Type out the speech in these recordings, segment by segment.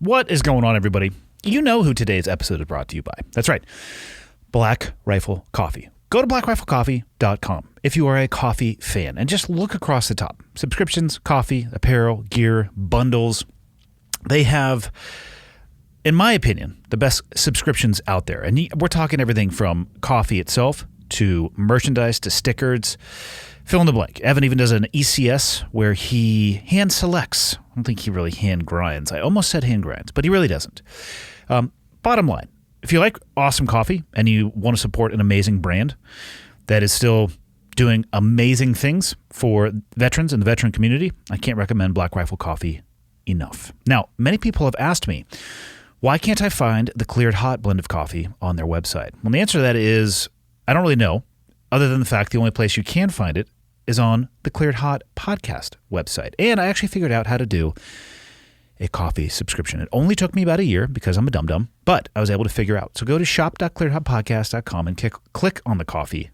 What is going on, everybody? You know who today's episode is brought to you by. That's right, Black Rifle Coffee. Go to blackriflecoffee.com if you are a coffee fan and just look across the top. Subscriptions, coffee, apparel, gear, bundles. They have, in my opinion, the best subscriptions out there. And we're talking everything from coffee itself to merchandise to stickers. Fill in the blank. Evan even does an ECS where he hand selects. I don't think he really hand grinds. I almost said hand grinds, but he really doesn't. Bottom line, if you like awesome coffee and you want to support an amazing brand that is still doing amazing things for veterans and the veteran community, I can't recommend Black Rifle Coffee enough. Now, many people have asked me, why can't I find the Cleared Hot blend of coffee on their website? Well, the answer to that is I don't really know, other than the fact the only place you can find it is on the Cleared Hot podcast website. And I actually figured out how to do a coffee subscription. It only took me about a year because I'm a dum-dum, but I was able to figure out. So go to shop.clearedhotpodcast.com and click on the coffee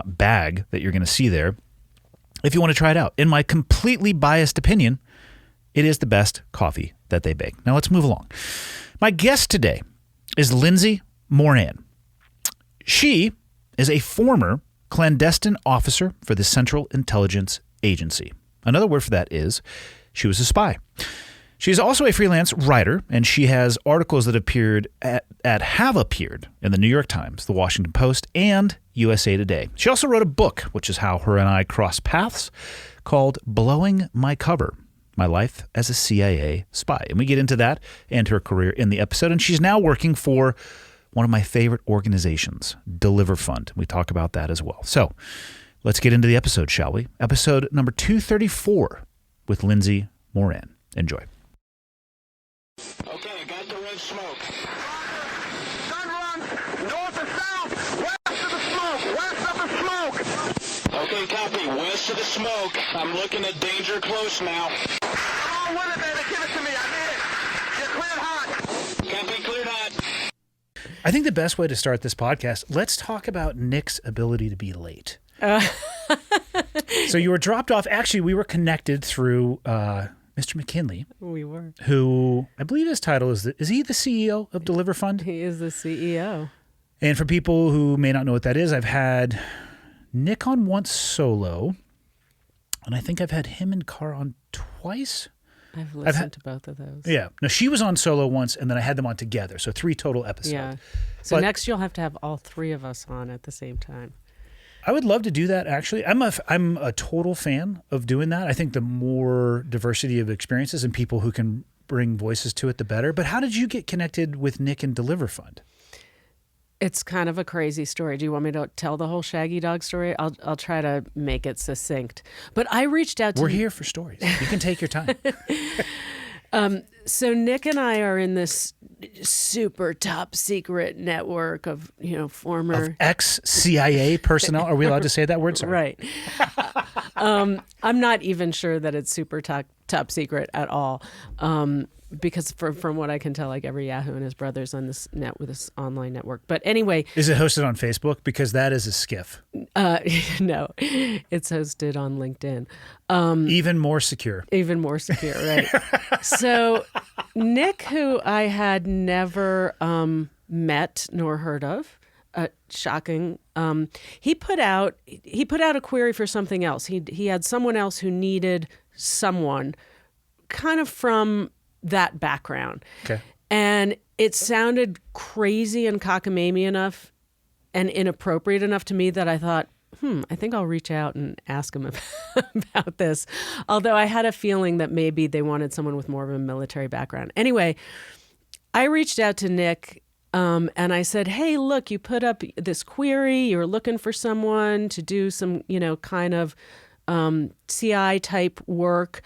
bag that you're going to see there if you want to try it out. In my completely biased opinion, it is the best coffee that they bake. Now let's move along. My guest today is Lindsay Moran. She is a former clandestine officer for the Central Intelligence Agency. Another word for that is she was a spy. She's also a freelance writer, and she has articles that have appeared in the New York Times, the Washington Post, and USA Today. She also wrote a book, which is how her and I crossed paths, called Blowing My Cover, My Life as a CIA Spy. And we get into that and her career in the episode, and she's now working for one of my favorite organizations, Deliver Fund. We talk about that as well. So let's get into the episode, shall we? Episode number 234 with Lindsay Moran. Enjoy. Okay, I got the red smoke. Gun run, north and south, west of the smoke, west of the smoke. Okay, copy, west of the smoke. I'm looking at danger close now. Come on with it, baby, give it to me, I need it. You're cleared hot. Copy, cleared hot. I think the best way to start this podcast, let's talk about Nick's ability to be late. So you were dropped off. Actually, we were connected through Mr. McKinley. We were. Who I believe his title is he the CEO of Deliver Fund? He is the CEO. And for people who may not know what that is, I've had Nick on once solo, and I think I've had him and Carr on twice. I've listened to both of those. Yeah. No, she was on solo once, and then I had them on together. So 3 total episodes. Yeah. So next you'll have to have all 3 of us on at the same time. I would love to do that, actually. I'm a total fan of doing that. I think the more diversity of experiences and people who can bring voices to it, the better. But how did you get connected with Nick and Deliver Fund? It's kind of a crazy story. Do you want me to tell the whole Shaggy Dog story? I'll try to make it succinct. But I reached out to... We're here for stories. You can take your time. So Nick and I are in this super top secret network of, former... Of ex-CIA personnel. Are we allowed to say that word? Sorry. Right. I'm not even sure that it's super top secret at all. Because from what I can tell, like every Yahoo and his brother's on this with this online network. But anyway... Is it hosted on Facebook? Because that is a skiff. No, it's hosted on LinkedIn. Even more secure. Even more secure, right. So Nick, who I had never met nor heard of, shocking, he put out a query for something else. He had someone else who needed someone kind of from that background. Okay. And it sounded crazy and cockamamie enough and inappropriate enough to me that I thought, I think I'll reach out and ask him about this. Although I had a feeling that maybe they wanted someone with more of a military background. Anyway, I reached out to Nick and I said, hey, look, you put up this query. You're looking for someone to do some, kind of CI type work.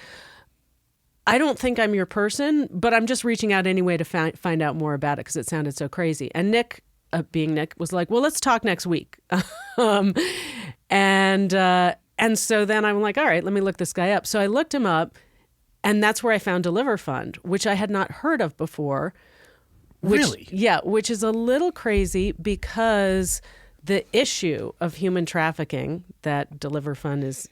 I don't think I'm your person, but I'm just reaching out anyway to find out more about it because it sounded so crazy. And Nick, being Nick, was like, well, let's talk next week. And so then I'm like, all right, let me look this guy up. So I looked him up, and that's where I found Deliver Fund, which I had not heard of before. Really? Yeah, which is a little crazy because the issue of human trafficking that Deliver Fund is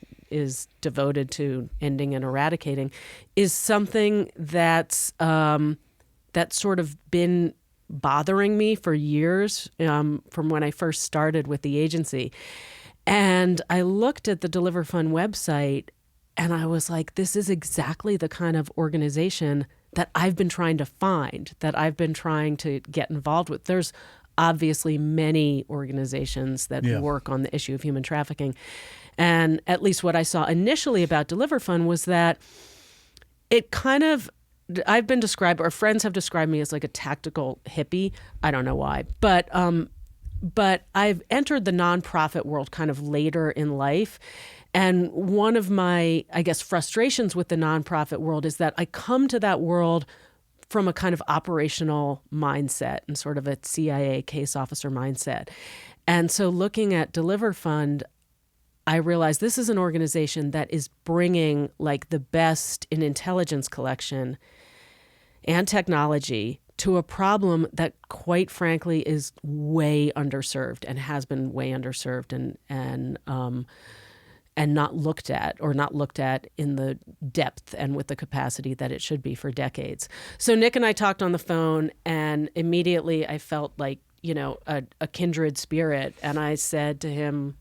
devoted to ending and eradicating is something that's that's sort of been bothering me for years, from when I first started with the agency. And I looked at the Deliver Fund website and I was like, this is exactly the kind of organization that I've been trying to find, that I've been trying to get involved with. There's obviously many organizations that work on the issue of human trafficking. And at least what I saw initially about Deliver Fund was that it kind of, I've been described, or friends have described me as like a tactical hippie. I don't know why. But I've entered the nonprofit world kind of later in life. And one of my, I guess, frustrations with the nonprofit world is that I come to that world from a kind of operational mindset and sort of a CIA case officer mindset. And so looking at Deliver Fund, I realized this is an organization that is bringing like the best in intelligence collection and technology to a problem that, quite frankly, is way underserved and has been way underserved and not looked at, or not looked at in the depth and with the capacity that it should be for decades. So Nick and I talked on the phone, and immediately I felt like, a kindred spirit. And I said to him,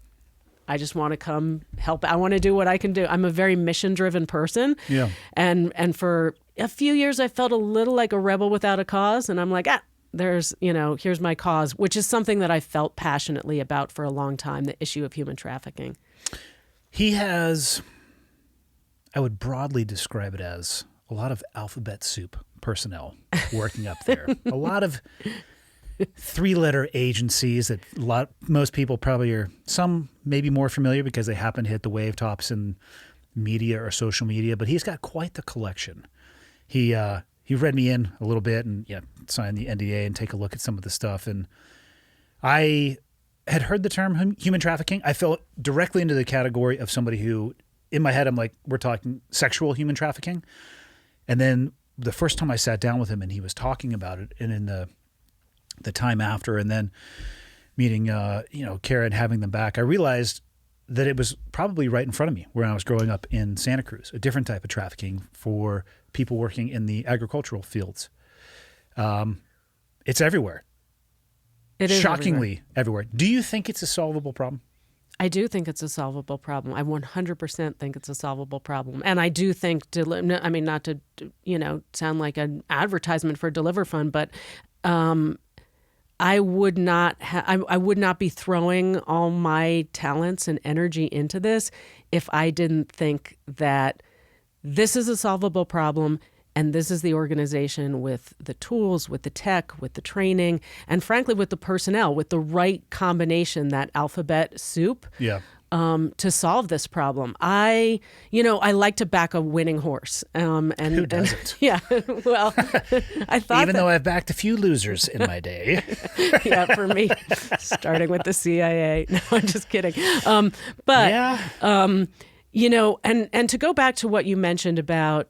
I just want to come help. I want to do what I can do. I'm a very mission-driven person. Yeah. And for a few years, I felt a little like a rebel without a cause. And I'm like, there's, here's my cause, which is something that I felt passionately about for a long time, the issue of human trafficking. He has, I would broadly describe it as a lot of alphabet soup personnel working up there. A lot of three-letter agencies that most people probably are, some maybe more familiar because they happen to hit the wave tops in media or social media, but he's got quite the collection. He read me in a little bit and signed the NDA and take a look at some of the stuff. And I had heard the term human trafficking. I fell directly into the category of somebody who, in my head, I'm like, we're talking sexual human trafficking. And then the first time I sat down with him and he was talking about it, and in the time after, and then meeting, Kara and having them back, I realized that it was probably right in front of me where I was growing up in Santa Cruz, a different type of trafficking for people working in the agricultural fields. It's everywhere. It is shockingly everywhere. Do you think it's a solvable problem? I do think it's a solvable problem. I 100% think it's a solvable problem. And I do think, not to, sound like an advertisement for Deliver Fund, but I would not I would not be throwing all my talents and energy into this if I didn't think that this is a solvable problem. And this is the organization with the tools, with the tech, with the training, and frankly, with the personnel, with the right combination, that alphabet soup, to solve this problem. I like to back a winning horse. Who doesn't? Well, I thought even though I've backed a few losers in my day. For me, starting with the CIA. No, I'm just kidding. And to go back to what you mentioned about,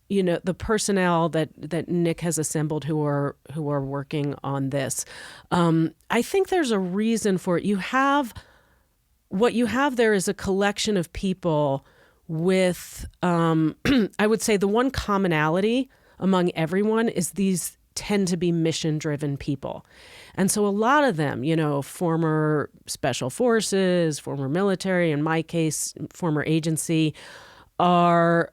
the personnel that Nick has assembled who are working on this. I think there's a reason for it. What you have there is a collection of people with, I would say the one commonality among everyone is these tend to be mission-driven people. And so a lot of them, former special forces, former military, in my case, former agency, are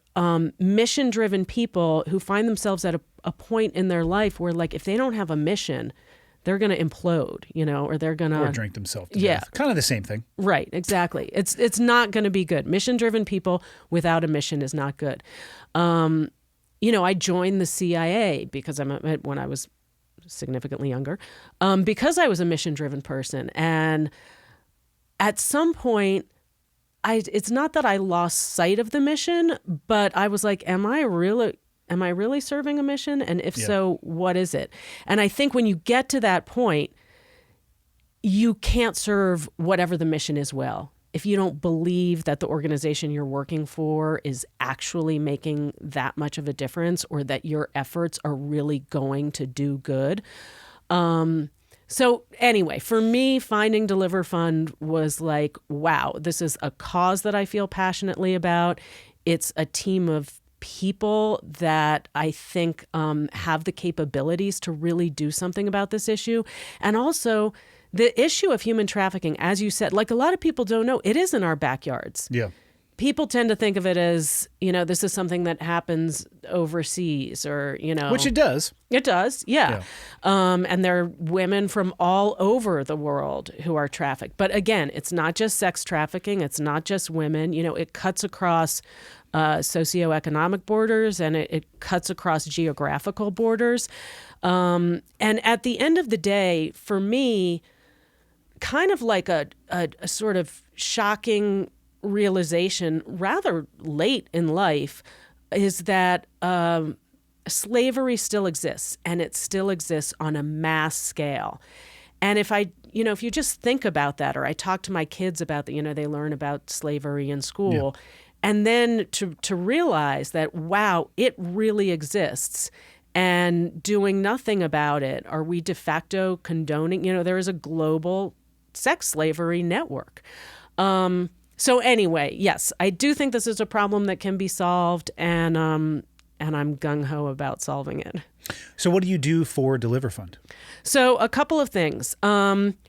mission-driven people who find themselves at a point in their life where, like, if they don't have a mission, they're going to implode, or they're going to... Or drink themselves to death. Kind of the same thing. Right, exactly. It's not going to be good. Mission-driven people without a mission is not good. I joined the CIA because when I was significantly younger, because I was a mission-driven person. And at some point... it's not that I lost sight of the mission, but I was like, am I really serving a mission? And if so, what is it? And I think when you get to that point, you can't serve whatever the mission is well. If you don't believe that the organization you're working for is actually making that much of a difference, or that your efforts are really going to do good. So anyway, for me, finding Deliver Fund was like, wow, this is a cause that I feel passionately about. It's a team of people that I think have the capabilities to really do something about this issue. And also the issue of human trafficking, as you said, like a lot of people don't know, it is in our backyards. Yeah. People tend to think of it as, this is something that happens overseas or, Which it does. It does, yeah. And there are women from all over the world who are trafficked. But again, it's not just sex trafficking. It's not just women. It cuts across socioeconomic borders and it cuts across geographical borders. And at the end of the day, for me, kind of like a sort of shocking realization rather late in life is that slavery still exists, and it still exists on a mass scale. And if if you just think about that, or I talk to my kids about that, they learn about slavery in school, and then to realize that, wow, it really exists, and doing nothing about it, are we de facto condoning, there is a global sex slavery network. So anyway, yes, I do think this is a problem that can be solved, and I'm gung-ho about solving it. So what do you do for Deliver Fund? So a couple of things.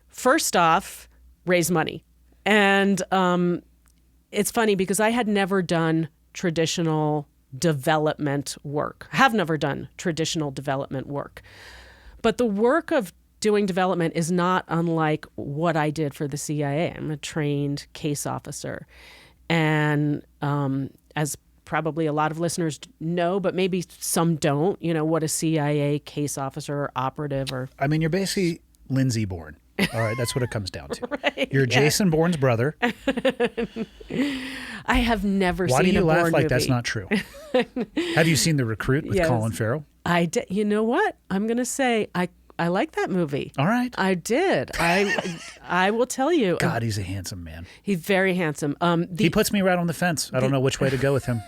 First off, raise money. And it's funny because I had never done traditional development work. Have never done traditional development work. But the work of doing development is not unlike what I did for the CIA. I'm a trained case officer. And as probably a lot of listeners know, but maybe some don't, what a CIA case officer or operative or... I mean, you're basically Lindsay Bourne. All right, that's what it comes down to. Right, You're Jason Bourne's brother. I have never Why seen do you a Bourne laugh like movie. that's not true? Have you seen The Recruit with Yes. Colin Farrell? I did. You know what? I'm going to say I like that movie. All right. I did. I will tell you. God, he's a handsome man. He's very handsome. He puts me right on the fence. I don't know which way to go with him.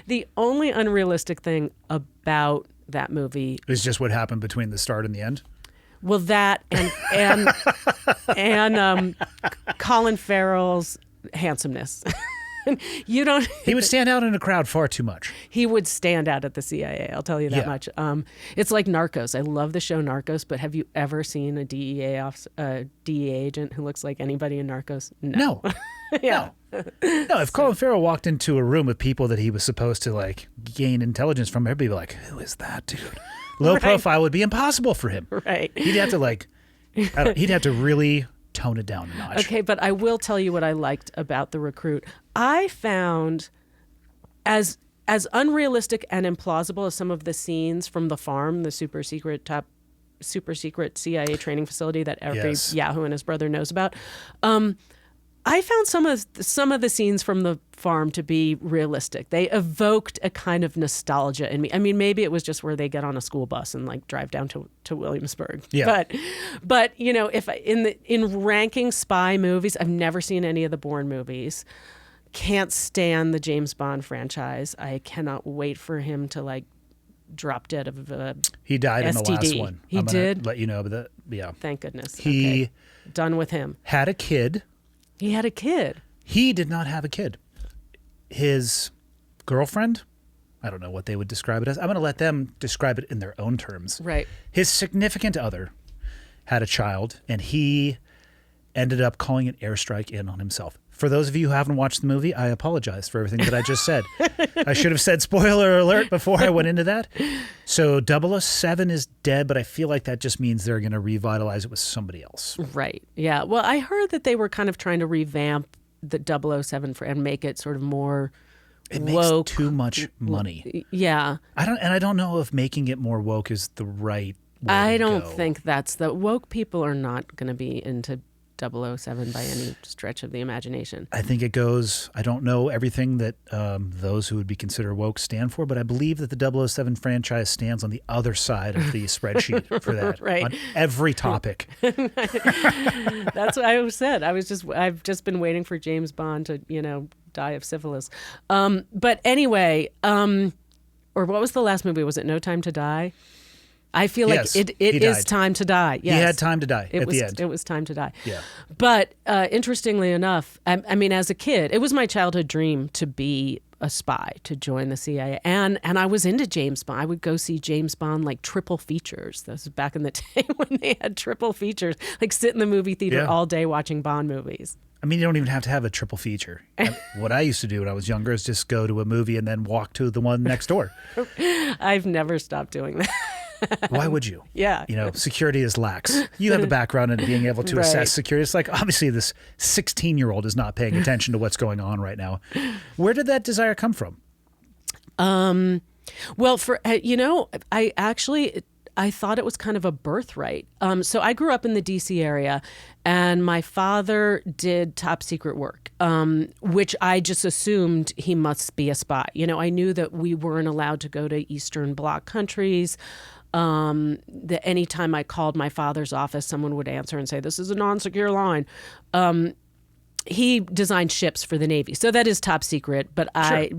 The only unrealistic thing about that movie It's just what happened between the start and the end. well, that and Colin Farrell's handsomeness. You don't. He would stand out in a crowd far too much. He would stand out at the CIA. I'll tell you that Yeah. much. It's like Narcos. I love the show Narcos, but have you ever seen a DEA agent who looks like anybody in Narcos? No. Yeah. No, if Colin Farrell walked into a room with people that he was supposed to gain intelligence from, everybody would be like, who is that dude? Low profile would be impossible for him. Right. He'd have to he'd have to really tone it down a notch. Okay, but I will tell you what I liked about The Recruit. I found as unrealistic and implausible as some of the scenes from The Farm, the super secret CIA training facility that every Yes. Yahoo and his brother knows about. I found some of the scenes from The Farm to be realistic. They evoked a kind of nostalgia in me. I mean, maybe it was just where they get on a school bus and drive down to Williamsburg. Yeah. But if in ranking spy movies, I've never seen any of the Bourne movies. Can't stand the James Bond franchise. I cannot wait for him to drop dead of He died in the last STD. one. He I'm gonna did? let you know, but yeah. Thank goodness. He Okay. Done with him. had a kid. He had a kid. He did not have a kid. His girlfriend, I don't know what they would describe it as. I'm going to let them describe it in their own terms. Right. His significant other had a child, and he ended up calling an airstrike in on himself. For those of you who haven't watched the movie, I apologize for everything that I just said. I should have said spoiler alert before I went into that. So 007 is dead, but I feel like that just means they're going to revitalize it with somebody else. Right. Yeah. Well, I heard that they were kind of trying to revamp the 007 and make it sort of more It makes woke. too much money. Yeah. I don't know if making it more woke is the right way I to don't go. think that's the woke people are not going to be into 007 by any stretch of the imagination. I think it goes, I don't know everything that those who would be considered woke stand for, but I believe that the 007 franchise stands on the other side of the spreadsheet for that. Right. On every topic. That's what I said. I've just been waiting for James Bond to, die of syphilis. But anyway, or what was the last movie? Was it No Time to Die? I feel like Yes, it he is died. time to die. Yes. He had time to die at the end. It was time to die. Yeah. But interestingly enough, I mean, as a kid, it was my childhood dream to be a spy to join the CIA. And I was into James Bond. I would go see James Bond like triple features. This was back in the day when they had triple features, like sit in the movie theater all day watching Bond movies. I mean, you don't even have to have a triple feature. What I used to do when I was younger is just go to a movie and then walk to the one next door. I've never stopped doing that. Why would you? Yeah. You know, security is lax. You have a background in being able to assess security. It's like, obviously, this 16-year-old is not paying attention to what's going on right now. Where did that desire come from? Well, I thought it was kind of a birthright. So I grew up in the D.C. area, and my father did top secret work, which I just assumed he must be a spy. You know, I knew that we weren't allowed to go to Eastern Bloc countries. That anytime I called my father's office, someone would answer and say, "This is a non-secure line." He designed ships for the Navy, so that is top secret. But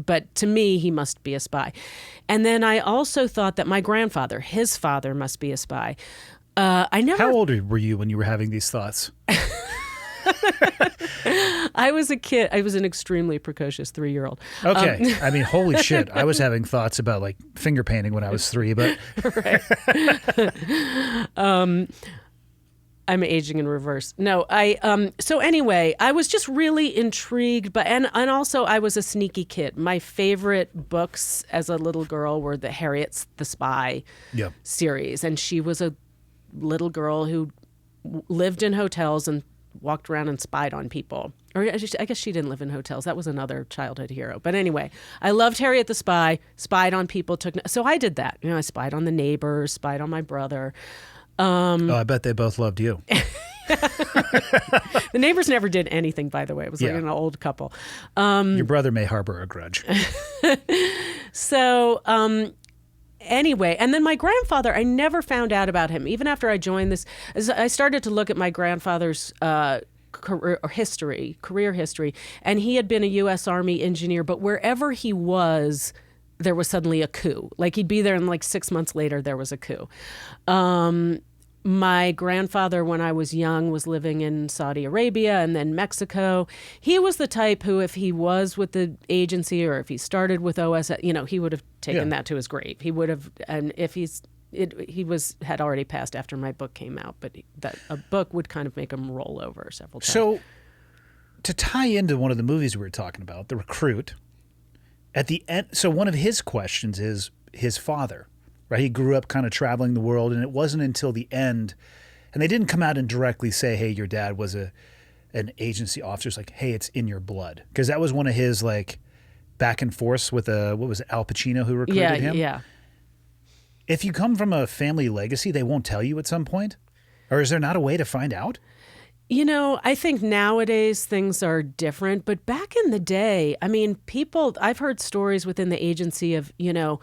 but to me, he must be a spy. And then I also thought that my grandfather, his father, must be a spy. How old were you when you were having these thoughts? I was a kid. I was an extremely precocious 3-year-old. Okay. I mean, holy shit. I was having thoughts about like finger painting when I was 3, but I'm aging in reverse. No, so anyway, I was just really intrigued, but and also I was a sneaky kid. My favorite books as a little girl were the Harriet's the Spy series, and she was a little girl who lived in hotels and walked around and spied on people. Or I guess she didn't live in hotels. That was another childhood hero. But anyway, I loved Harriet the Spy, spied on people, so I did that. You know, I spied on the neighbors, spied on my brother. I bet they both loved you. The neighbors never did anything, by the way. It was like an old couple. Your brother may harbor a grudge. So anyway, and then my grandfather, I never found out about him. Even after I joined this, as I started to look at my grandfather's career history, and he had been a U.S. Army engineer, but wherever he was, there was suddenly a coup. Like he'd be there and like 6 months later, there was a coup. My grandfather, when I was young, was living in Saudi Arabia and then Mexico. He was the type who, if he was with the agency or if he started with OS, you know, he would have taken that to his grave. He would have, and if he had already passed after my book came out, but a book would kind of make him roll over several times. So to tie into one of the movies we were talking about, The Recruit, at the end, so one of his questions is his father, right? He grew up kind of traveling the world, and it wasn't until the end, and they didn't come out and directly say, hey, your dad was an agency officer. It's like, hey, it's in your blood. Because that was one of his like back and forths with what was it, Al Pacino who recruited him? Yeah. If you come from a family legacy, they won't tell you at some point? Or is there not a way to find out? You know, I think nowadays things are different, but back in the day, I mean, I've heard stories within the agency of, you know,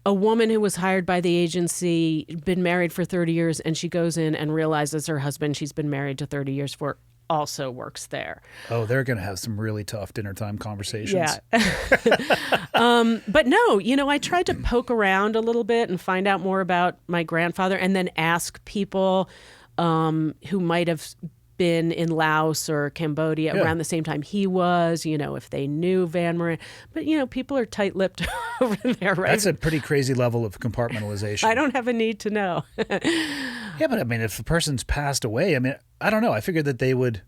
a woman who was hired by the agency, been married for 30 years, and she goes in and realizes her husband she's been married to 30 years for also works there. Oh, they're going to have some really tough dinner time conversations. Yeah. But no, you know, I tried to poke around a little bit and find out more about my grandfather and then ask people who might have been in Laos or Cambodia around the same time he was, you know, if they knew Van Moran. But, you know, people are tight-lipped over there, right? That's a pretty crazy level of compartmentalization. I don't have a need to know. Yeah, but I mean, if the person's passed away, I mean, I don't know. I figured that they would,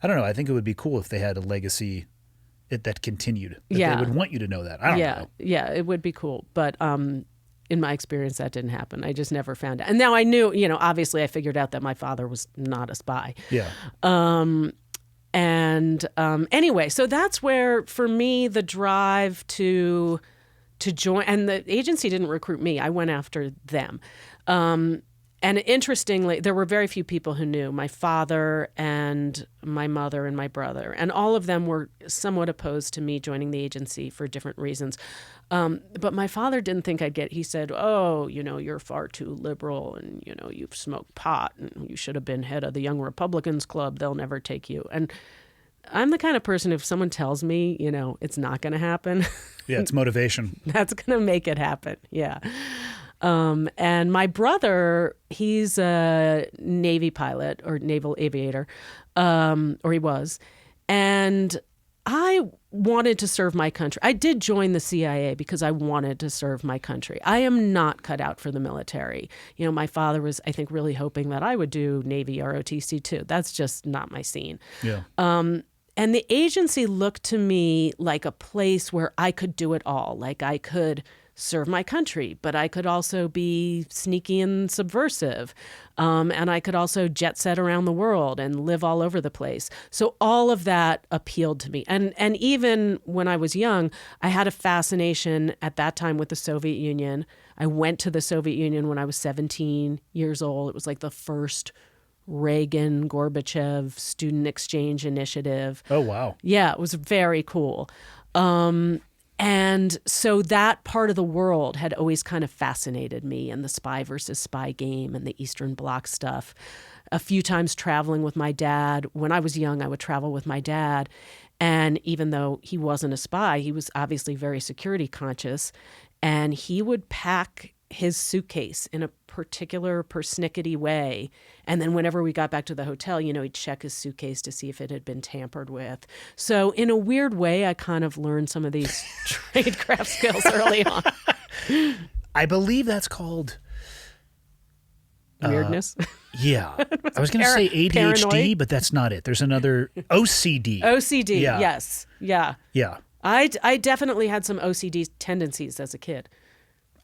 I don't know. I think it would be cool if they had a legacy that continued. That they would want you to know that. I don't know. Yeah, it would be cool. But in my experience, that didn't happen. I just never found out. And now I knew, you know, obviously I figured out that my father was not a spy. Yeah. Anyway, so that's where, for me, the drive to join, and the agency didn't recruit me. I went after them. And interestingly, there were very few people who knew. My father and my mother and my brother, and all of them were somewhat opposed to me joining the agency for different reasons. But my father didn't think I'd get, he said, oh, you know, you're far too liberal and, you know, you've smoked pot and you should have been head of the Young Republicans Club. They'll never take you. And I'm the kind of person, if someone tells me, you know, it's not going to happen. Yeah, it's motivation. That's going to make it happen. Yeah. And my brother, he's a Navy pilot or naval aviator, or he was. And I wanted to serve my country. I did join the CIA because I wanted to serve my country. I am not cut out for the military. My father was, I think, really hoping that I would do Navy ROTC too. That's just not my scene. Yeah. And the agency looked to me like a place where I could do it all. Like I could serve my country, but I could also be sneaky and subversive. And I could also jet set around the world and live all over the place. So all of that appealed to me. And even when I was young, I had a fascination at that time with the Soviet Union. I went to the Soviet Union when I was 17 years old. It was like the first Reagan-Gorbachev student exchange initiative. Oh, wow. Yeah, it was very cool. And so that part of the world had always kind of fascinated me, and the spy versus spy game and the Eastern Bloc stuff. A few times traveling with my dad. When I was young, I would travel with my dad. And even though he wasn't a spy, he was obviously very security conscious. And he would pack his suitcase in a particular persnickety way. And then whenever we got back to the hotel, he'd check his suitcase to see if it had been tampered with. So in a weird way, I kind of learned some of these tradecraft skills early on. I believe that's called... weirdness. Yeah. I was going to say ADHD, paranoid. but that's not it. There's another OCD. OCD, Yeah. yes. Yeah. Yeah. I definitely had some OCD tendencies as a kid.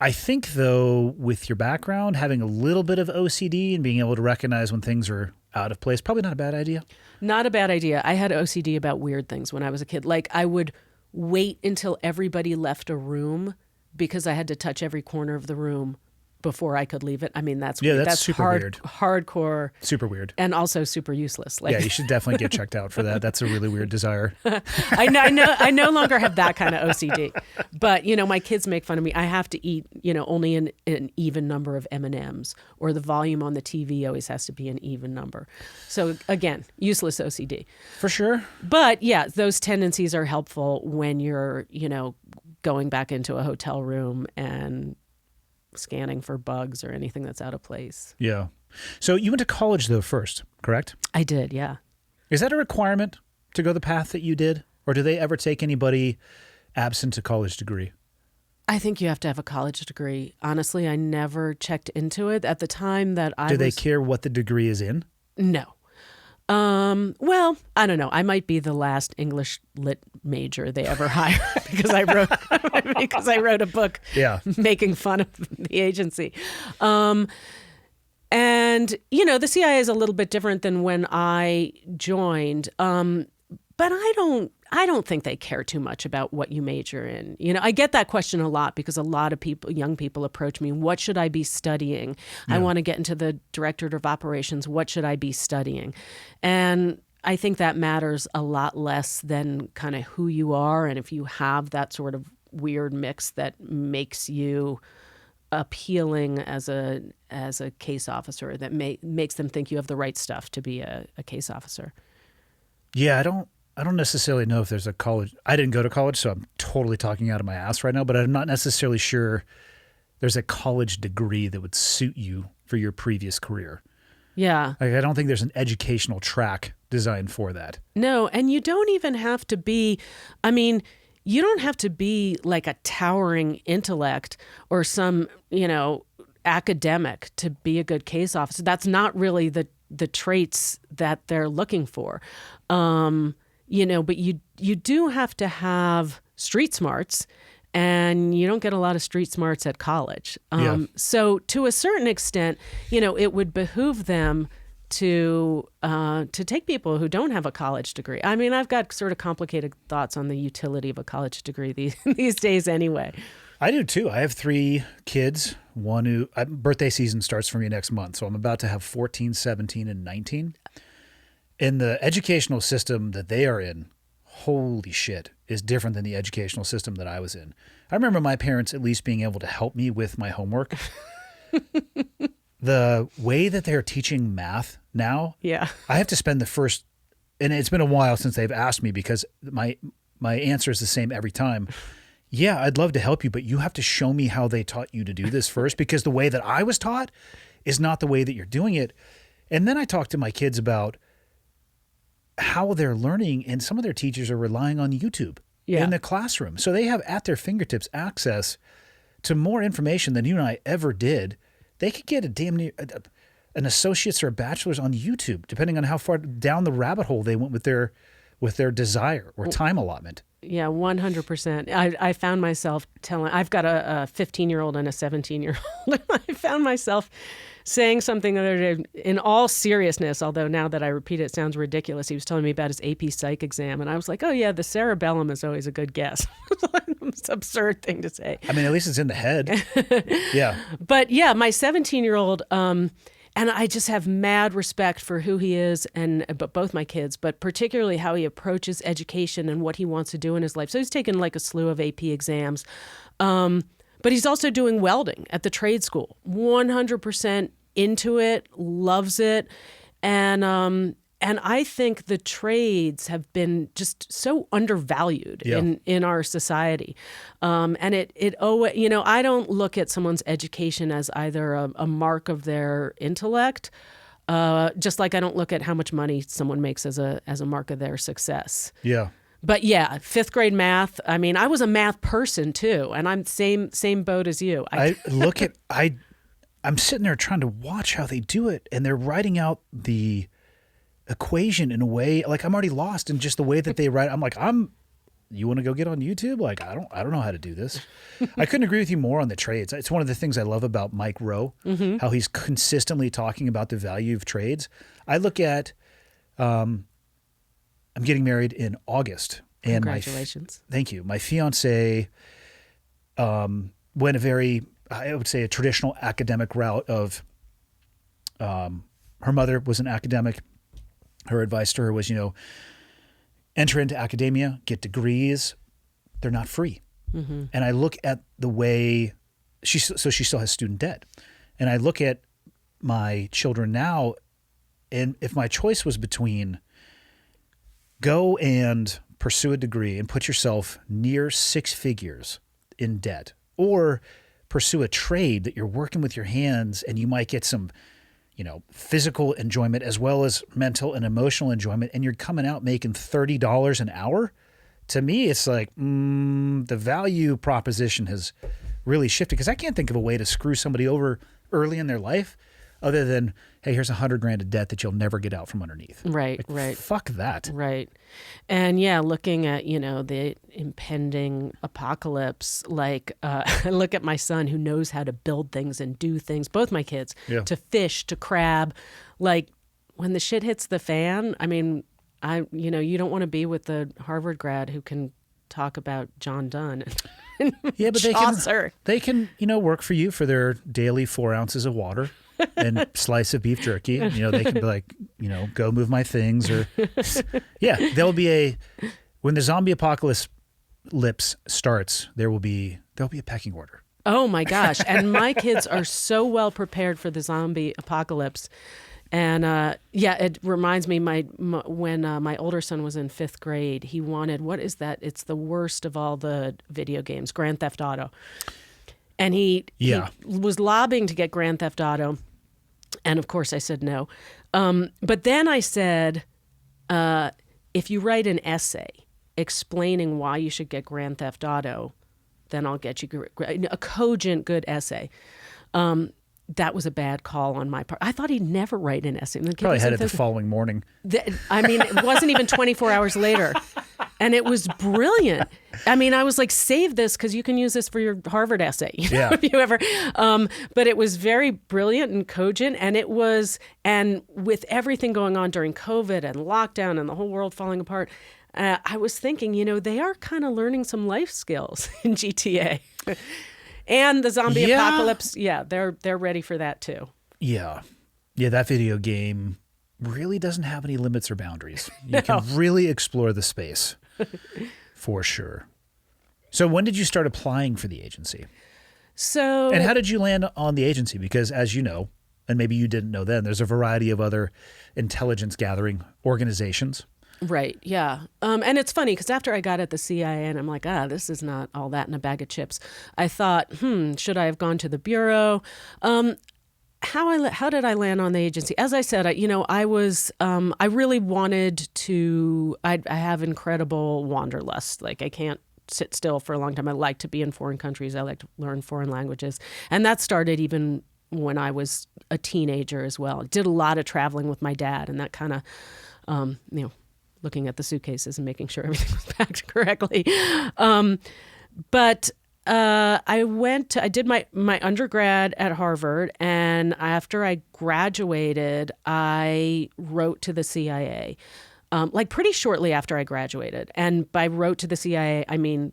I think, though, with your background, having a little bit of OCD and being able to recognize when things are out of place, probably not a bad idea. Not a bad idea. I had OCD about weird things when I was a kid. Like I would wait until everybody left a room because I had to touch every corner of the room before I could leave it. I mean, that's super weird. Hardcore. Super weird. And also super useless. Like, yeah, you should definitely get checked out for that. That's a really weird desire. I no longer have that kind of OCD. But, my kids make fun of me. I have to eat, only an even number of M&Ms, or the volume on the TV always has to be an even number. So again, useless OCD. For sure. But yeah, those tendencies are helpful when you're, going back into a hotel room and scanning for bugs or anything that's out of place. Yeah. So you went to college, though, first, correct? I did, yeah. Is that a requirement to go the path that you did? Or do they ever take anybody absent a college degree? I think you have to have a college degree. Honestly, I never checked into it. At the time that I Do they care what the degree is in? No. Well, I don't know. I might be the last English lit major they ever hired because I wrote a book making fun of the agency. And, the CIA is a little bit different than when I joined. But I don't think they care too much about what you major in. I get that question a lot because a lot of young people approach me, what should I be studying? Yeah. I want to get into the Directorate of Operations. What should I be studying? And I think that matters a lot less than kind of who you are, and if you have that sort of weird mix that makes you appealing as a case officer, that makes them think you have the right stuff to be a case officer. Yeah, I don't necessarily know if there's a college. I didn't go to college, so I'm totally talking out of my ass right now, but I'm not necessarily sure there's a college degree that would suit you for your previous career. Yeah. Like, I don't think there's an educational track designed for that. No, and you don't even have to be, you don't have to be like a towering intellect or some, academic to be a good case officer. That's not really the traits that they're looking for. But you do have to have street smarts, and you don't get a lot of street smarts at college. So to a certain extent, it would behoove them to take people who don't have a college degree. I mean, I've got sort of complicated thoughts on the utility of a college degree these days anyway. I do too. I have 3 kids. One who birthday season starts for me next month, so I'm about to have 14, 17, and 19. And the educational system that they are in, holy shit, is different than the educational system that I was in. I remember my parents at least being able to help me with my homework. The way that they're teaching math now, yeah, I have to spend the first, and it's been a while since they've asked me because my answer is the same every time. Yeah, I'd love to help you, but you have to show me how they taught you to do this first, because the way that I was taught is not the way that you're doing it. And then I talk to my kids about how they're learning, and some of their teachers are relying on YouTube in the classroom. So they have at their fingertips access to more information than you and I ever did. They could get a damn near an associate's or a bachelor's on YouTube, depending on how far down the rabbit hole they went with their desire or time allotment. Yeah, 100%. I found myself I've got a 15-year-old and a 17-year-old. I found myself saying something the other day in all seriousness, although now that I repeat it, it sounds ridiculous. He was telling me about his AP Psych exam, and I was like, oh, yeah, the cerebellum is always a good guess. It's an absurd thing to say. I mean, at least it's in the head. Yeah. But, yeah, my 17-year-old, and I just have mad respect for who he is, but both my kids, but particularly how he approaches education and what he wants to do in his life. So he's taken like a slew of AP exams. But he's also doing welding at the trade school, 100% into it, loves it. And I think the trades have been just so undervalued in our society. And it always, I don't look at someone's education as either a mark of their intellect, just like I don't look at how much money someone makes as a mark of their success. Yeah. But yeah, 5th grade math. I mean, I was a math person too, and I'm same boat as you. I'm sitting there trying to watch how they do it, and they're writing out the equation in a way like I'm already lost in just the way that they write. I'm like, you want to go get on YouTube? Like, I don't know how to do this. I couldn't agree with you more on the trades. It's one of the things I love about Mike Rowe, how he's consistently talking about the value of trades. I look at, I'm getting married in August. And congratulations. Thank you. My fiance went I would say a traditional academic route of, her mother was an academic. Her advice to her was, enter into academia, get degrees. They're not free. Mm-hmm. And I look at the way she still has student debt. And I look at my children now, and if my choice was between go and pursue a degree and put yourself near 6 figures in debt, or pursue a trade that you're working with your hands and you might get some, physical enjoyment as well as mental and emotional enjoyment, and you're coming out making $30 an hour, to me, it's like the value proposition has really shifted, because I can't think of a way to screw somebody over early in their life other than, hey, here's $100,000 of debt that you'll never get out from underneath. Right. Fuck that. Right. And yeah, looking at, the impending apocalypse, like I look at my son who knows how to build things and do things, both my kids, to fish, to crab. Like when the shit hits the fan, I mean, you don't want to be with the Harvard grad who can talk about John Donne. Yeah, but they can work for you for their daily 4 ounces of water and slice of beef jerky. They can be like, go move my things, or there'll be when the zombie apocalypse starts, there'll be a pecking order. Oh my gosh. And my kids are so well prepared for the zombie apocalypse. And it reminds me when my older son was in 5th grade, he wanted, what is that? It's the worst of all the video games, Grand Theft Auto. And he was lobbying to get Grand Theft Auto. And of course I said no. But then I said, if you write an essay explaining why you should get Grand Theft Auto, then I'll get you a cogent, good essay. That was a bad call on my part. I thought he'd never write an essay. Probably had it the following morning. It wasn't even 24 hours later. And it was brilliant. I mean, I was like, save this because you can use this for your Harvard essay. If you ever. But it was very brilliant and cogent. And with everything going on during COVID and lockdown and the whole world falling apart, I was thinking, they are kind of learning some life skills in GTA. And the zombie apocalypse, they're ready for that too. Yeah, that video game really doesn't have any limits or boundaries. You can really explore the space, for sure. So when did you start applying for the agency? And how did you land on the agency? Because as you know, and maybe you didn't know then, there's a variety of other intelligence gathering organizations. Right, yeah. And it's funny because after I got at the CIA and I'm like, this is not all that in a bag of chips, I thought, should I have gone to the Bureau? how did I land on the agency? As I said, I really wanted to. I have incredible wanderlust. Like I can't sit still for a long time. I like to be in foreign countries. I like to learn foreign languages, and that started even when I was a teenager as well. I did a lot of traveling with my dad, and that kind of, looking at the suitcases and making sure everything was packed correctly. But I did my undergrad at Harvard, and after I graduated, I wrote to the CIA, like pretty shortly after I graduated. And by wrote to the CIA, I mean,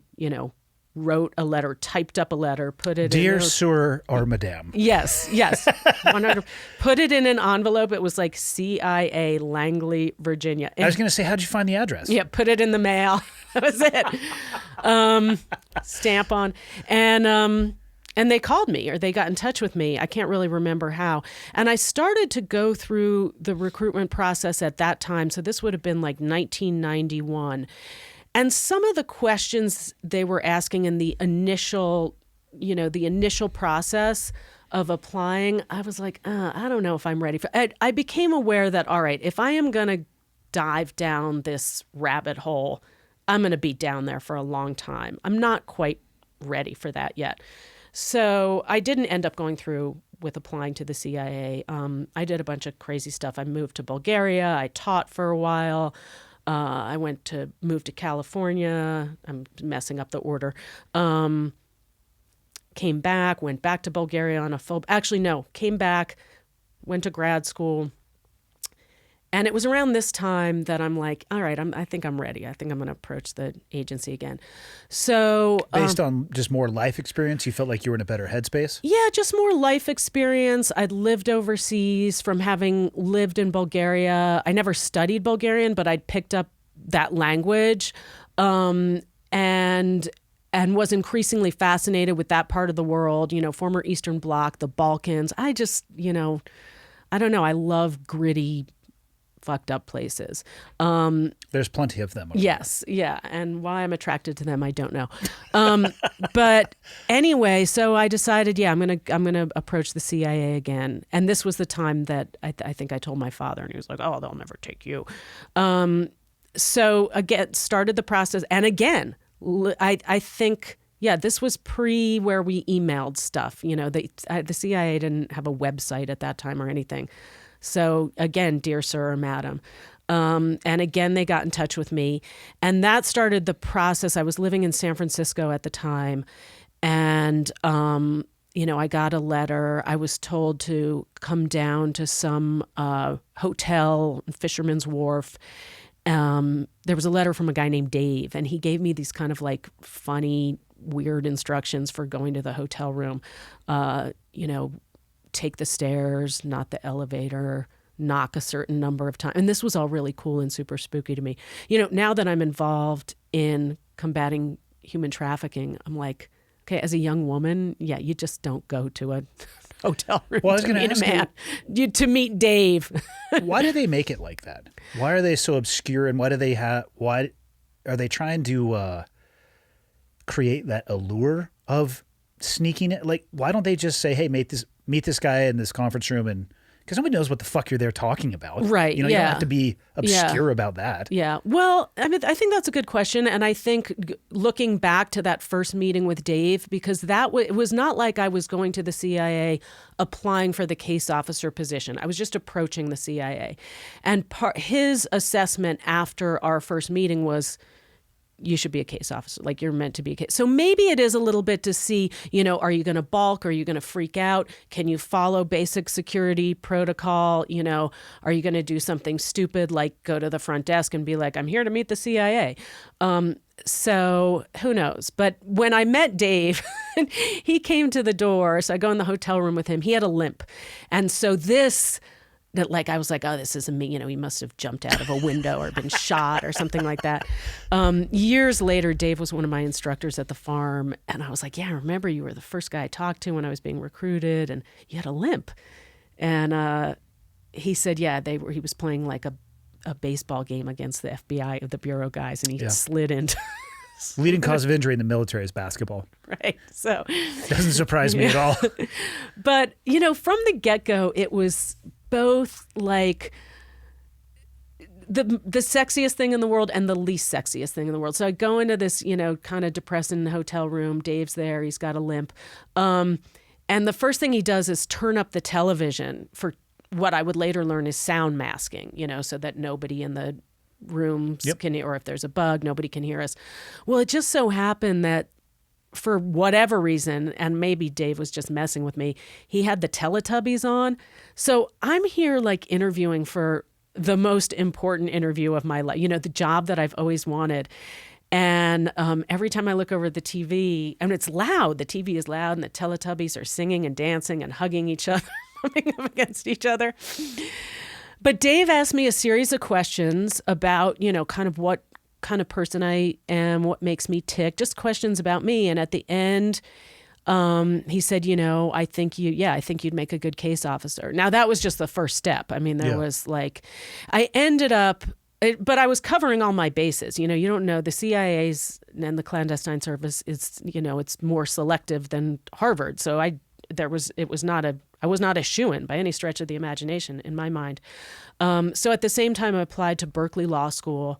wrote a letter, typed up a letter, put it Dear in. Sir or Madame. Yes. 100. Put it in an envelope. It was like CIA, Langley, Virginia. I was going to say, how'd you find the address? Yeah, put it in the mail. That was it. Stamp on. And they called me, or they got in touch with me. I can't really remember how. And I started to go through the recruitment process at that time. So this would have been like 1991. And some of the questions they were asking in the initial process of applying, I was like, I don't know if I'm ready for it. I became aware that, all right, if I am going to dive down this rabbit hole, I'm going to be down there for a long time. I'm not quite ready for that yet. So I didn't end up going through with applying to the CIA. I did a bunch of crazy stuff. I moved to Bulgaria. I taught for a while. I moved to California. I'm messing up the order. Came back, went back to Bulgaria on a came back, went to grad school. And it was around this time that I'm like, all right, I think I'm ready. I think I'm going to approach the agency again. So based on just more life experience, you felt like you were in a better headspace? Yeah, just more life experience. I'd lived overseas from having lived in Bulgaria. I never studied Bulgarian, but I'd picked up that language and was increasingly fascinated with that part of the world, former Eastern Bloc, the Balkans. I just, I don't know. I love gritty, fucked up places. There's plenty of them. Yes. Yeah. And why I'm attracted to them, I don't know. But anyway, so I decided, I'm going to approach the CIA again. And this was the time that I think I told my father, and he was like, oh, they'll never take you. So again, started the process. And again, I think, this was pre where we emailed stuff. The CIA didn't have a website at that time or anything. So again, dear sir or madam. And again, they got in touch with me, and that started the process. I was living in San Francisco at the time, and, I got a letter. I was told to come down to some hotel, Fisherman's Wharf. There was a letter from a guy named Dave, and he gave me these kind of like funny, weird instructions for going to the hotel room. Take the stairs, not the elevator, knock a certain number of times. And this was all really cool and super spooky to me. Now that I'm involved in combating human trafficking, I'm like, okay, as a young woman, you just don't go to a hotel room to meet a man. To meet Dave. Why do they make it like that? Why are they so obscure, and why are they trying to create that allure of sneaking it? Like, why don't they just say, hey, meet this guy in this conference room, and because nobody knows what the fuck you're there talking about. Right. You don't have to be obscure about that. Yeah. Well, I mean, I think that's a good question. And I think looking back to that first meeting with Dave, because it was not like I was going to the CIA applying for the case officer position. I was just approaching the CIA. And his assessment after our first meeting was, you should be a case officer. Like, you're meant to be a case. So maybe it is a little bit to see, are you going to balk? Are you going to freak out? Can you follow basic security protocol? Are you going to do something stupid like go to the front desk and be like, I'm here to meet the CIA? So who knows? But when I met Dave, he came to the door. So I go in the hotel room with him. He had a limp. And so I was like, oh, this isn't me. He must have jumped out of a window or been shot or something like that. Years later, Dave was one of my instructors at the farm. And I was like, I remember you were the first guy I talked to when I was being recruited, and you had a limp. And he said, he was playing like a baseball game against the FBI, the bureau guys, and he slid Leading cause of injury in the military is basketball. Right. So Doesn't surprise me at all. But, from the get-go, it was both like the sexiest thing in the world and the least sexiest thing in the world. So I go into this, kind of depressing hotel room. Dave's there. He's got a limp. And the first thing he does is turn up the television for what I would later learn is sound masking, so that nobody in the rooms can, or if there's a bug, nobody can hear us. Well, it just so happened that for whatever reason, and maybe Dave was just messing with me, he had the Teletubbies on. So I'm here like interviewing for the most important interview of my life, the job that I've always wanted. And every time I look over at the TV, and it's loud, the TV is loud, and the Teletubbies are singing and dancing and hugging each other, bumping up against each other. But Dave asked me a series of questions about, kind of what kind of person I am, what makes me tick, just questions about me. And at the end, he said, I think you'd make a good case officer. Now, that was just the first step. I mean, there was like, I ended up, but I was covering all my bases. You don't know, the CIA's and the clandestine service is, it's more selective than Harvard. So I was not a shoo-in by any stretch of the imagination in my mind. So at the same time, I applied to Berkeley Law School,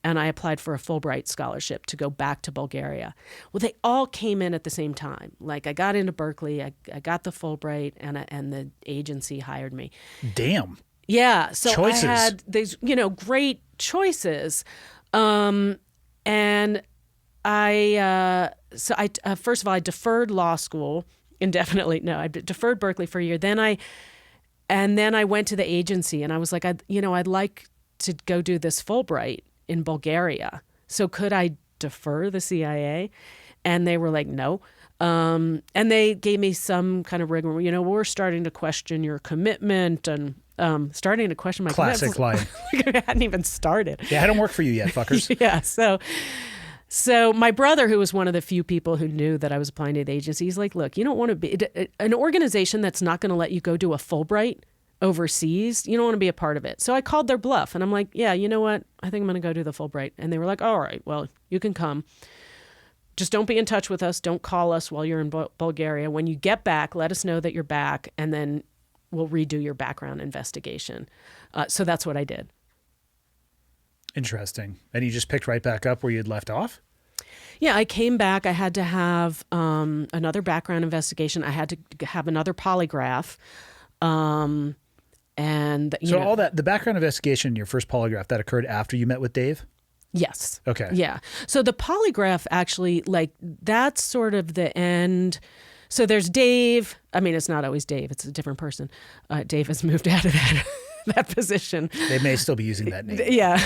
and I applied for a Fulbright scholarship to go back to Bulgaria. Well, they all came in at the same time. Like I got into Berkeley, I got the Fulbright, and the agency hired me. Damn. Yeah, so choices. I had these, great choices, and I first of all I deferred law school indefinitely. No, I deferred Berkeley for a year. Then I went to the agency, and I was like, I'd like to go do this Fulbright in Bulgaria. So could I defer the CIA? And they were like, no. And they gave me some kind of rigor. We're starting to question your commitment and starting to question my classic line. I hadn't even started. Yeah, I don't work for you yet, fuckers. Yeah. So my brother, who was one of the few people who knew that I was applying to the agency, he's like, look, you don't want to be an organization that's not going to let you go do a Fulbright overseas. You don't want to be a part of it. So I called their bluff, and I'm like, yeah, you know what? I think I'm going to go do the Fulbright. And they were like, all right, well, you can come. Just don't be in touch with us. Don't call us while you're in Bulgaria. When you get back, let us know that you're back, and then we'll redo your background investigation. So that's what I did. Interesting. And you just picked right back up where you'd left off? Yeah, I came back. I had to have another background investigation. I had to have another polygraph. And so all that, the background investigation, your first polygraph, that occurred after you met with Dave? Yes. Okay. Yeah. So the polygraph actually, like, that's sort of the end. So there's Dave. I mean, it's not always Dave. It's a different person. Dave has moved out of that position. They may still be using that name. Yeah.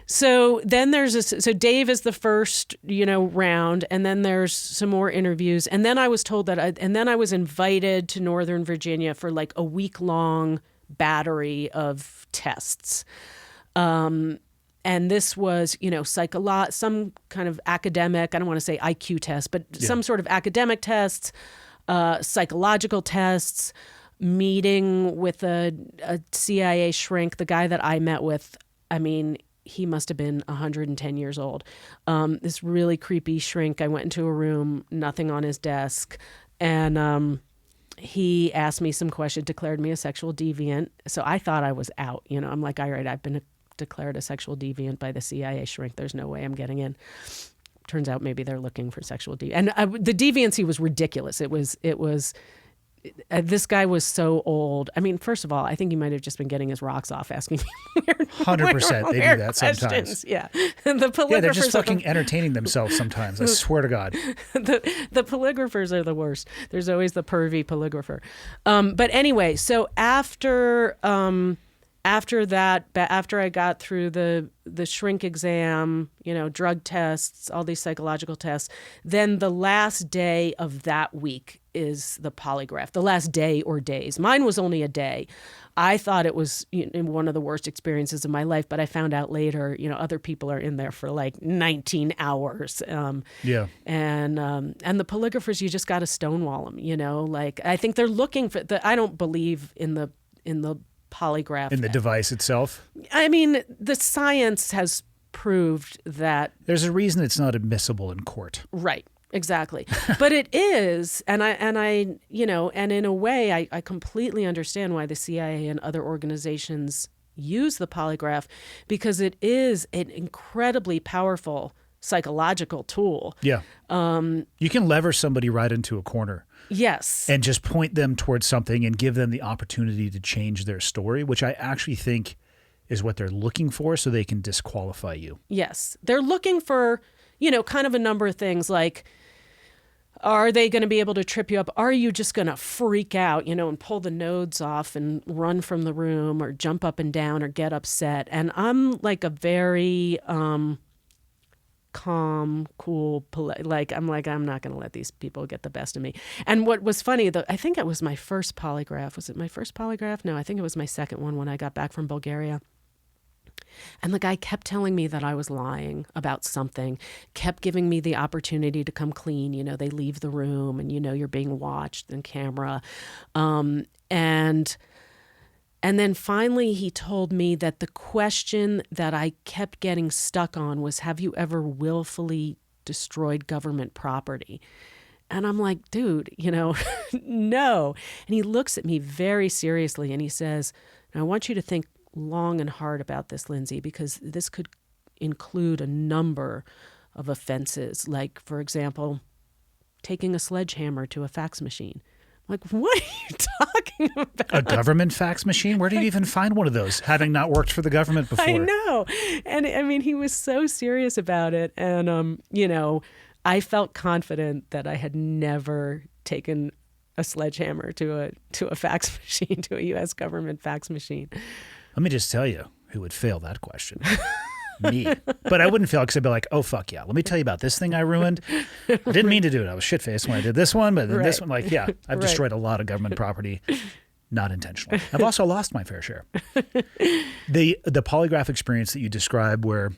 So then so Dave is the first, round, and then there's some more interviews. And then I was told and then I was invited to Northern Virginia for like a week-long battery of tests. And this was, some kind of academic, I don't want to say IQ test, but some sort of academic tests, psychological tests, meeting with a CIA shrink, the guy that I met with. I mean, he must have been 110 years old. This really creepy shrink. I went into a room, nothing on his desk, and he asked me some questions, declared me a sexual deviant. So I thought I was out. I'm like, all right, I've been declared a sexual deviant by the CIA shrink. There's no way I'm getting in. Turns out maybe they're looking for sexual deviant. And the deviancy was ridiculous. It was this guy was so old. I mean, first of all, I think he might have just been getting his rocks off asking me 100%. They do that questions. sometimes. Yeah. The polygraphers they're just fucking entertaining themselves sometimes. I swear to God. The polygraphers are the worst. There's always the pervy polygrapher. But anyway, so after that, after I got through the shrink exam, drug tests, all these psychological tests, then the last day of that week is the polygraph, the last day or days. Mine was only a day. I thought it was one of the worst experiences of my life, but I found out later, other people are in there for like 19 hours. And the polygraphers, you just got to stonewall them, like I think they're looking for I don't believe in the polygraph. In the device itself? I mean, the science has proved that. There's a reason it's not admissible in court. Right. Exactly. But it is, and I, you know, and in a way, I completely understand why the CIA and other organizations use the polygraph, because it is an incredibly powerful psychological tool. Yeah. You can lever somebody right into a corner. Yes. And just point them towards something and give them the opportunity to change their story, which I actually think is what they're looking for, so they can disqualify you. Yes. They're looking for, you know, kind of a number of things like, are they going to be able to trip you up? Are you just going to freak out, you know, and pull the nodes off and run from the room or jump up and down or get upset? And I'm like a very calm, cool, I'm not going to let these people get the best of me. And what was funny, I think it was my first polygraph. Was it my first polygraph? No, I think it was my second one when I got back from Bulgaria. And the guy kept telling me that I was lying about something, kept giving me the opportunity to come clean. You know, they leave the room and, you know, you're being watched on camera. And then finally he told me that the question that I kept getting stuck on was, have you ever willfully destroyed government property? And I'm like, dude, you know, no. And he looks at me very seriously and he says, I want you to think long and hard about this, Lindsay, because this could include a number of offenses, like, for example, taking a sledgehammer to a fax machine. I'm like, what are you talking about? A government fax machine? Where do you even find one of those, having not worked for the government before? I know. And I mean, he was so serious about it. And, you know, I felt confident that I had never taken a sledgehammer to a fax machine, to a U.S. government fax machine. Let me just tell you who would fail that question. Me. But I wouldn't fail because I'd be like, oh, fuck yeah. Let me tell you about this thing I ruined. I didn't mean to do it. I was shit-faced when I did this one, but then this one, like, yeah, I've destroyed a lot of government property, not intentionally. I've also lost my fair share. The polygraph experience that you describe where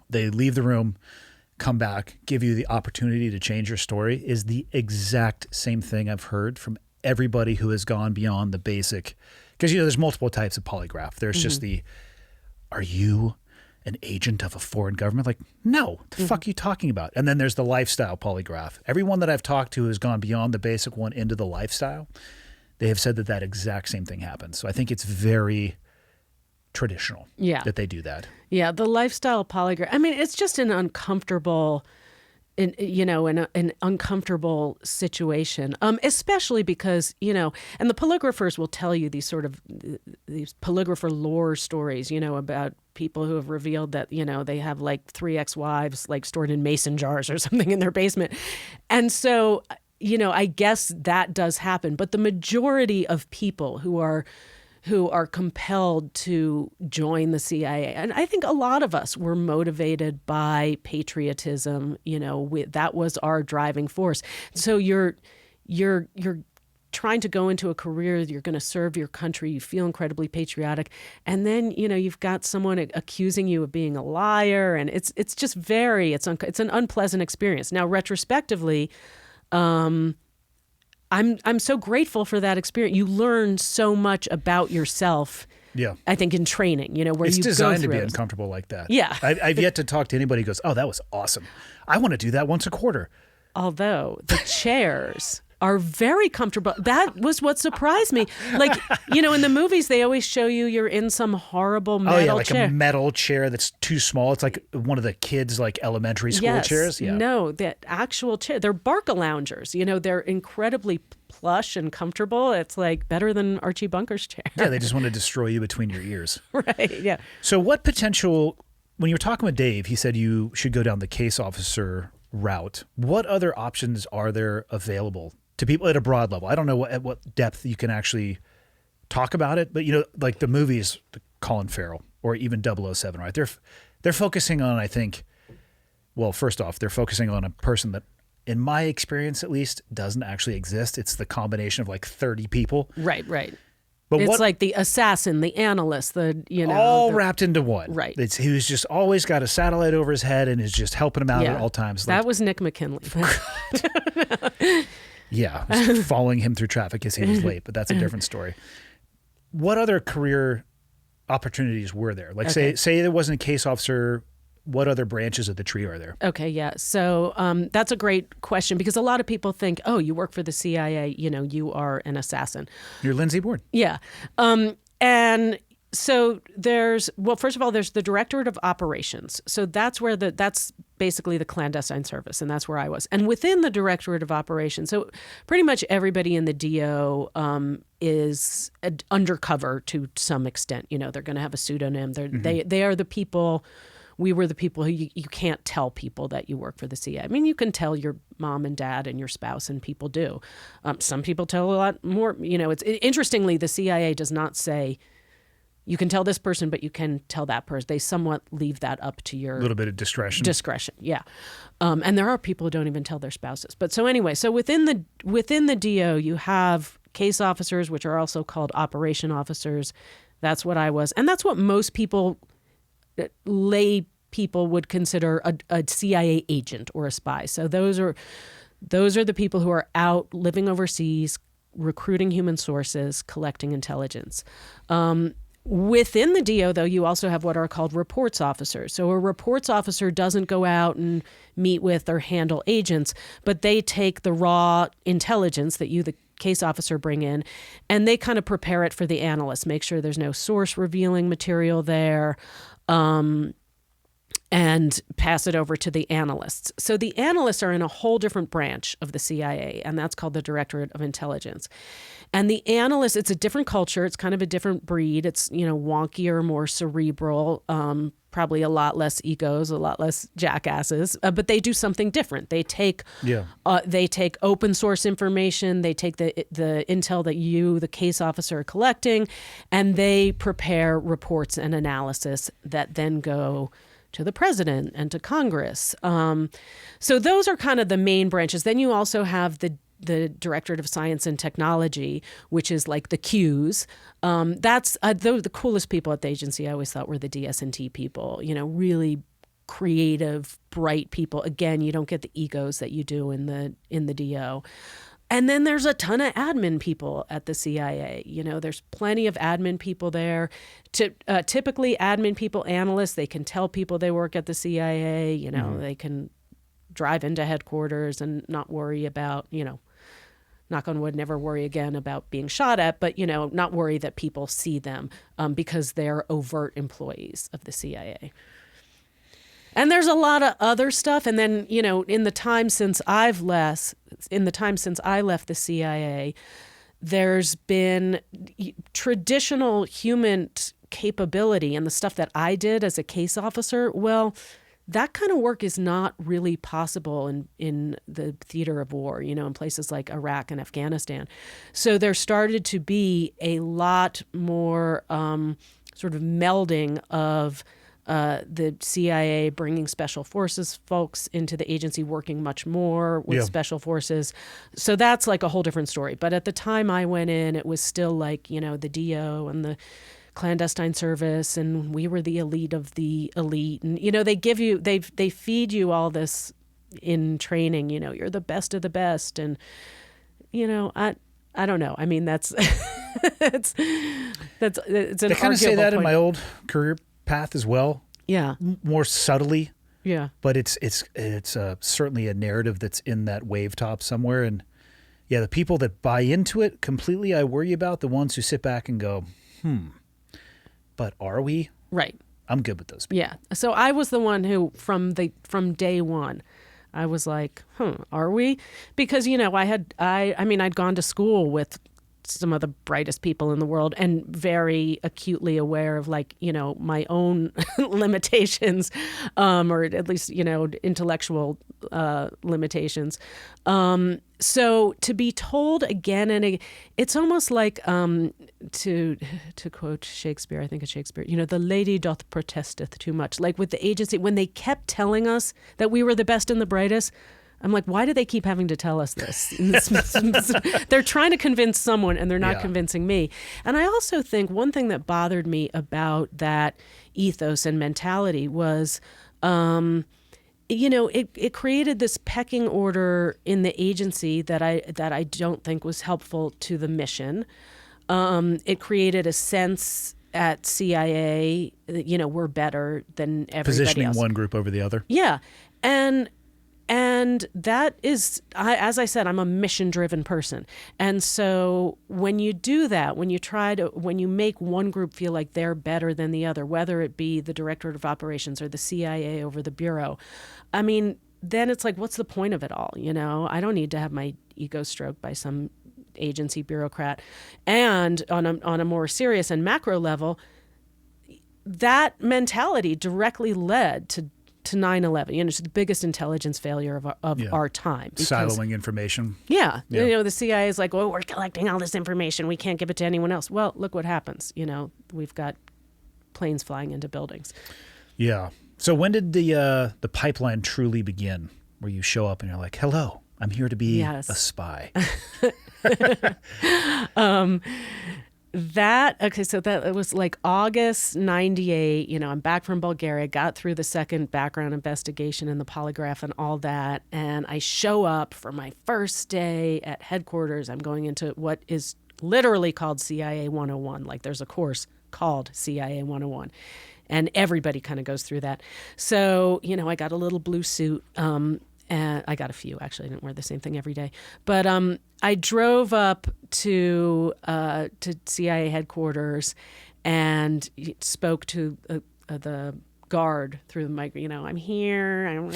they leave the room, come back, give you the opportunity to change your story is the exact same thing I've heard from everybody who has gone beyond the basic. Because, you know, there's multiple types of polygraph. There's just the, are you an agent of a foreign government? Like, no, the fuck are you talking about? And then there's the lifestyle polygraph. Everyone that I've talked to has gone beyond the basic one into the lifestyle. They have said that exact same thing happens. So I think it's very traditional that they do that. Yeah, the lifestyle polygraph. I mean, it's just an uncomfortable... an uncomfortable situation, especially because, you know, and the polygraphers will tell you these polygrapher lore stories, you know, about people who have revealed that, you know, they have like 3 ex-wives like stored in mason jars or something in their basement. And so, you know, I guess that does happen. But the majority of people who are compelled to join the CIA. And I think a lot of us were motivated by patriotism. You know, that was our driving force. So you're trying to go into a career, you're going to serve your country, you feel incredibly patriotic. And then, you know, you've got someone accusing you of being a liar. And it's just it's an unpleasant experience. Now, retrospectively, I'm so grateful for that experience. You learn so much about yourself. Yeah, I think in training, you know, where it's you designed go to be it. uncomfortable like that. Yeah, I've yet to talk to anybody who goes, "Oh, that was awesome. I want to do that once a quarter." Although the chairs are very comfortable. That was what surprised me. Like, you know, in the movies, they always show you're in some horrible metal chair. A metal chair that's too small. It's like one of the kids' like elementary school chairs. Yeah. No, the actual chair. They're Barca-loungers. You know, they're incredibly plush and comfortable. It's like better than Archie Bunker's chair. Yeah, they just want to destroy you between your ears. Right, yeah. So what potential, when you were talking with Dave, he said you should go down the case officer route. What other options are there available to people at a broad level? I don't know at what depth you can actually talk about it, but, you know, like the movies, Colin Farrell or even 007, right? They're focusing on, I think, well, first off, they're focusing on a person that, in my experience at least, doesn't actually exist. It's the combination of like 30 people. Right. But it's like the assassin, the analyst, all wrapped into one. Right. He's just always got a satellite over his head and is just helping him out at all times. That was Nick McKinley. Yeah, I was following him through traffic because he was late, but that's a different story. What other career opportunities were there? Like, say there wasn't a case officer what other branches of the tree are there? Okay, yeah. So that's a great question because a lot of people think, oh, you work for the CIA, you are an assassin. You're Lindsay Moran. Yeah. And so first of all, there's the Directorate of Operations. So that's that's basically the clandestine service, and that's where I was. And within the Directorate of Operations, so pretty much everybody in the DO is undercover to some extent. They're going to have a pseudonym. They are the people. We were the people who you can't tell people that you work for the CIA. I mean, you can tell your mom and dad and your spouse, and people do. Some people tell a lot more. Interestingly, the CIA does not say, you can tell this person, but you can tell that person. They somewhat leave that up to your... A little bit of discretion. Discretion, yeah. And there are people who don't even tell their spouses. But so anyway, so within the DO, you have case officers, which are also called operation officers. That's what I was. And that's what most people, lay people, would consider a CIA agent or a spy. So those are the people who are out living overseas, recruiting human sources, collecting intelligence. Within the DO, though, you also have what are called reports officers. So a reports officer doesn't go out and meet with or handle agents, but they take the raw intelligence that you, the case officer, bring in, and they kind of prepare it for the analyst, make sure there's no source revealing material there, and pass it over to the analysts. So the analysts are in a whole different branch of the CIA, and that's called the Directorate of Intelligence. And the analyst, it's a different culture. It's kind of a different breed. It's, wonkier, more cerebral, probably a lot less egos, a lot less jackasses, but they do something different. They take open source information, they take the intel that you, the case officer, are collecting, and they prepare reports and analysis that then go to the president and to Congress. So those are kind of the main branches. Then you also have the Directorate of Science and Technology, which is like the Qs. That's the coolest people at the agency I always thought were the DS&T people, really creative, bright people. Again, you don't get the egos that you do in the DO. And then there's a ton of admin people at the CIA. There's plenty of admin people there. Typically, admin people, analysts, they can tell people they work at the CIA. They can drive into headquarters and not worry about, knock on wood, never worry again about being shot at, but, not worry that people see them because they're overt employees of the CIA. And there's a lot of other stuff. And then, in the time since I left the CIA, there's been traditional human capability and the stuff that I did as a case officer. Well, that kind of work is not really possible in the theater of war, in places like Iraq and Afghanistan. So there started to be a lot more sort of melding of the CIA bringing special forces folks into the agency, working much more with special forces. So that's like a whole different story. But at the time I went in, it was still like, the DO and the clandestine service, and we were the elite of the elite. And, they feed you all this in training, you're the best of the best. And, I don't know. I mean, that's, it's an I kind of say that in my old career path as well. Yeah. More subtly. Yeah. But it's certainly a narrative that's in that wave top somewhere. And yeah, the people that buy into it completely, I worry about. The ones who sit back and go, but are we? Right. I'm good with those people. Yeah. So I was the one who, from day one, I was like, are we? Because, I'd gone to school with some of the brightest people in the world and very acutely aware of my own limitations, or at least, intellectual limitations. So to be told again and again, it's almost like, to quote Shakespeare, I think it's Shakespeare, the lady doth protesteth too much. Like with the agency, when they kept telling us that we were the best and the brightest, I'm like, why do they keep having to tell us this? They're trying to convince someone and they're not convincing me. And I also think one thing that bothered me about that ethos and mentality was, it created this pecking order in the agency that I don't think was helpful to the mission. It created a sense at CIA, we're better than everybody Positioning else. one group over the other. Yeah. And that is, as I said, I'm a mission-driven person. And so when you do that, when you make one group feel like they're better than the other, whether it be the Directorate of Operations or the CIA over the Bureau, I mean, then it's like, what's the point of it all? I don't need to have my ego stroked by some agency bureaucrat. And on a more serious and macro level, that mentality directly led to 9/11. It's the biggest intelligence failure of our time. Because, siloing information. Yeah. The CIA is like, we're collecting all this information. We can't give it to anyone else. Well, look what happens. We've got planes flying into buildings. Yeah. So when did the pipeline truly begin, where you show up and you're like, hello, I'm here to be a spy? So that was like August 98. I'm back from Bulgaria, got through the second background investigation and the polygraph and all that. And I show up for my first day at headquarters. I'm going into what is literally called CIA 101. Like there's a course called CIA 101. And everybody kind of goes through that. So, I got a little blue suit. And I got a few, actually. I didn't wear the same thing every day. But I drove up to CIA headquarters and sapoke to the guard through the mic. I'm here.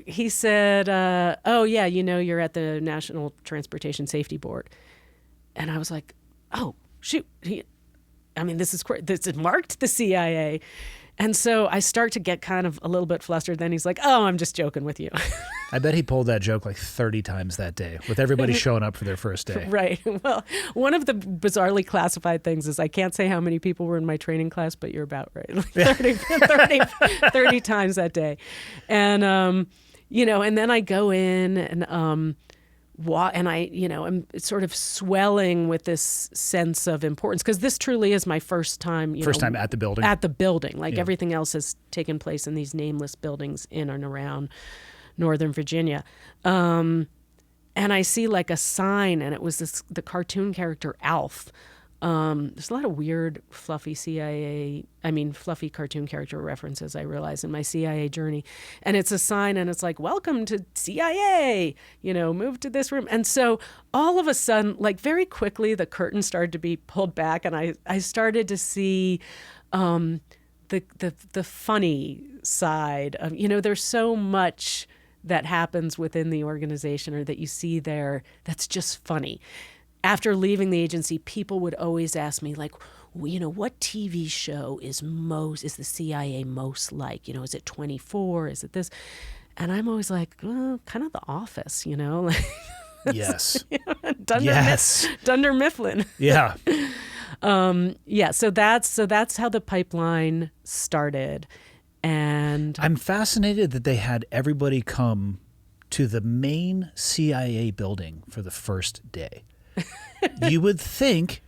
He said, oh, yeah, you're at the National Transportation Safety Board. And I was like, oh, shoot. This is marked the CIA. And so I start to get kind of a little bit flustered. Then he's like, oh, I'm just joking with you. I bet he pulled that joke like 30 times that day with everybody showing up for their first day. Right. Well, one of the bizarrely classified things is I can't say how many people were in my training class, but you're about right. Like 30 times that day. And, and then I go in and I'm sort of swelling with this sense of importance because this truly is my first time. First time at the building. At the building, everything else has taken place in these nameless buildings in and around Northern Virginia. And I see like a sign, and it was the cartoon character Alf. There's a lot of weird, fluffy fluffy cartoon character references, I realize, in my CIA journey. And it's a sign, and it's like, welcome to CIA, move to this room. And so all of a sudden, like very quickly, the curtain started to be pulled back, and I started to see the funny side of, there's so much that happens within the organization or that you see there that's just funny. After leaving the agency, people would always ask me, like, what TV show is the CIA most like? Is it 24? Is it this? And I'm always like, kind of The Office, Yes. Dunder Mifflin. Yeah. So that's how the pipeline started. And I'm fascinated that they had everybody come to the main CIA building for the first day. You would think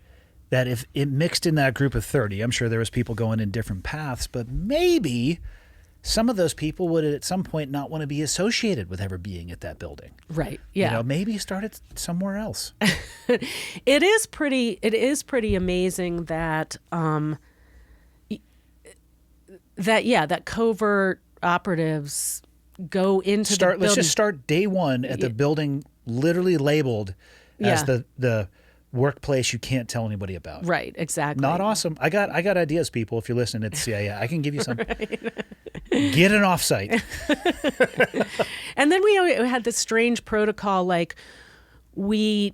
that if it mixed in that group of 30, I'm sure there was people going in different paths, but maybe some of those people would at some point not want to be associated with ever being at that building. Right. Yeah. Maybe start it somewhere else. It is pretty amazing that that covert operatives go into the building. Let's just start day one at the building literally labeled as the workplace you can't tell anybody about. Right, exactly. Not awesome. I got ideas, people. If you're listening at the CIA, I can give you some. Get an offsite. And then we had this strange protocol, like we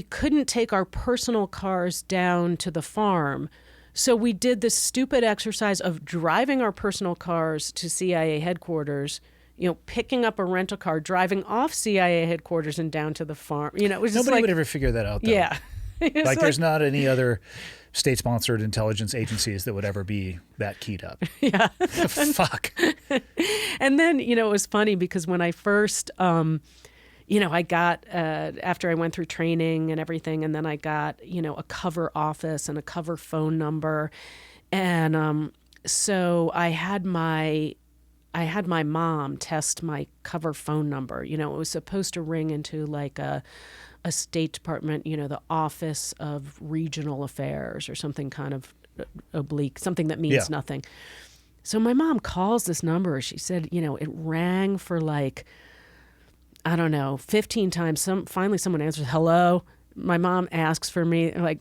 couldn't take our personal cars down to the farm. So we did this stupid exercise of driving our personal cars to CIA headquarters, picking up a rental car, driving off CIA headquarters and down to the farm. It was just nobody would ever figure that out, though. Yeah. Like there's not any other state-sponsored intelligence agencies that would ever be that keyed up. Yeah. Fuck. And then, it was funny because when I first, I got, after I went through training and everything, and then I got, a cover office and a cover phone number. And so I had my mom test my cover phone number. It was supposed to ring into like a a State Department, the Office of Regional Affairs or something kind of oblique, something that means nothing. So my mom calls this number. She said, it rang for like, I don't know, 15 times. Finally someone answers, hello. My mom asks for me, like,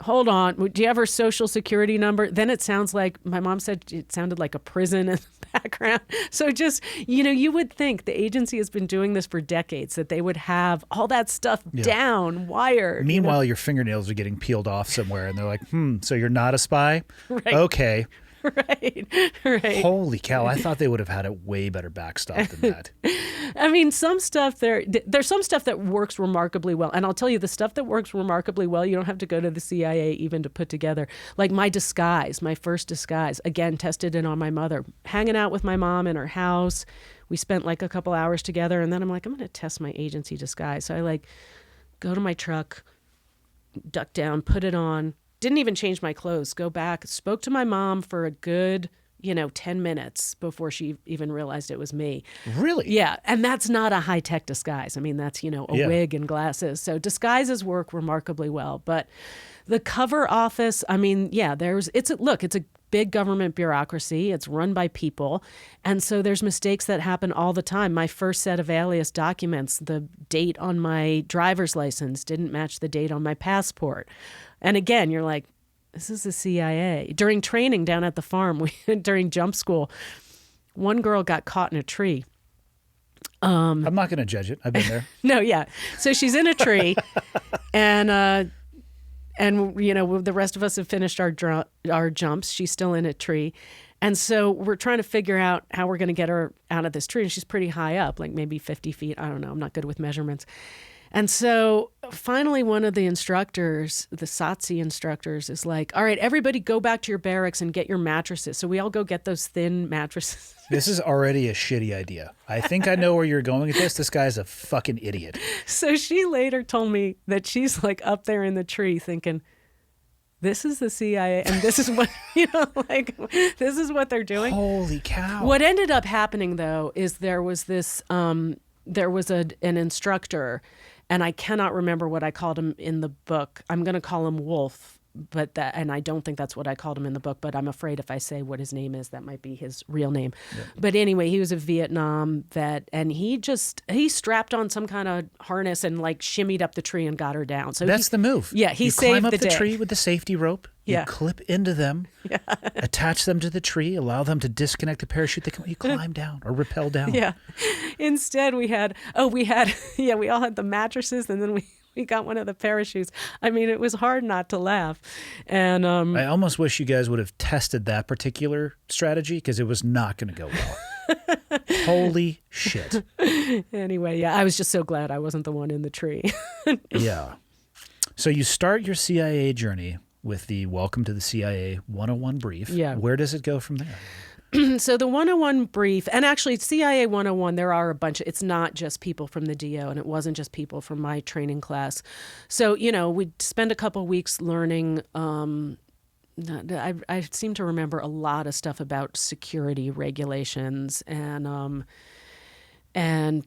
hold on, do you have her social security number? Then it sounds like, my mom said it sounded like a prison in the background. So just, you would think the agency has been doing this for decades, that they would have all that stuff down, wired. Meanwhile, your fingernails are getting peeled off somewhere and they're like, so you're not a spy? Right. Okay. Right. Holy cow. I thought they would have had a way better backstop than that. I mean, some stuff there's some stuff that works remarkably well. And I'll tell you, the stuff that works remarkably well, you don't have to go to the CIA even to put together. Like my first disguise, again, tested it on my mother. Hanging out with my mom in her house. We spent like a couple hours together. And then I'm like, I'm going to test my agency disguise. So I go to my truck, duck down, put it on. Didn't even change my clothes, go back, spoke to my mom for a good, 10 minutes before she even realized it was me. Really? Yeah. And that's not a high-tech disguise. I mean, that's, a wig and glasses. So disguises work remarkably well. But the cover office, I mean, it's a big government bureaucracy. It's run by people. And so there's mistakes that happen all the time. My first set of alias documents, the date on my driver's license didn't match the date on my passport. And again, you're like, this is the CIA. During training down at the farm, during jump school, one girl got caught in a tree. I'm not going to judge it. I've been there. No, yeah. So she's in a tree, and the rest of us have finished our jumps. She's still in a tree. And so we're trying to figure out how we're going to get her out of this tree. And she's pretty high up, like maybe 50 feet. I don't know. I'm not good with measurements. And so finally, one of the instructors, the SOTC instructors, is like, all right, everybody go back to your barracks and get your mattresses. So we all go get those thin mattresses. This is already a shitty idea. I think I know where you're going with this. This guy's a fucking idiot. So she later told me that she's like up there in the tree thinking, this is the CIA and this is what, this is what they're doing. Holy cow. What ended up happening, though, is there was an instructor, and I cannot remember what I called him in the book. I'm going to call him Wolf, and I don't think that's what I called him in the book, but I'm afraid if I say what his name is, that might be his real name. Yeah. But anyway, he was a Vietnam vet, and he strapped on some kind of harness and shimmied up the tree and got her down. So that's the move. Yeah, he saved the day. You climb up the tree with the safety rope. You clip into them, attach them to the tree, allow them to disconnect the parachute. You climb down or rappel down. Yeah. Instead, we all had the mattresses, and then we got one of the parachutes. I mean, it was hard not to laugh. And I almost wish you guys would have tested that particular strategy, because it was not going to go well. Holy shit. Anyway, I was just so glad I wasn't the one in the tree. Yeah. So you start your CIA journey with the Welcome to the CIA 101 brief. Yeah. Where does it go from there? So the 101 brief, and actually CIA 101, there are a bunch it's not just people from the DO, and it wasn't just people from my training class. So, we'd spend a couple weeks learning. I seem to remember a lot of stuff about security regulations and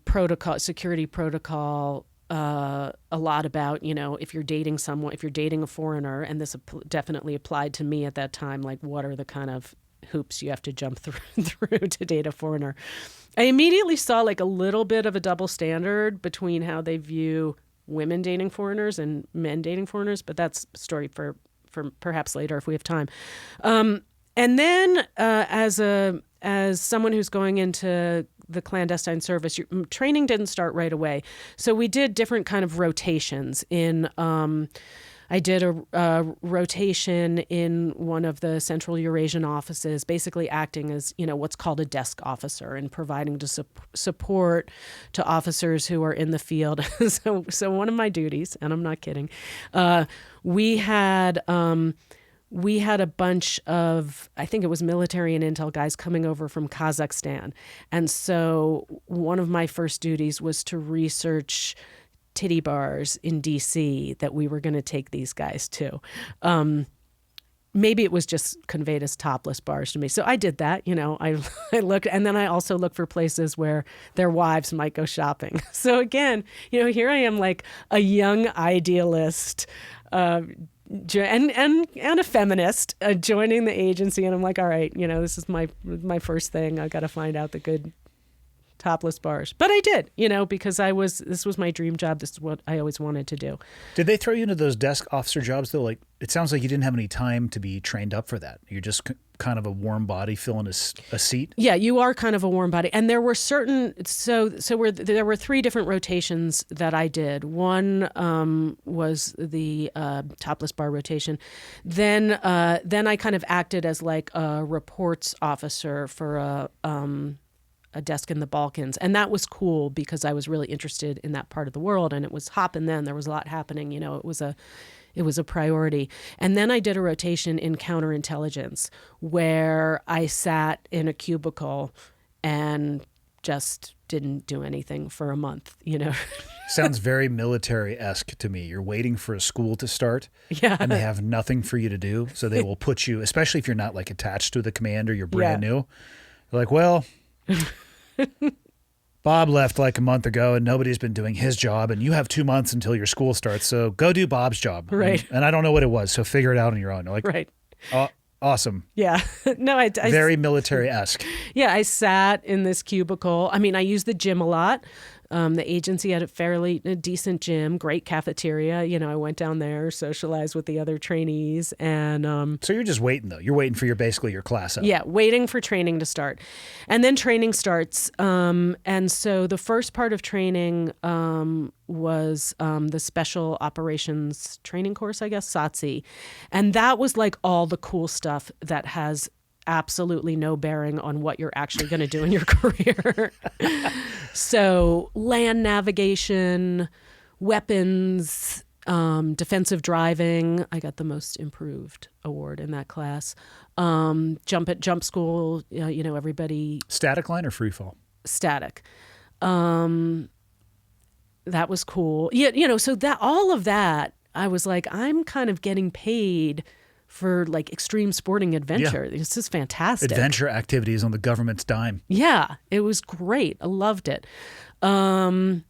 protocol, security protocol. A lot about, if you're dating someone, if you're dating a foreigner, and this definitely applied to me at that time, what are the kind of hoops you have to jump through to date a foreigner. I immediately saw a little bit of a double standard between how they view women dating foreigners and men dating foreigners, but that's a story for perhaps later if we have time. And then as someone who's going into the clandestine service, your training didn't start right away. So we did different kind of rotations in I did a rotation in one of the Central Eurasian offices, basically acting as, what's called a desk officer and providing support to officers who are in the field. So one of my duties, and I'm not kidding, we had a bunch of, I think it was military and intel guys coming over from Kazakhstan. And so one of my first duties was to research titty bars in D.C. that we were going to take these guys to. maybe it was just conveyed as topless bars to me. So I did that, I looked, and then I also looked for places where their wives might go shopping. So again, here I am like a young idealist, and a feminist joining the agency. And I'm like, all right, this is my first thing. I got to find out the good topless bars. But I did, because this was my dream job. This is what I always wanted to do. Did they throw you into those desk officer jobs though? Like, it sounds like you didn't have any time to be trained up for that. You're just kind of a warm body filling a seat. Yeah, you are kind of a warm body. And there were there were 3 different rotations that I did. One was the topless bar rotation. Then I kind of acted as like a reports officer for a desk in the Balkans. And that was cool because I was really interested in that part of the world, and it was hopping then. There was a lot happening. It was a priority. And then I did a rotation in counterintelligence where I sat in a cubicle and just didn't do anything for a month, Sounds very military-esque to me. You're waiting for a school to start, yeah, and they have nothing for you to do. So they will put you, especially if you're not like attached to the commander, you're brand new. They're like, well, Bob left like a month ago and nobody's been doing his job, and you have 2 months until your school starts. So go do Bob's job. Right. And I don't know what it was. So figure it out on your own. Like, right. Awesome. Yeah. No, I very military-esque. Yeah. I sat in this cubicle. I mean, I used the gym a lot. The agency had a decent gym, great cafeteria. I went down there, socialized with the other trainees, and so you're just waiting though. You're waiting for basically your class up. Yeah, waiting for training to start, and then training starts. And so the first part of training was the Special Operations Training Course, I guess, SOTC, and that was like all the cool stuff that has absolutely no bearing on what you're actually going to do in your career. So land navigation, weapons, defensive driving. I got the most improved award in that class. Jump school, everybody. Static line or free fall? Static. That was cool. Yeah, so that all of that, I was like, I'm kind of getting paid for like extreme sporting adventure. Yeah. This is fantastic. Adventure activities on the government's dime. Yeah, it was great. I loved it. And,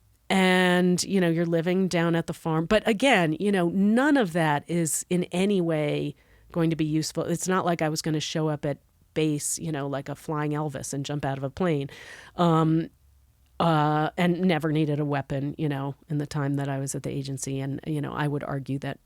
you're living down at the farm. But again, none of that is in any way going to be useful. It's not like I was going to show up at base, like a flying Elvis and jump out of a plane. And never needed a weapon, in the time that I was at the agency. And, I would argue that,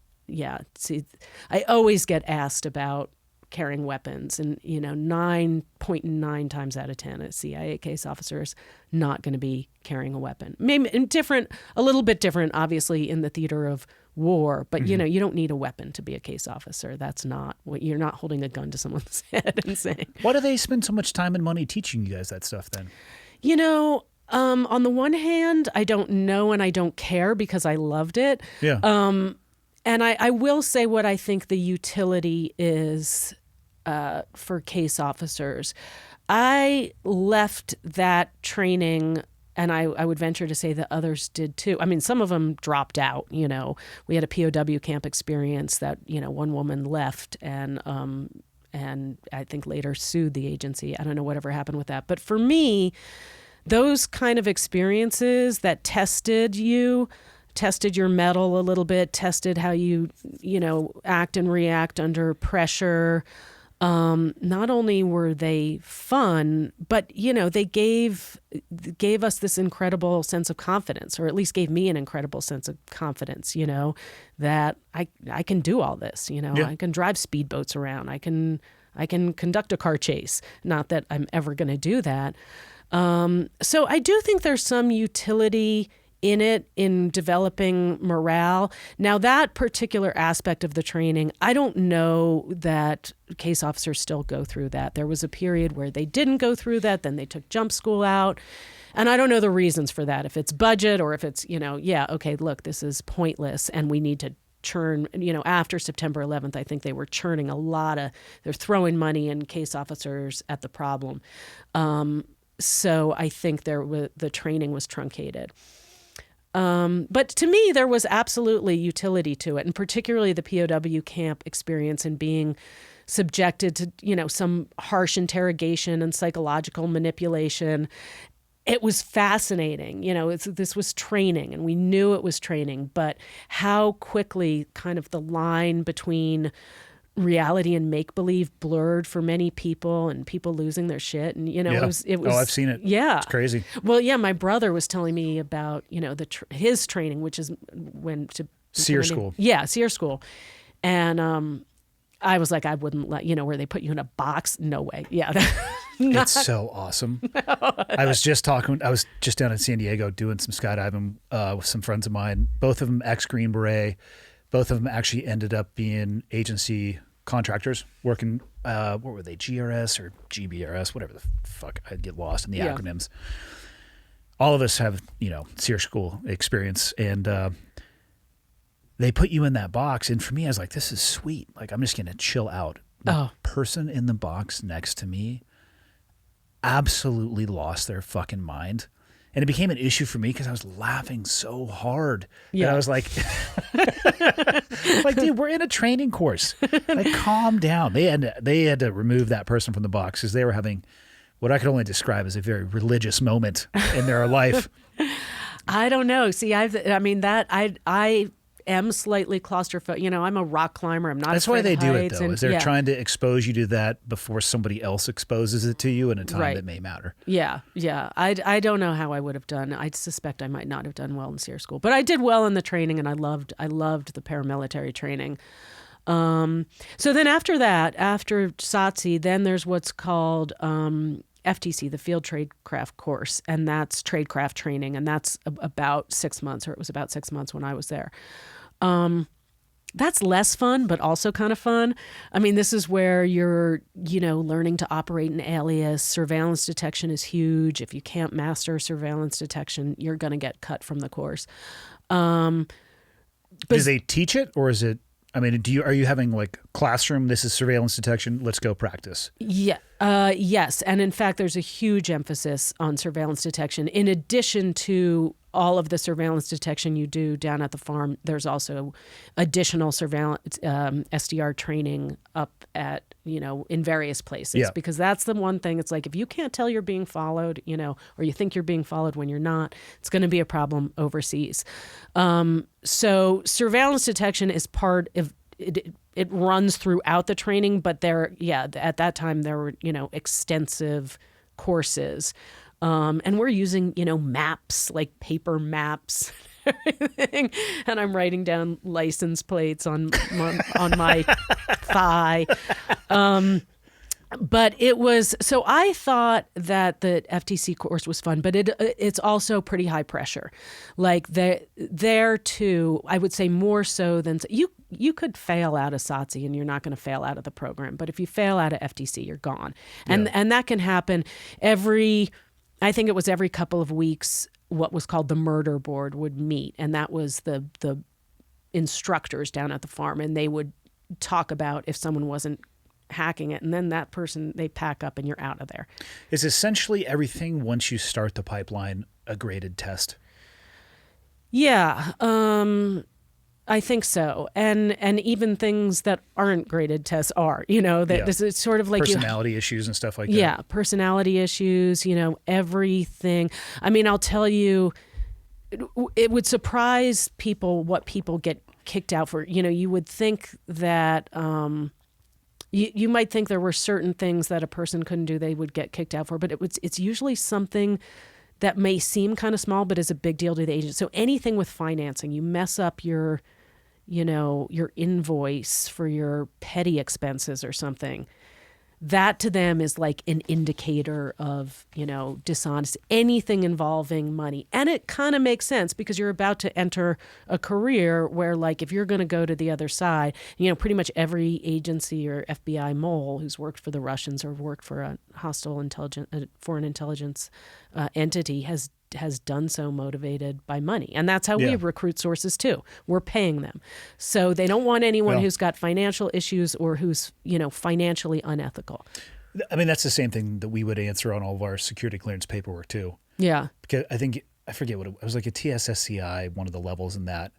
I always get asked about carrying weapons, and 9.9 times out of 10 a CIA case officer is not going to be carrying a weapon. Maybe a little bit different, obviously, in the theater of war, but you don't need a weapon to be a case officer. That's not what you're not holding a gun to someone's head and saying. Why do they spend so much time and money teaching you guys that stuff then? On the one hand, I don't know and I don't care because I loved it. Yeah. And I will say what I think the utility is for case officers. I left that training, and I would venture to say that others did too. I mean, some of them dropped out. We had a POW camp experience that one woman left and I think later sued the agency. I don't know whatever happened with that. But for me, those kind of experiences that tested your mettle a little bit, tested how you act and react under pressure. Not only were they fun, but they gave us this incredible sense of confidence, or at least gave me an incredible sense of confidence. That I can do all this. Yeah. I can drive speedboats around. I can conduct a car chase. Not that I'm ever going to do that. So I do think there's some utility in it, in developing morale. Now, that particular aspect of the training, I don't know that case officers still go through that. There was a period where they didn't go through that, then they took jump school out. And I don't know the reasons for that, if it's budget or if it's, okay, look, this is pointless and we need to churn, after September 11th, I think they were churning they're throwing money and case officers at the problem. So I think the training was truncated. But to me, there was absolutely utility to it, and particularly the POW camp experience and being subjected to, some harsh interrogation and psychological manipulation. It was fascinating. This was training, and we knew it was training, but how quickly kind of the line between reality and make-believe blurred for many people, and people losing their shit. And, it was. Oh, I've seen it. Yeah. It's crazy. Well, yeah, my brother was telling me about, his training, which is when to SEER school. Yeah, SEER school. And I was like, I wouldn't let, where they put you in a box. No way. Yeah. It's so awesome. I was just down in San Diego doing some skydiving with some friends of mine, both of them ex-Green Beret. Both of them actually ended up being agency contractors working, what were they, GRS or GBRS, whatever the fuck, I'd get lost in the acronyms. All of us have, SEER school experience, and they put you in that box. And for me, I was like, this is sweet. Like, I'm just going to chill out. The person in the box next to me absolutely lost their fucking mind. And it became an issue for me because I was laughing so hard. Yeah. And I was like, dude, we're in a training course. Like, calm down. They had to remove that person from the box because they were having what I could only describe as a very religious moment in their life. I don't know. See, I am slightly claustrophobic. I'm a rock climber. I'm not. That's why they do it, though. And, is they're trying to expose you to that before somebody else exposes it to you in a time that may matter. Yeah, yeah. I don't know how I would have done. I suspect I might not have done well in SEER school, but I did well in the training, and I loved the paramilitary training. So then after that, after SOTC, then there's what's called FTC, the Field Tradecraft course, and that's Tradecraft training, and that's about 6 months, or it was about 6 months when I was there. That's less fun, but also kind of fun. I mean, this is where you're, learning to operate an alias. Surveillance detection is huge. If you can't master surveillance detection, you're going to get cut from the course. Do they teach it, or is it? I mean, are you having like classroom? This is surveillance detection. Let's go practice. Yeah. Yes. And in fact, there's a huge emphasis on surveillance detection. In addition to all of the surveillance detection you do down at the farm, there's also additional surveillance SDR training up at, in various places, because that's the one thing. It's like, if you can't tell you're being followed, or you think you're being followed when you're not, it's going to be a problem overseas. So surveillance detection is part of it. It runs throughout the training, but at that time there were, extensive courses. And we're using, maps, like paper maps and everything. And I'm writing down license plates on my thigh. But it was, so I thought that the FTC course was fun, but it's also pretty high pressure. Like there too, I would say more so than you could fail out of SOTC and you're not going to fail out of the program. But if you fail out of FTC, you're gone. And that can happen I think it was every couple of weeks, what was called the murder board would meet. And that was the instructors down at the farm. And they would talk about if someone wasn't hacking it. And then that person, they pack up and you're out of there. Is essentially everything, once you start the pipeline, a graded test? Yeah. I think so. And even things that aren't graded tests are, this is sort of like personality issues and stuff like that. Yeah. Personality issues, everything. I mean, I'll tell you, it would surprise people what people get kicked out for. You would think that, you might think there were certain things that a person couldn't do, they would get kicked out for, but it's usually something that may seem kind of small, but is a big deal to the agent. So anything with financing, you mess up your invoice for your petty expenses or something, that to them is like an indicator of, dishonesty, anything involving money. And it kind of makes sense because you're about to enter a career where, like, if you're going to go to the other side, pretty much every agency or FBI mole who's worked for the Russians or worked for a hostile foreign intelligence entity has done so motivated by money. And that's how we recruit sources too. We're paying them. So they don't want anyone who's got financial issues or who's, financially unethical. I mean, that's the same thing that we would answer on all of our security clearance paperwork too. Yeah. Because I think I forget what it was, like a TSSCI, one of the levels in that.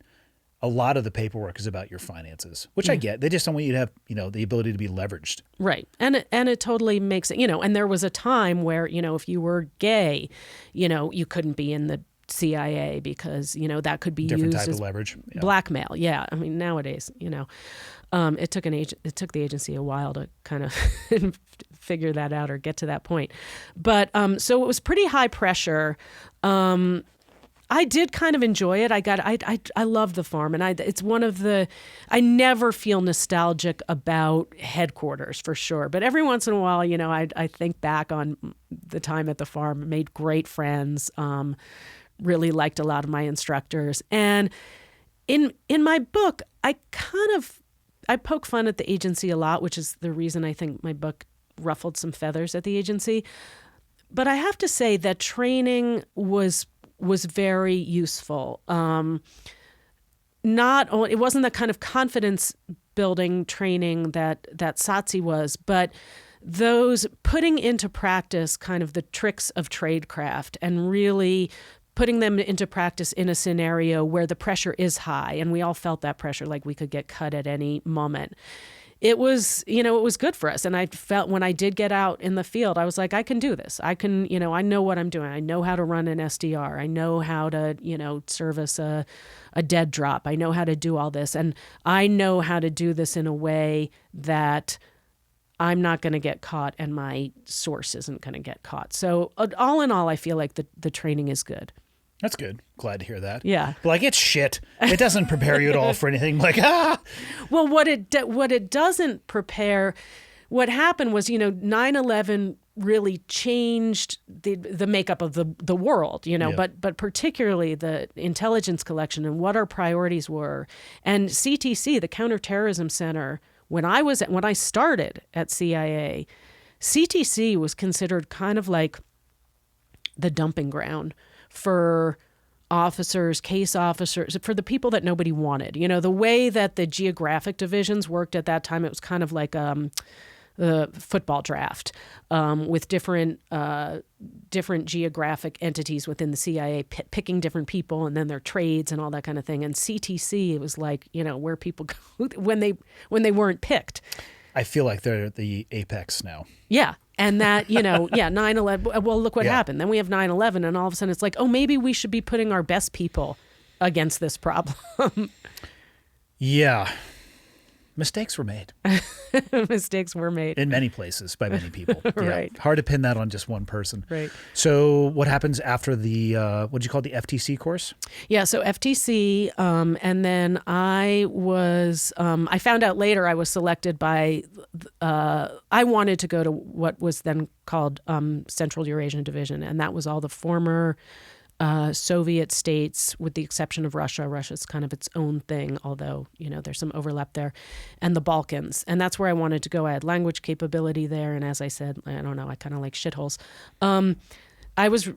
A lot of the paperwork is about your finances, which I get. They just don't want you to have, the ability to be leveraged. Right. And it totally makes it, and there was a time where, if you were gay, you couldn't be in the CIA because, that could be Different used type as of leverage. Yeah. blackmail. Yeah. I mean, nowadays, it took the agency a while to kind of figure that out or get to that point. But so it was pretty high pressure. I did kind of enjoy it. I love the farm, and it's one of the. I never feel nostalgic about headquarters for sure, but every once in a while, I think back on the time at the farm. Made great friends. Really liked a lot of my instructors, and in my book, I poke fun at the agency a lot, which is the reason I think my book ruffled some feathers at the agency. But I have to say that training was very useful. Not only, it wasn't the kind of confidence building training that SOTC was, but those putting into practice kind of the tricks of tradecraft and really putting them into practice in a scenario where the pressure is high, and we all felt that pressure, like we could get cut at any moment. It was, it was good for us. And I felt when I did get out in the field, I was like, I can do this. I can, I know what I'm doing. I know how to run an SDR. I know how to, service a dead drop. I know how to do all this. And I know how to do this in a way that I'm not going to get caught and my source isn't going to get caught. So all in all, I feel like the training is good. That's good. Glad to hear that. Yeah. But like, it's shit. It doesn't prepare you at all for anything. Like, Well, what it doesn't prepare, what happened was, 9/11 really changed the makeup of the world, but particularly the intelligence collection and what our priorities were. And CTC, the Counterterrorism Center, when I started at CIA, CTC was considered kind of like the dumping ground for officers, case officers, for the people that nobody wanted. The way that the geographic divisions worked at that time, it was kind of like the football draft with different geographic entities within the CIA picking different people and then their trades and all that kind of thing. And CTC, it was like, where people go when they weren't picked. I feel like they're the apex now. Yeah. And that, 9/11, well, look what happened. Then we have 9/11 and all of a sudden it's like, oh, maybe we should be putting our best people against this problem. Yeah. Mistakes were made. Mistakes were made. In many places by many people. Yeah. Right. Hard to pin that on just one person. Right. So what happens after the, what'd you call it, the FTC course? Yeah, so FTC, and then I found out later I was selected by, I wanted to go to what was then called Central Eurasian Division, and that was all the former Soviet states, with the exception of Russia. Russia's kind of its own thing, although, there's some overlap there, and the Balkans. And that's where I wanted to go. I had language capability there. And as I said, I don't know, I kind of like shitholes. I was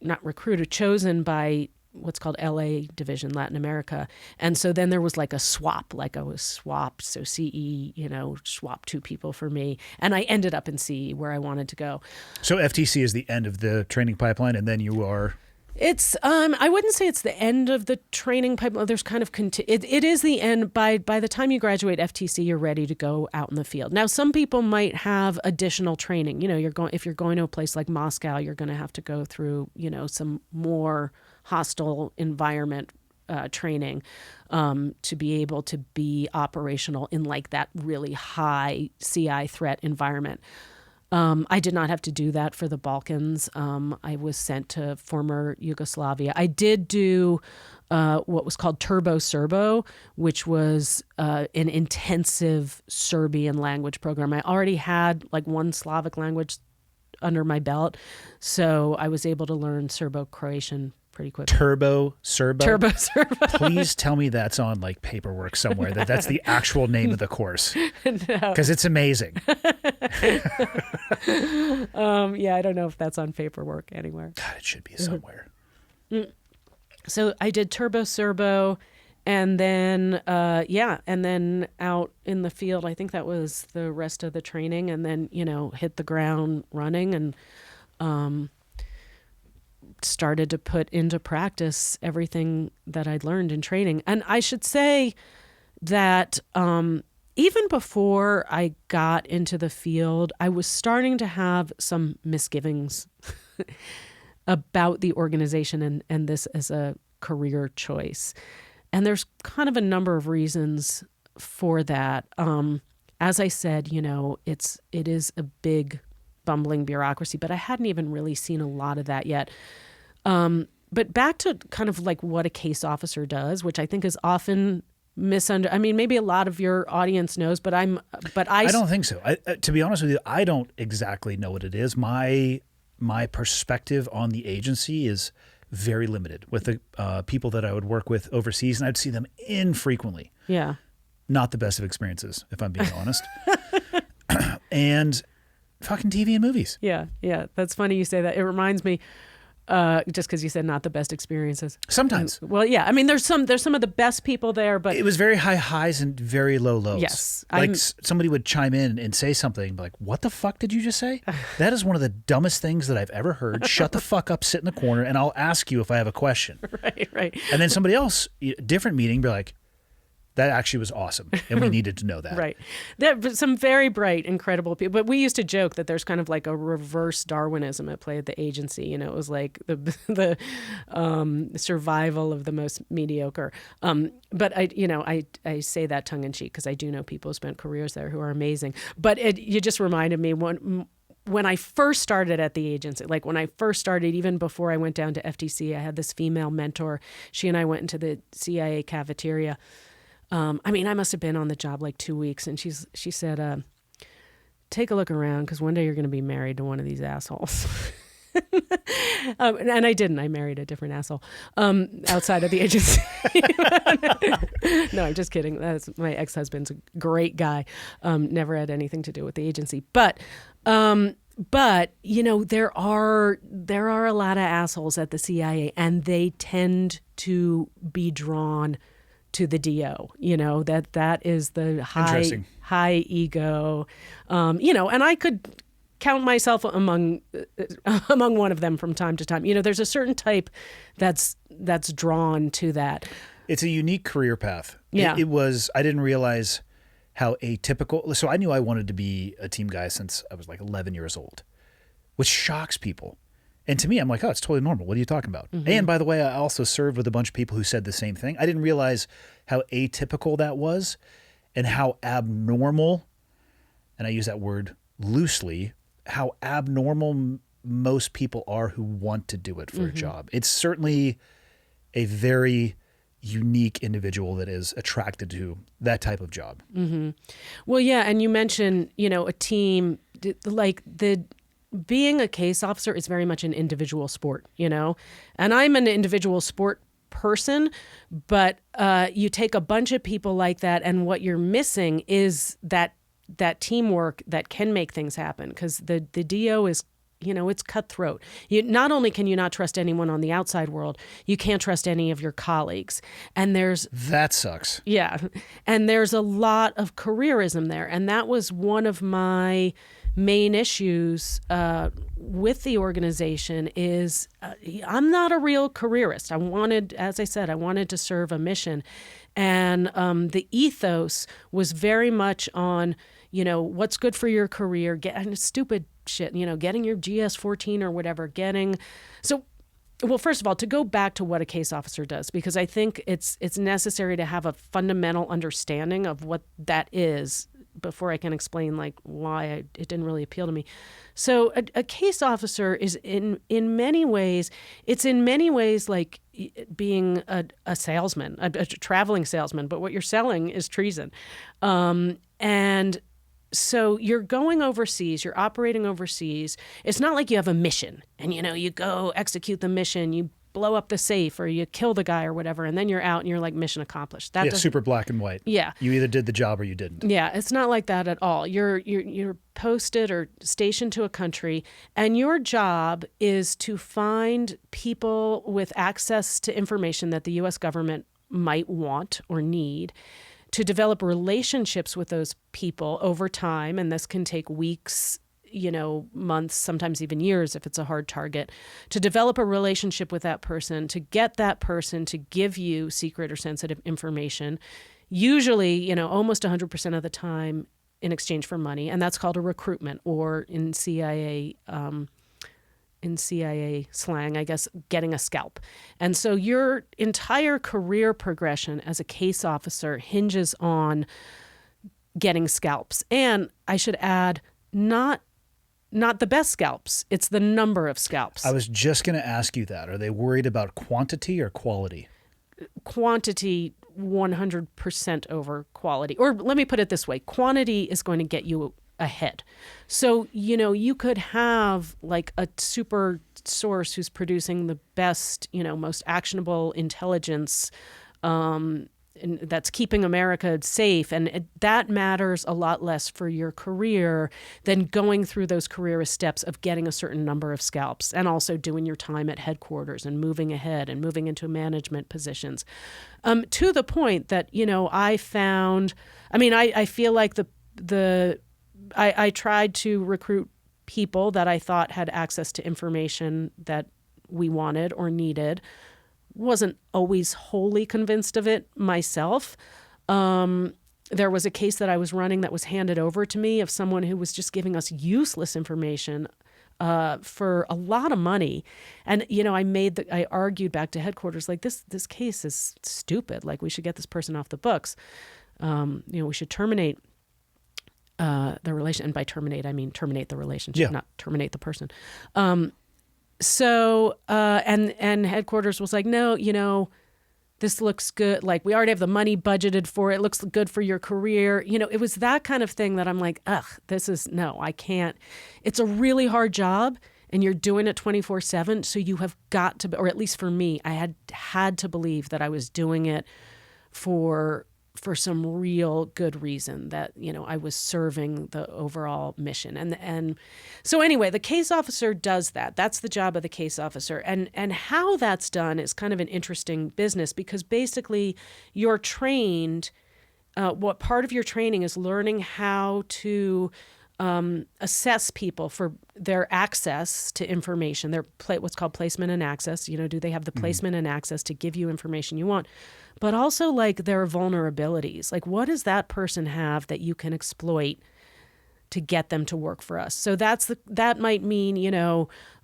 not recruited, chosen by what's called LA Division, Latin America. And so then there was like a swap, like I was swapped. So CE, swapped two people for me. And I ended up in CE where I wanted to go. So FTC is the end of the training pipeline, and then you are... It's I wouldn't say it's the end of the training pipeline. There's kind of it is the end. By the time you graduate FTC, you're ready to go out in the field. Now, some people might have additional training. If you're going to a place like Moscow, you're going to have to go through some more hostile environment training to be able to be operational in like that really high CI threat environment. I did not have to do that for the Balkans. I was sent to former Yugoslavia. I did do what was called Turbo Serbo, which was an intensive Serbian language program. I already had like one Slavic language under my belt, so I was able to learn Serbo-Croatian pretty quickly. Turbo Serbo? Turbo Serbo. Please tell me that's on like paperwork somewhere, that's the actual name of the course. No. Because it's amazing. Yeah, I don't know if that's on paperwork anywhere. God, it should be somewhere. So I did Turbo Serbo, and then, and then out in the field, I think that was the rest of the training, and then, hit the ground running and started to put into practice everything that I'd learned in training. And I should say that even before I got into the field, I was starting to have some misgivings about the organization and this as a career choice. And there's kind of a number of reasons for that. As I said, it is a big bumbling bureaucracy, but I hadn't even really seen a lot of that yet. But back to kind of like what a case officer does, which I think is often misunderstood. I mean, maybe a lot of your audience knows, but I don't think so. To be honest with you, I don't exactly know what it is. My perspective on the agency is very limited with the people that I would work with overseas, and I'd see them infrequently. Yeah. Not the best of experiences, if I'm being honest. And fucking TV and movies. Yeah. That's funny you say that. It reminds me, just because you said not the best experiences. Sometimes. Well, yeah. I mean, there's some of the best people there, but it was very high highs and very low lows. Yes. Like somebody would chime in and say something like, "What the fuck did you just say? That is one of the dumbest things that I've ever heard. Shut the fuck up, sit in the corner, and I'll ask you if I have a question." Right. And then somebody else, different meeting, be like, "That actually was awesome, and we needed to know that." Right. There were some very bright, incredible people. But we used to joke that there's kind of like a reverse Darwinism at play at the agency. It was like the survival of the most mediocre. But I say that tongue in cheek because I do know people who spent careers there who are amazing. But you just reminded me when I first started at the agency, like when I first started, even before I went down to FTC, I had this female mentor. She and I went into the CIA cafeteria. I must have been on the job like 2 weeks, and she said, take a look around because one day you're going to be married to one of these assholes. And I didn't. I married a different asshole outside of the agency. No, I'm just kidding. My ex-husband's a great guy. Never had anything to do with the agency. But there are a lot of assholes at the CIA, and they tend to be drawn to the DO, that is the high ego, and I could count myself among one of them from time to time. There's a certain type that's drawn to that. It's a unique career path. Yeah. It was, I didn't realize how atypical. So I knew I wanted to be a team guy since I was like 11 years old, which shocks people. And to me, I'm like, oh, it's totally normal. What are you talking about? Mm-hmm. And by the way, I also served with a bunch of people who said the same thing. I didn't realize how atypical that was and how abnormal, and I use that word loosely, how abnormal most people are who want to do it for a job. It's certainly a very unique individual that is attracted to that type of job. Mm-hmm. Well, yeah, and you mentioned, a team, like being a case officer is very much an individual sport, and I'm an individual sport person, but you take a bunch of people like that, and what you're missing is that teamwork that can make things happen, because the DO is, it's cutthroat. Not only can you not trust anyone on the outside world, you can't trust any of your colleagues. And that sucks. Yeah. And there's a lot of careerism there. And that was one of my main issues with the organization is I'm not a real careerist. As I said, I wanted to serve a mission. And the ethos was very much on, what's good for your career, getting stupid shit, getting your GS-14 or whatever, well, first of all, to go back to what a case officer does, because I think it's necessary to have a fundamental understanding of what that is before I can explain why it didn't really appeal to me. So a case officer is in many ways like being a salesman, a traveling salesman, but what you're selling is treason. And so you're going overseas, you're operating overseas. It's not like you have a mission and, you go execute the mission, you blow up the safe or you kill the guy or whatever, and then you're out and you're like, mission accomplished. Super black and white. Yeah. You either did the job or you didn't. Yeah, it's not like that at all. You're posted or stationed to a country, and your job is to find people with access to information that the U.S. government might want or need, to develop relationships with those people over time, and this can take weeks, months, sometimes even years if it's a hard target, to develop a relationship with that person, to get that person to give you secret or sensitive information, usually, almost 100% of the time in exchange for money. And that's called a recruitment, or in CIA slang, I guess, getting a scalp. And so your entire career progression as a case officer hinges on getting scalps. And I should add, not the best scalps. It's the number of scalps. I was just going to ask you that. Are they worried about quantity or quality? Quantity 100% over quality. Or let me put it this way. Quantity is going to get you ahead. So, you could have like a super source who's producing the best, most actionable intelligence, and that's keeping America safe. And that matters a lot less for your career than going through those career steps of getting a certain number of scalps, and also doing your time at headquarters and moving ahead and moving into management positions. To the point that, I found, I feel like I tried to recruit people that I thought had access to information that we wanted or needed. Wasn't always wholly convinced of it myself. There was a case that I was running that was handed over to me of someone who was just giving us useless information for a lot of money. And, I argued back to headquarters, like, this case is stupid. Like, we should get this person off the books. We should terminate the relation. And by terminate, I mean terminate the relationship, not terminate the person. So headquarters was like, no, this looks good. Like, we already have the money budgeted for it. It looks good for your career. It was that kind of thing that I'm like, I can't. It's a really hard job, and you're doing it 24/7. So you have got to, or at least for me, I had to believe that I was doing it for some real good reason, that, I was serving the overall mission. And so anyway, the case officer does that. That's the job of the case officer. And how that's done is kind of an interesting business, because basically you're trained, what part of your training is learning how to assess people for their access to information, their what's called placement and access. Do they have the placement and access to give you information you want? But also, like, their vulnerabilities. Like, what does that person have that you can exploit to get them to work for us? So that might mean,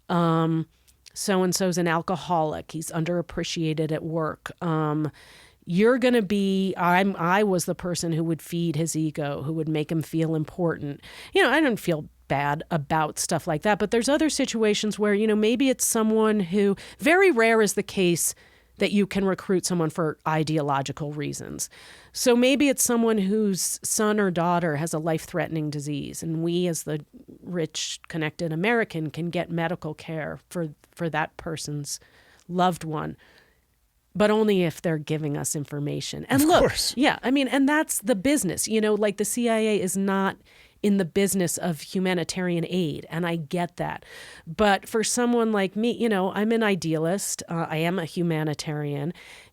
so-and-so's an alcoholic. He's underappreciated at work. You're going to be, I was the person who would feed his ego, who would make him feel important. I didn't feel bad about stuff like that, but there's other situations where, maybe it's someone who, very rare is the case that you can recruit someone for ideological reasons. So maybe it's someone whose son or daughter has a life-threatening disease, and we as the rich, connected American can get medical care for that person's loved one, but only if they're giving us information. And of look, course. Yeah, and that's the business. Like, the CIA is not in the business of humanitarian aid, and I get that. But for someone like me, I'm an idealist. I am a humanitarian,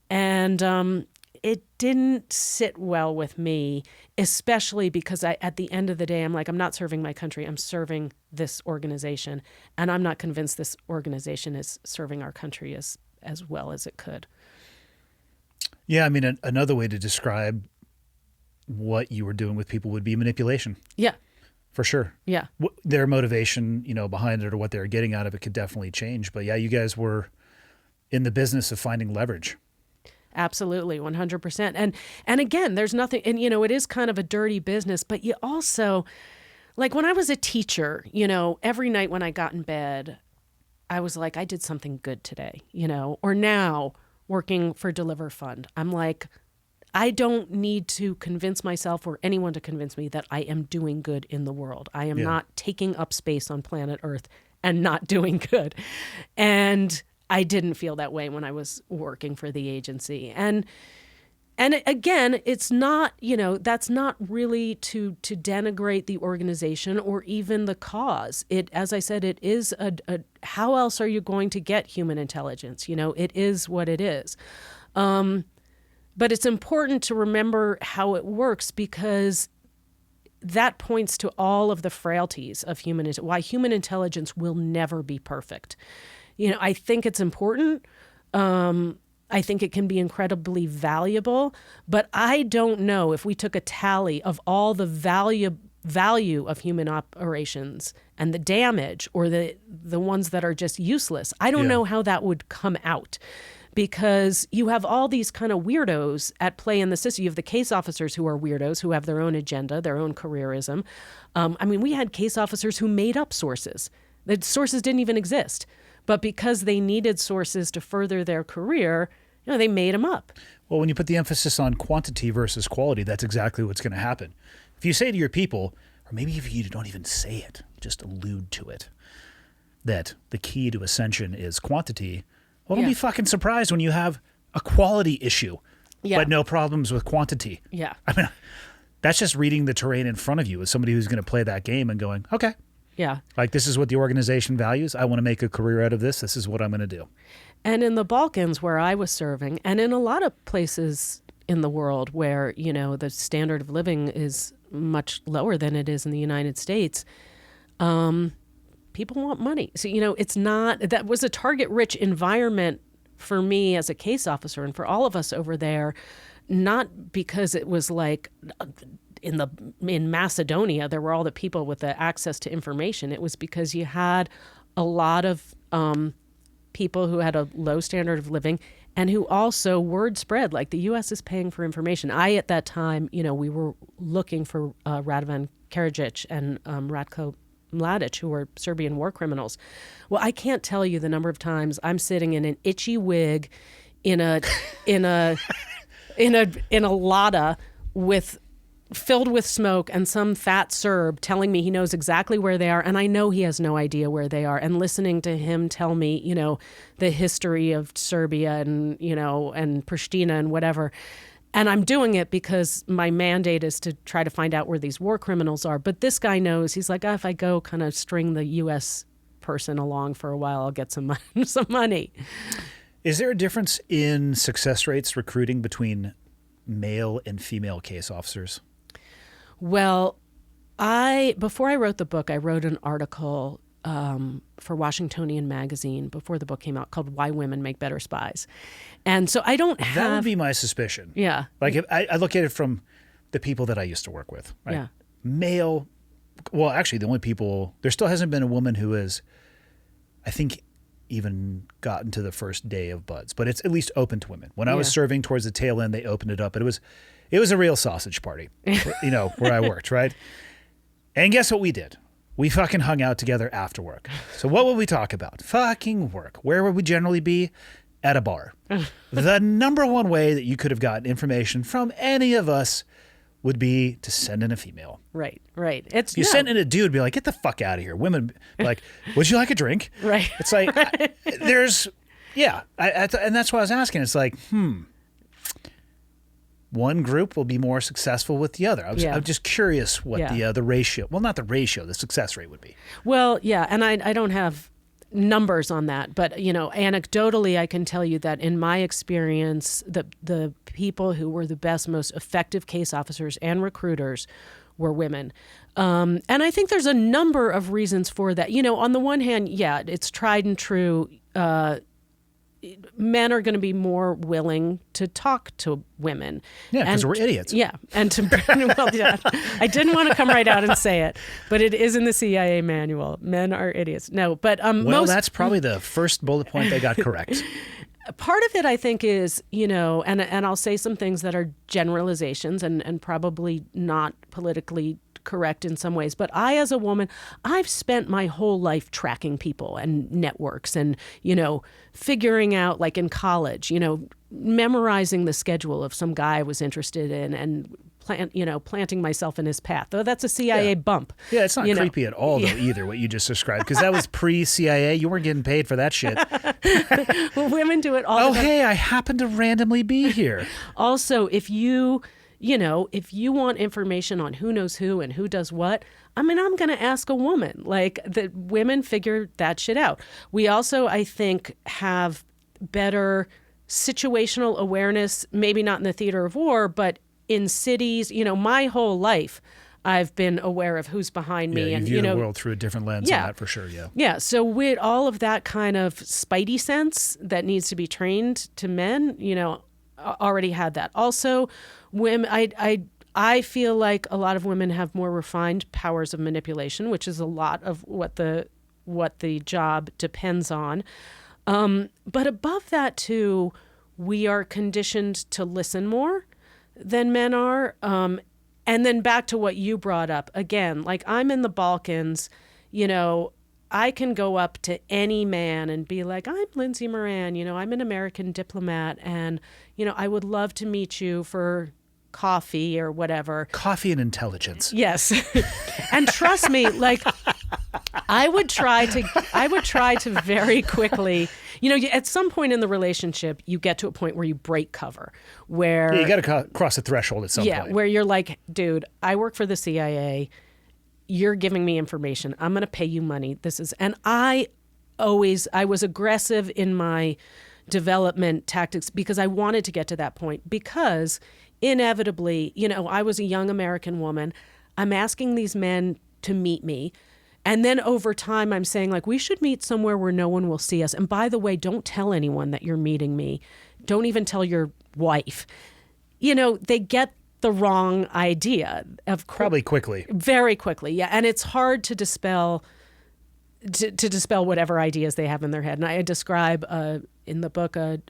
and it didn't sit well with me, especially because at the end of the day, I'm like, I'm not serving my country. I'm serving this organization, and I'm not convinced this organization is serving our country as well as it could. Yeah, another way to describe what you were doing with people would be manipulation. Yeah. For sure. Yeah. Their motivation, behind it, or what they were getting out of it, could definitely change. But yeah, you guys were in the business of finding leverage. Absolutely, 100%. And again, there's nothing, and it is kind of a dirty business, but you also, like, when I was a teacher, every night when I got in bed, I was like, I did something good today, or now working for Deliver Fund, I'm like, I don't need to convince myself or anyone to convince me that I am doing good in the world. I am not taking up space on planet Earth and not doing good. And I didn't feel that way when I was working for the agency. And again, it's not, that's not really to denigrate the organization or even the cause. It, as I said, it is how else are you going to get human intelligence? It is what it is. But it's important to remember how it works, because that points to all of the frailties of why human intelligence will never be perfect. I think it's important. I think it can be incredibly valuable, but I don't know if we took a tally of all the value of human operations and the damage, or the ones that are just useless. I don't know how that would come out, because you have all these kind of weirdos at play in the system. You have the case officers who are weirdos, who have their own agenda, their own careerism. We had case officers who made up sources. The sources didn't even exist. But because they needed sources to further their career, they made them up. Well, when you put the emphasis on quantity versus quality, that's exactly what's going to happen. If you say to your people, or maybe if you don't even say it, just allude to it, that the key to ascension is quantity, well, don't be fucking surprised when you have a quality issue, but no problems with quantity. Yeah. That's just reading the terrain in front of you as somebody who's going to play that game and going, okay. Yeah. Like, this is what the organization values. I want to make a career out of this. This is what I'm going to do. And in the Balkans, where I was serving, and in a lot of places in the world where, the standard of living is much lower than it is in the United States, people want money. So, it's not, that was a target-rich environment for me as a case officer and for all of us over there, not because it was like in Macedonia, there were all the people with the access to information. It was because you had a lot of people who had a low standard of living and who also word spread, like the U.S. is paying for information. At that time, we were looking for Radovan Karadzic and Ratko Mladic, who were Serbian war criminals. Well, I can't tell you the number of times I'm sitting in an itchy wig in a lada filled with smoke, and some fat Serb telling me he knows exactly where they are, and I know he has no idea where they are, and listening to him tell me, the history of Serbia and, and Pristina and whatever. And I'm doing it because my mandate is to try to find out where these war criminals are. But this guy knows. He's like, if I go kind of string the U.S. person along for a while, I'll get some money. Is there a difference in success rates recruiting between male and female case officers? Well, before I wrote the book, I wrote an article for Washingtonian magazine before the book came out called "Why Women Make Better Spies," and so I don't have. That would be my suspicion. Yeah, like if I look at it from the people that I used to work with. Right? Yeah, male. Well, actually, the only people there still hasn't been a woman who has, I think, even gotten to the first day of Buds, but it's at least open to women. When I was serving towards the tail end, they opened it up, and it was a real sausage party, where I worked, right? And guess what we did? We fucking hung out together after work. So what would we talk about? Fucking work. Where would we generally be? At a bar. The number one way that you could have gotten information from any of us would be to send in a female. Right. Send in a dude, be like, get the fuck out of here. Women, like, would you like a drink? Right. It's like, there's, and that's why I was asking. It's like, one group will be more successful with the other. I'm just curious what the ratio, well, not the ratio, the success rate would be. Well, yeah, and I don't have numbers on that, but anecdotally, I can tell you that in my experience, the people who were the best, most effective case officers and recruiters were women. And I think there's a number of reasons for that. On the one hand, it's tried and true. Men are going to be more willing to talk to women. Yeah, because we're idiots. Yeah, and I didn't want to come right out and say it, but it is in the CIA manual. Men are idiots. No, but that's probably the first bullet point they got correct. Part of it, I think, is, and I'll say some things that are generalizations and probably not politically correct in some ways. But I, as a woman, I've spent my whole life tracking people and networks and, figuring out, like in college, memorizing the schedule of some guy I was interested in and planting myself in his path. Though that's a CIA bump. Yeah, it's not creepy at all, though, either, what you just described, because that was pre-CIA. You weren't getting paid for that shit. Well, women do it all the time. Hey, I happen to randomly be here. Also, if you want information on who knows who and who does what, I'm going to ask a woman. Like, the women figure that shit out. We also, I think, have better situational awareness, maybe not in the theater of war, but in cities. My whole life, I've been aware of who's behind me. You And view the world through a different lens on that for sure, Yeah, so with all of that kind of spidey sense that needs to be trained to men, already had that. Also, women, I feel like a lot of women have more refined powers of manipulation, which is a lot of what the job depends on. But above that too, we are conditioned to listen more than men are. And then back to what you brought up again, like I'm in the Balkans, I can go up to any man and be like, I'm Lindsay Moran, I'm an American diplomat, and, I would love to meet you for coffee or whatever. Coffee and intelligence. Yes. And trust me, like I would try to very quickly, at some point in the relationship, you get to a point where you break cover, where you got to cross a threshold at some point. Yeah, where you're like, dude, I work for the CIA. You're giving me information. I'm going to pay you money. And I was aggressive in my development tactics because I wanted to get to that point, because inevitably, I was a young American woman. I'm asking these men to meet me. And then over time, I'm saying, like, we should meet somewhere where no one will see us. And by the way, don't tell anyone that you're meeting me. Don't even tell your wife. They get the wrong idea. Probably quickly. Very quickly, yeah. And it's hard to dispel to dispel whatever ideas they have in their head. And I describe in the book a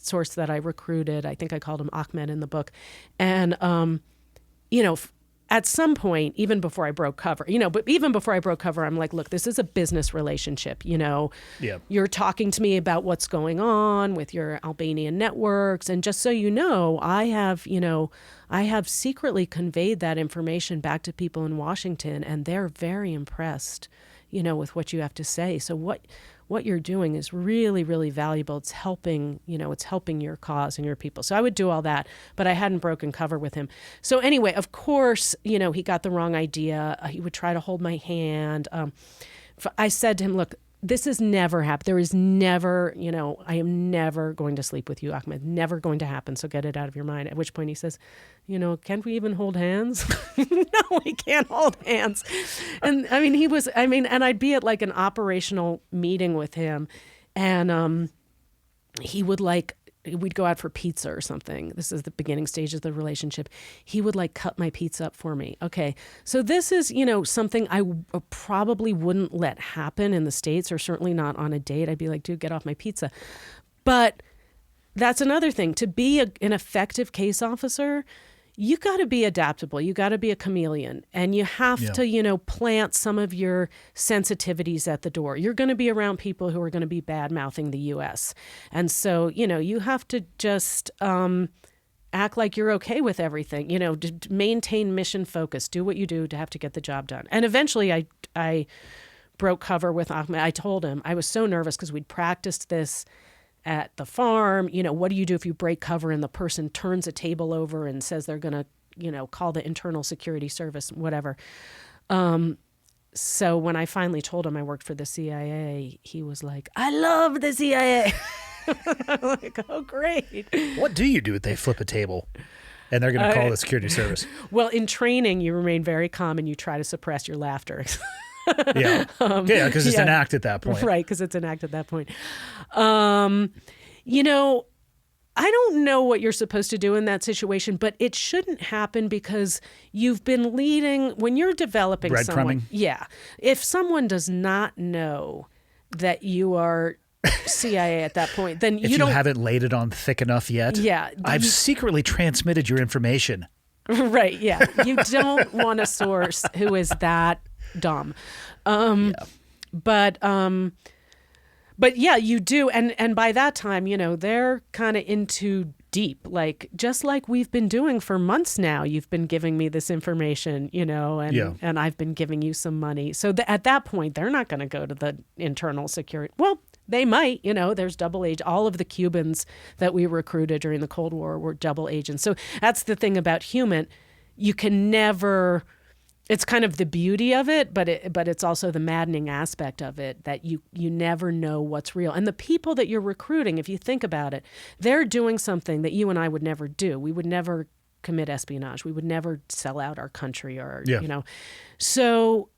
source that I recruited. I think I called him Ahmed in the book. And, at some point, even before I broke cover, I'm like, look, this is a business relationship, You're talking to me about what's going on with your Albanian networks. And just so you know, I have secretly conveyed that information back to people in Washington, and they're very impressed, with what you have to say. So what you're doing is really, really valuable. It's helping your cause and your people. So I would do all that, but I hadn't broken cover with him. So anyway, of course, he got the wrong idea. He would try to hold my hand. I said to him, look, this has never happened. There is never, I am never going to sleep with you, Ahmed. Never going to happen. So get it out of your mind. At which point he says, can't we even hold hands? No, we can't hold hands. And and I'd be at like an operational meeting with him, and he would we'd go out for pizza or something. This is the beginning stages of the relationship. He would cut my pizza up for me. Okay. So this is, something I probably wouldn't let happen in the States, or certainly not on a date. I'd be like, dude, get off my pizza. But that's another thing. To be an effective case officer, you got to be adaptable. You got to be a chameleon, and you have to, plant some of your sensitivities at the door. You're going to be around people who are going to be bad mouthing the U.S. And so, you have to just act like you're okay with everything, maintain mission focus, do what you do to have to get the job done. And eventually I broke cover with Ahmed. I told him, I was so nervous because we'd practiced this at the farm. What do you do if you break cover and the person turns a table over and says they're going to, call the internal security service, whatever. So when I finally told him I worked for the CIA, he was like, I love the CIA. I'm like, oh, great. What do you do if they flip a table and they're going to call the security service? Well, in training, you remain very calm and you try to suppress your laughter. Because it's an act at that point. Right, because it's an act at that point. I don't know what you're supposed to do in that situation, but it shouldn't happen because you've been leading, when you're developing someone. Yeah. If someone does not know that you are CIA at that point, then if you haven't laid it on thick enough yet. Yeah. I've secretly transmitted your information. Right, yeah. You don't want a source who is that dumb. But yeah, you do. And by that time, they're kind of into deep, just like we've been doing for months now. You've been giving me this information, and I've been giving you some money. So at that point, they're not going to go to the internal security. Well, they might, there's double agent. All of the Cubans that we recruited during the Cold War were double agents. So that's the thing about human. You can never. It's kind of the beauty of it, but it's also the maddening aspect of it that you never know what's real. And the people that you're recruiting, if you think about it, they're doing something that you and I would never do. We would never commit espionage. We would never sell out our country or, Yeah. you know. So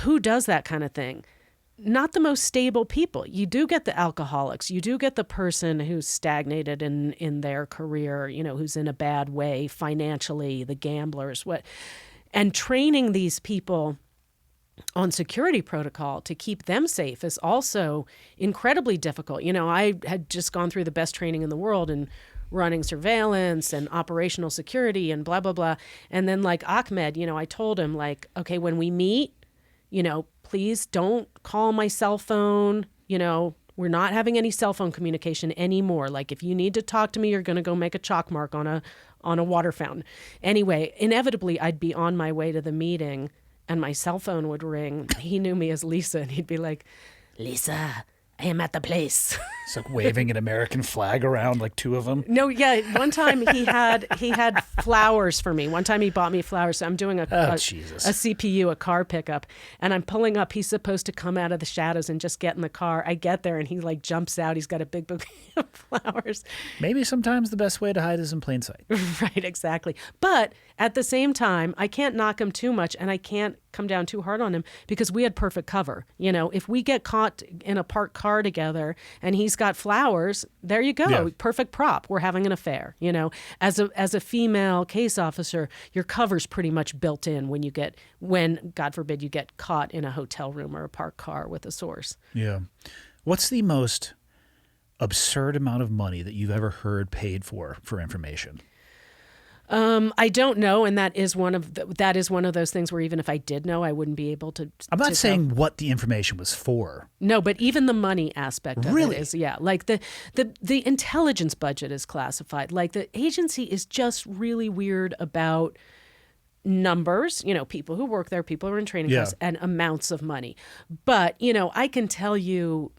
who does that kind of thing? Not the most stable people. You do get the alcoholics. You do get the person who's stagnated in their career, you know, who's in a bad way financially, the gamblers. And training these people on security protocol to keep them safe is also incredibly difficult. You know, I had just gone through the best training in the world in running surveillance and operational security and blah, blah, blah. And then like Ahmed, you know, I told him like, okay, when we meet, you know, please don't call my cell phone. You know, we're not having any cell phone communication anymore. Like if you need to talk to me, you're going to go make a chalk mark on a water fountain. Anyway, inevitably I'd be on my way to the meeting and my cell phone would ring. He knew me as Lisa and he'd be like, Lisa, I am at the place. It's like waving an American flag around, like two of them. No, yeah. One time he had flowers for me. One time he bought me flowers. So I'm doing Jesus. a CPU, a car pickup, and I'm pulling up. He's supposed to come out of the shadows and just get in the car. I get there and he like jumps out. He's got a big bouquet of flowers. Maybe sometimes the best way to hide is in plain sight. Right, exactly. But at the same time, I can't knock him too much and I can't come down too hard on him because we had perfect cover. You know, if we get caught in a parked car together and he's got flowers, there you go. Yeah. Perfect prop. We're having an affair. You know, as a female case officer, your cover's pretty much built in when God forbid you get caught in a hotel room or a parked car with a source. Yeah. What's the most absurd amount of money that you've ever heard paid for information? I don't know, and that is one of those things where even if I did know, I wouldn't be able to. I'm not to saying tell. what the information was for. No, but even the money aspect of Really? it is, yeah. Like the intelligence budget is classified. Like the agency is just really weird about numbers, you know, people who work there, people who are in training Yeah. class, and amounts of money. But, you know, I can tell you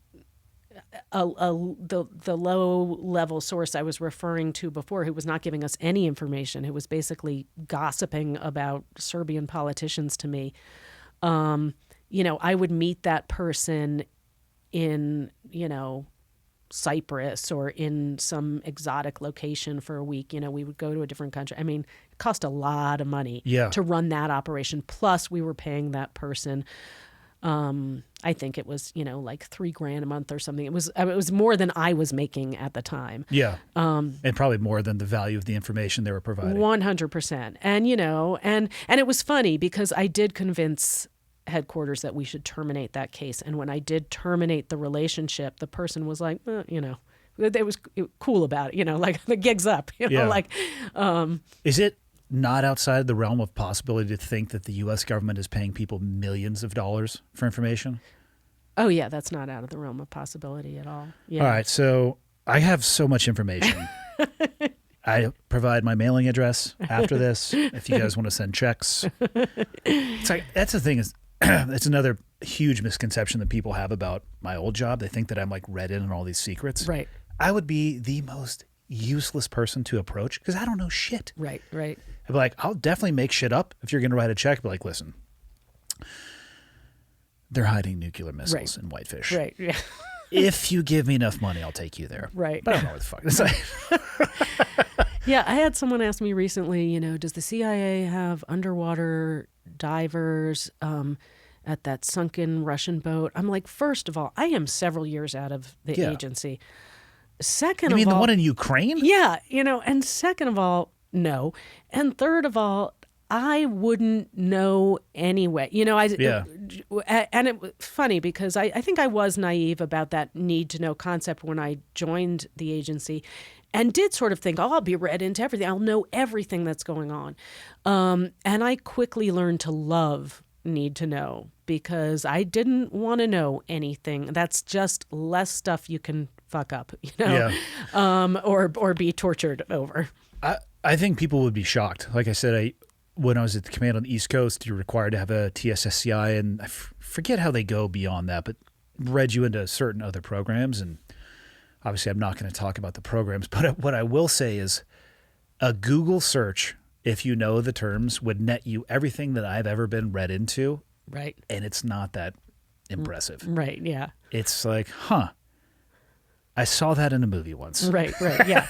the low level source I was referring to before, who was not giving us any information, who was basically gossiping about Serbian politicians to me. You know, I would meet that person in, you know, Cyprus or in some exotic location for a week. You know, we would go to a different country. I mean, it cost a lot of money to run that operation. Plus we were paying that person, I think it was, you know, like $3,000 a month or something. It was more than I was making at the time. Yeah. And probably more than the value of the information they were providing. 100%. And, you know, and it was funny because I did convince headquarters that we should terminate that case. And when I did terminate the relationship, the person was like, you know, it was cool about it, you know, like the gig's up, you know, like. Is it not outside the realm of possibility to think that the U.S. government is paying people millions of dollars for information? Oh, yeah, that's not out of the realm of possibility at all. Yeah. All right, so I have so much information. I provide my mailing address after this if you guys want to send checks. It's like, that's the thing is, it's another huge misconception that people have about my old job. They think that I'm like read in on all these secrets. Right. I would be the most useless person to approach because I don't know shit. Right, right. I'd be like, I'll definitely make shit up if you're going to write a check. I'd be like, listen, they're hiding nuclear missiles in Whitefish. Right, yeah. If you give me enough money, I'll take you there. Right. But I don't know what the fuck it's like. Yeah, I had someone ask me recently, you know, does the CIA have underwater divers at that sunken Russian boat? I'm like, first of all, I am several years out of the agency. Second You mean of all, the one in Ukraine? yeah, you know, and second of all, no. And third of all, I wouldn't know anyway. You know, and it was funny because I think I was naive about that need to know concept when I joined the agency and did sort of think, oh, I'll be read into everything. I'll know everything that's going on. And I quickly learned to love need to know because I didn't want to know anything. That's just less stuff you can fuck up, you know, or be tortured over. I think people would be shocked. Like I said, when I was at the command on the East Coast, you're required to have a TSSCI, and I forget how they go beyond that, but read you into certain other programs. And obviously I'm not going to talk about the programs, but what I will say is a Google search, if you know the terms, would net you everything that I've ever been read into. Right. And it's not that impressive. Right, yeah. It's like, huh. I saw that in a movie once. Right, yeah.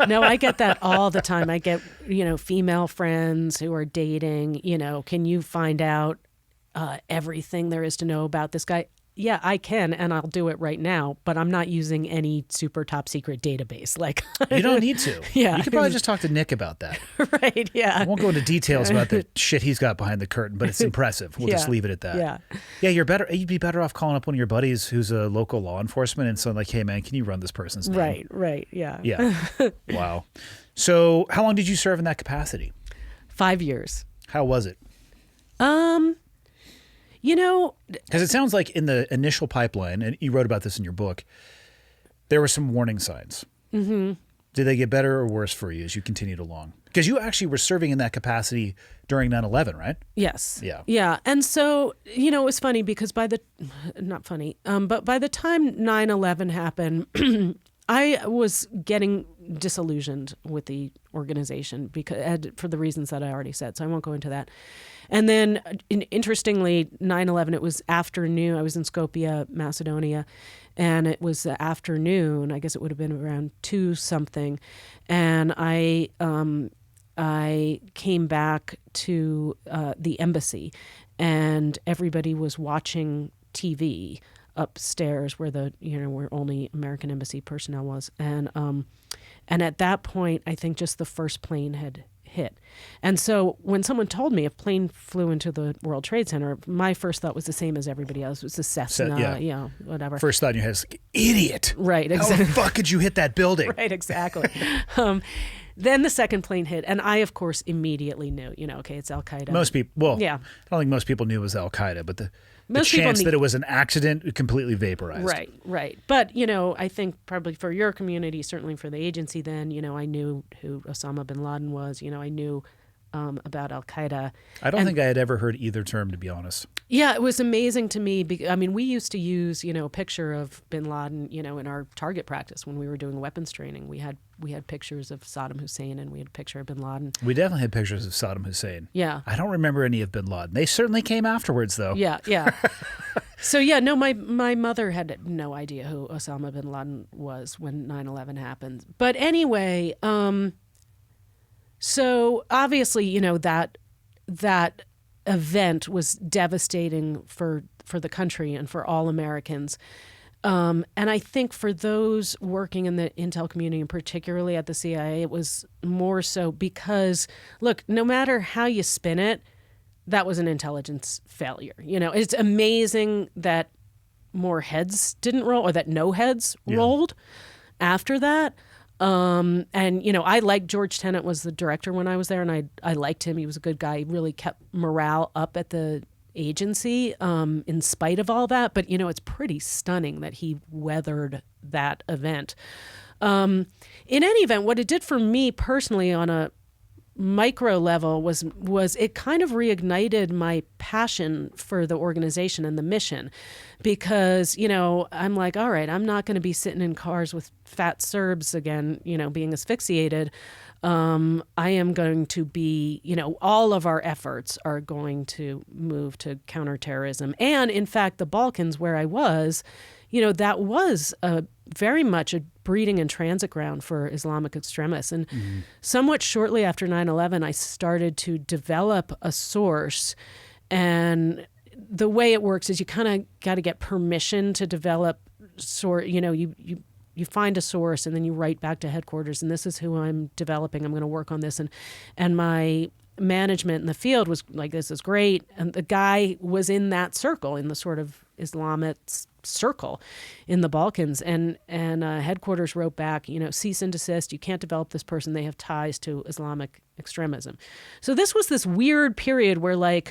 No, I get that all the time. I get, female friends who are dating, can you find out everything there is to know about this guy? Yeah, I can, and I'll do it right now, but I'm not using any super top secret database. Like, you don't need to. Yeah. You could probably just talk to Nick about that. Right, yeah. I won't go into details about the shit he's got behind the curtain, but it's impressive. We'll just leave it at that. Yeah. Yeah, you'd be better off calling up one of your buddies who's a local law enforcement and saying like, hey man, can you run this person's name? Right, yeah. Yeah. Wow. So how long did you serve in that capacity? 5 years. How was it? Because it sounds like in the initial pipeline, and you wrote about this in your book, there were some warning signs. Mm-hmm. Did they get better or worse for you as you continued along? Because you actually were serving in that capacity during 9/11, right? Yes. Yeah. Yeah. And so, it was funny because not funny, but by the time 9/11 happened, I was getting disillusioned with the organization because for the reasons that I already said, so I won't go into that. And then, interestingly, 9/11, it was afternoon. I was in Skopje, Macedonia, and it was the afternoon. I guess it would have been around 2 something, and I came back to the embassy, and everybody was watching TV upstairs where where only American embassy personnel was, and at that point, I think just the first plane had hit. And so when someone told me a plane flew into the World Trade Center, my first thought was the same as everybody else. It was a Cessna, whatever. First thought in your head is, idiot. Right, exactly. How the fuck could you hit that building? Right, exactly. Then the second plane hit, and I, of course, immediately knew, okay, it's Al-Qaeda. Most people, yeah. I don't think most people knew it was Al-Qaeda, but the Most chance that it was an accident completely vaporized. Right. But, I think probably for your community, certainly for the agency then, I knew who Osama bin Laden was. I knew about Al-Qaeda. I don't think I had ever heard either term, to be honest. Yeah, it was amazing to me. We used to use, a picture of bin Laden, in our target practice when we were doing weapons training. We had pictures of Saddam Hussein and we had a picture of bin Laden. We definitely had pictures of Saddam Hussein. Yeah. I don't remember any of bin Laden. They certainly came afterwards, though. Yeah. So, my mother had no idea who Osama bin Laden was when 9/11 happened. But anyway, so obviously, that event was devastating for the country and for all Americans. And I think for those working in the intel community, and particularly at the CIA, it was more so because, look, no matter how you spin it, that was an intelligence failure. It's amazing that more heads didn't roll or that no heads rolled after that. And, I liked George Tenet was the director when I was there, and I liked him. He was a good guy. He really kept morale up at the agency in spite of all that. But, it's pretty stunning that he weathered that event. In any event, what it did for me personally on a micro level was it kind of reignited my passion for the organization and the mission, because I'm like, all right, I'm not going to be sitting in cars with fat Serbs again, being asphyxiated. I am going to be, all of our efforts are going to move to counterterrorism. And in fact, the Balkans, where I was, that was very much a breeding and transit ground for Islamic extremists. And somewhat shortly after 9/11, I started to develop a source. And the way it works is you kind of got to get permission to develop you find a source and then you write back to headquarters, and this is who I'm developing. I'm going to work on this. And my management in the field was like, this is great. And the guy was in that circle, in the sort of Islamic circle in the Balkans. And headquarters wrote back, cease and desist. You can't develop this person. They have ties to Islamic extremism. So this was this weird period where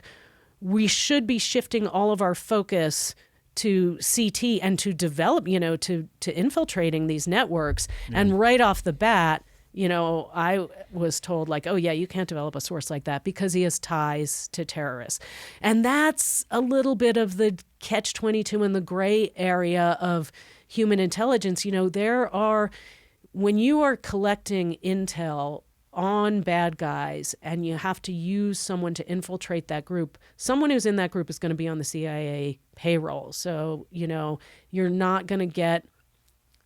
we should be shifting all of our focus to CT and to develop, to infiltrating these networks. Yeah. And right off the bat, I was told oh yeah, you can't develop a source like that because he has ties to terrorists. And that's a little bit of the catch-22 in the gray area of human intelligence. When you are collecting intel on bad guys and you have to use someone to infiltrate that group, someone who's in that group is going to be on the CIA payroll. So, you're not going to get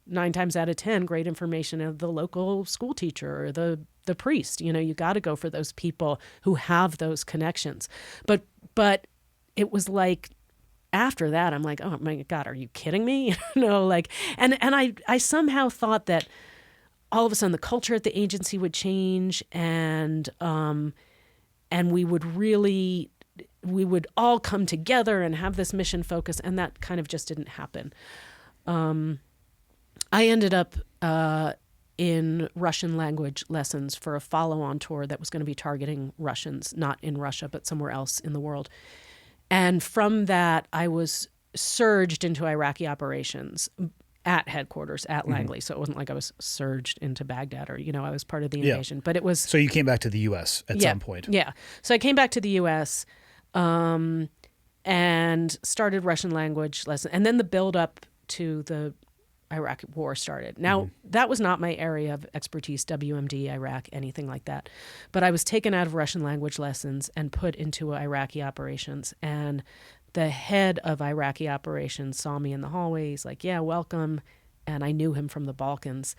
9 times out of 10, great information of the local school teacher or the priest. You got to go for those people who have those connections. But it was like, after that, I'm like, oh my God, are you kidding me? And I somehow thought that all of a sudden the culture at the agency would change, and we would all come together and have this mission focus, and that kind of just didn't happen. I ended up in Russian language lessons for a follow-on tour that was going to be targeting Russians, not in Russia, but somewhere else in the world. And from that, I was surged into Iraqi operations at headquarters at Langley. So it wasn't like I was surged into Baghdad or, I was part of the invasion. But it was... So you came back to the U.S. at some point. Yeah. So I came back to the U.S. And started Russian language lessons. And then the build-up to the Iraq war started. Now, that was not my area of expertise, WMD, Iraq, anything like that. But I was taken out of Russian language lessons and put into Iraqi operations. And the head of Iraqi operations saw me in the hallway. He's like, yeah, welcome. And I knew him from the Balkans.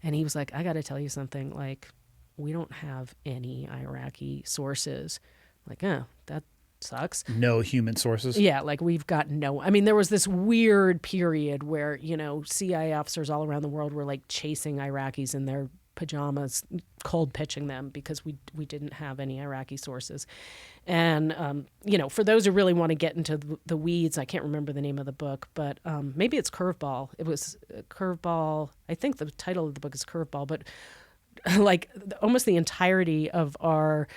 And he was like, I got to tell you something. Like, we don't have any Iraqi sources. I'm like, oh, that sucks. No human sources? Yeah, like we've got no... I mean, there was this weird period where, CIA officers all around the world were like chasing Iraqis in their pajamas, cold pitching them because we didn't have any Iraqi sources. And, for those who really want to get into the weeds, I can't remember the name of the book, but maybe it's Curveball. It was Curveball. I think the title of the book is Curveball, but like almost the entirety of our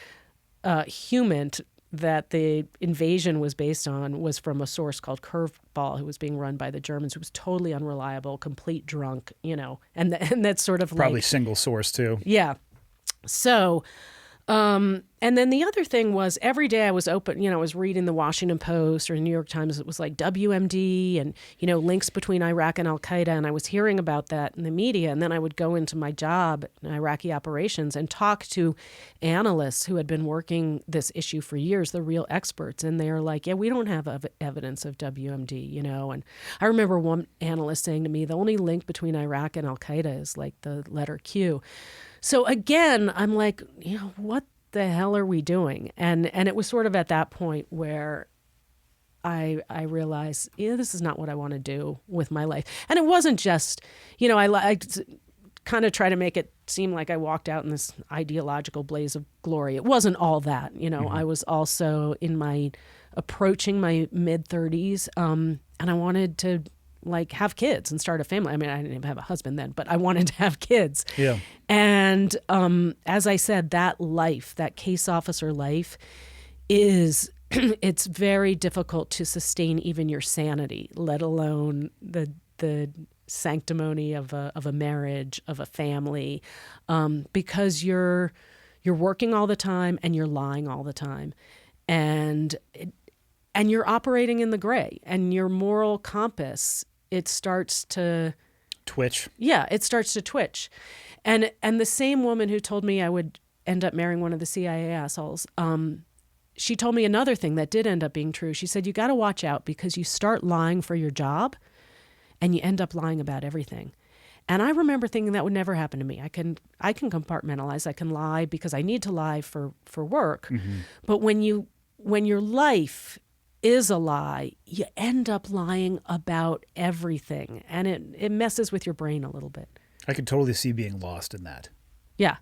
human that the invasion was based on was from a source called Curveball, who was being run by the Germans, who was totally unreliable, complete drunk, and that's sort of probably single source too. Yeah. So, and then the other thing was every day I was open, I was reading the Washington Post or New York Times. It was like WMD and, links between Iraq and Al-Qaeda. And I was hearing about that in the media. And then I would go into my job in Iraqi operations and talk to analysts who had been working this issue for years, the real experts. And they're like, yeah, we don't have evidence of WMD, And I remember one analyst saying to me, the only link between Iraq and Al-Qaeda is like the letter Q. So again, I'm like, what the hell are we doing? And it was sort of at that point where I realized, this is not what I want to do with my life. And it wasn't just, I kind of try to make it seem like I walked out in this ideological blaze of glory. It wasn't all that, I was also approaching my mid-30s, and I wanted to have kids and start a family. I mean, I didn't even have a husband then, but I wanted to have kids. Yeah. And as I said, that life, that case officer life it's very difficult to sustain even your sanity, let alone the sanctimony of a marriage, of a family, because you're working all the time and you're lying all the time. And you're operating in the gray, and your moral compass, it starts to twitch. Yeah, it starts to twitch. And the same woman who told me I would end up marrying one of the CIA assholes, she told me another thing that did end up being true. She said, you got to watch out because you start lying for your job and you end up lying about everything. And I remember thinking that would never happen to me. I can compartmentalize. I can lie because I need to lie for work. Mm-hmm. But when your life is a lie, you end up lying about everything, and it messes with your brain a little bit. I could totally see being lost in that. Yeah.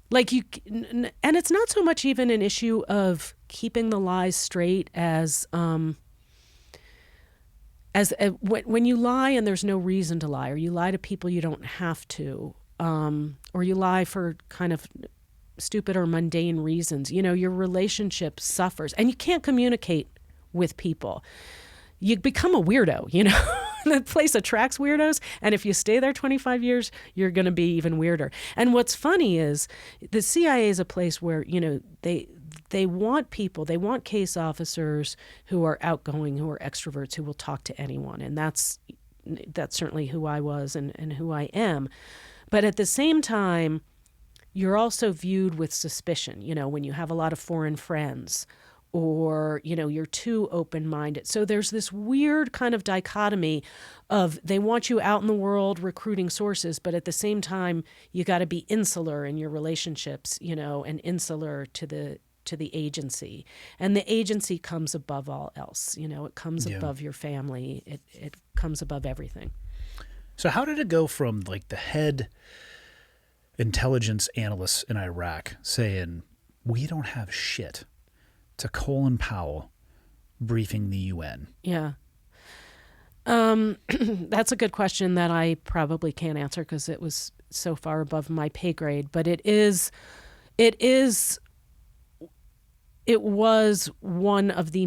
Like and it's not so much even an issue of keeping the lies straight as when you lie and there's no reason to lie, or you lie to people you don't have to, or you lie for kind of stupid or mundane reasons, your relationship suffers and you can't communicate with people. You become a weirdo, The place attracts weirdos, and if you stay there 25 years, you're going to be even weirder. And what's funny is the CIA is a place where, they want people, they want case officers who are outgoing, who are extroverts, who will talk to anyone. And that's certainly who I was and who I am. But at the same time, you're also viewed with suspicion, when you have a lot of foreign friends, or, you're too open-minded. So there's this weird kind of dichotomy of they want you out in the world recruiting sources, but at the same time, you got to be insular in your relationships, and insular to the agency. And the agency comes above all else. It comes above your family. It comes above everything. So how did it go from like the head intelligence analysts in Iraq saying, we don't have shit, to Colin Powell briefing the UN? Yeah. That's a good question that I probably can't answer because it was so far above my pay grade. But it was one of the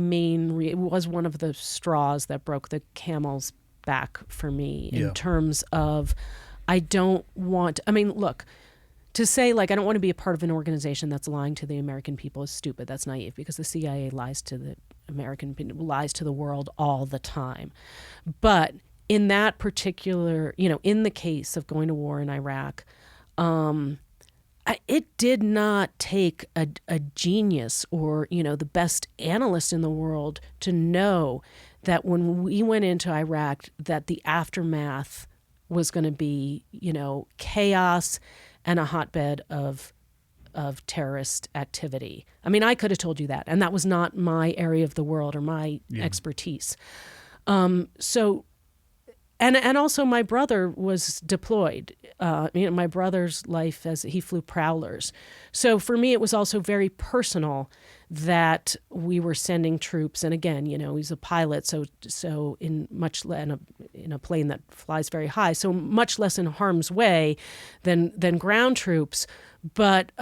it was one of the straws that broke the camel's back for me in terms of look, to say like I don't want to be a part of an organization that's lying to the American people is stupid. That's naive because the CIA lies to the American people, lies to the world all the time. But in that particular, in the case of going to war in Iraq, it did not take a genius or, the best analyst in the world to know that when we went into Iraq, that the aftermath was going to be, chaos and a hotbed of terrorist activity. I mean, I could have told you that, and that was not my area of the world or my expertise. And also my brother was deployed. My brother's life as he flew Prowlers. So for me, it was also very personal that we were sending troops. And again, he's a pilot, so in a plane that flies very high, so much less in harm's way than ground troops. But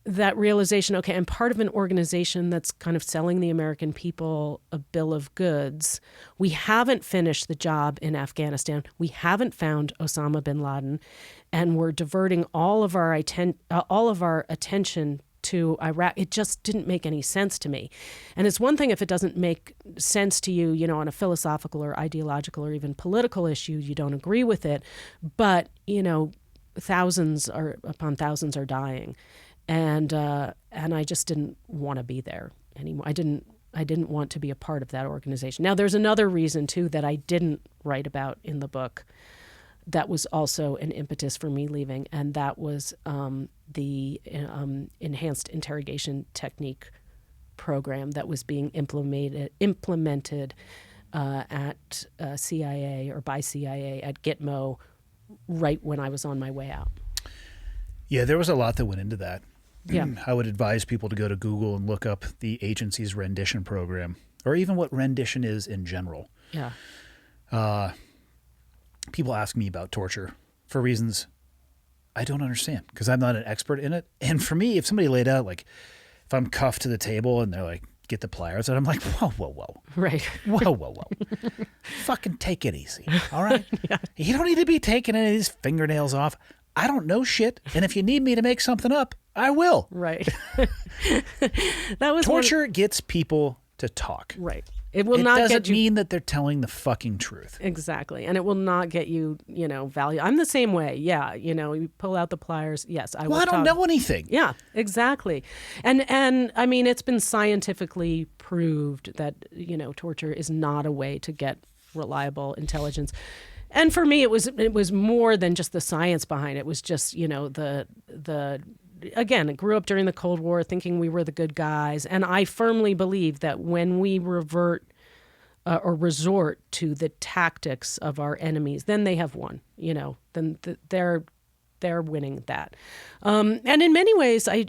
that realization, okay, I'm part of an organization that's kind of selling the American people a bill of goods. We haven't finished the job in Afghanistan. We haven't found Osama bin Laden, and we're diverting all of our attention to Iraq. It just didn't make any sense to me. And it's one thing if it doesn't make sense to you, on a philosophical or ideological or even political issue, you don't agree with it. But, thousands upon thousands are dying. And I just didn't want to be there anymore. I didn't want to be a part of that organization. Now, there's another reason, too, that I didn't write about in the book that was also an impetus for me leaving, and that was the enhanced interrogation technique program that was being implemented at CIA or by CIA at Gitmo right when I was on my way out. Yeah, there was a lot that went into that. Yeah. I would advise people to go to Google and look up the agency's rendition program, or even what rendition is in general. Yeah. People ask me about torture for reasons I don't understand because I'm not an expert in it. And for me, if somebody laid out, like, if I'm cuffed to the table and they're like, get the pliers, and I'm like, whoa. Right. Whoa. Fucking take it easy. All right? Yeah. You don't need to be taking any of these fingernails off. I don't know shit. And if you need me to make something up, I will. Right. That was torture gets people to talk. Right. It will not get you. It doesn't mean that they're telling the fucking truth. Exactly. And it will not get you, value. I'm the same way. Yeah. You pull out the pliers. Yes. I don't know anything. Yeah, exactly. And I mean, it's been scientifically proved that, torture is not a way to get reliable intelligence. And for me, it was more than just the science behind it. It was just, again, I grew up during the Cold War thinking we were the good guys. And I firmly believe that when we revert or resort to the tactics of our enemies, then they have won, then they're winning that. And in many ways, I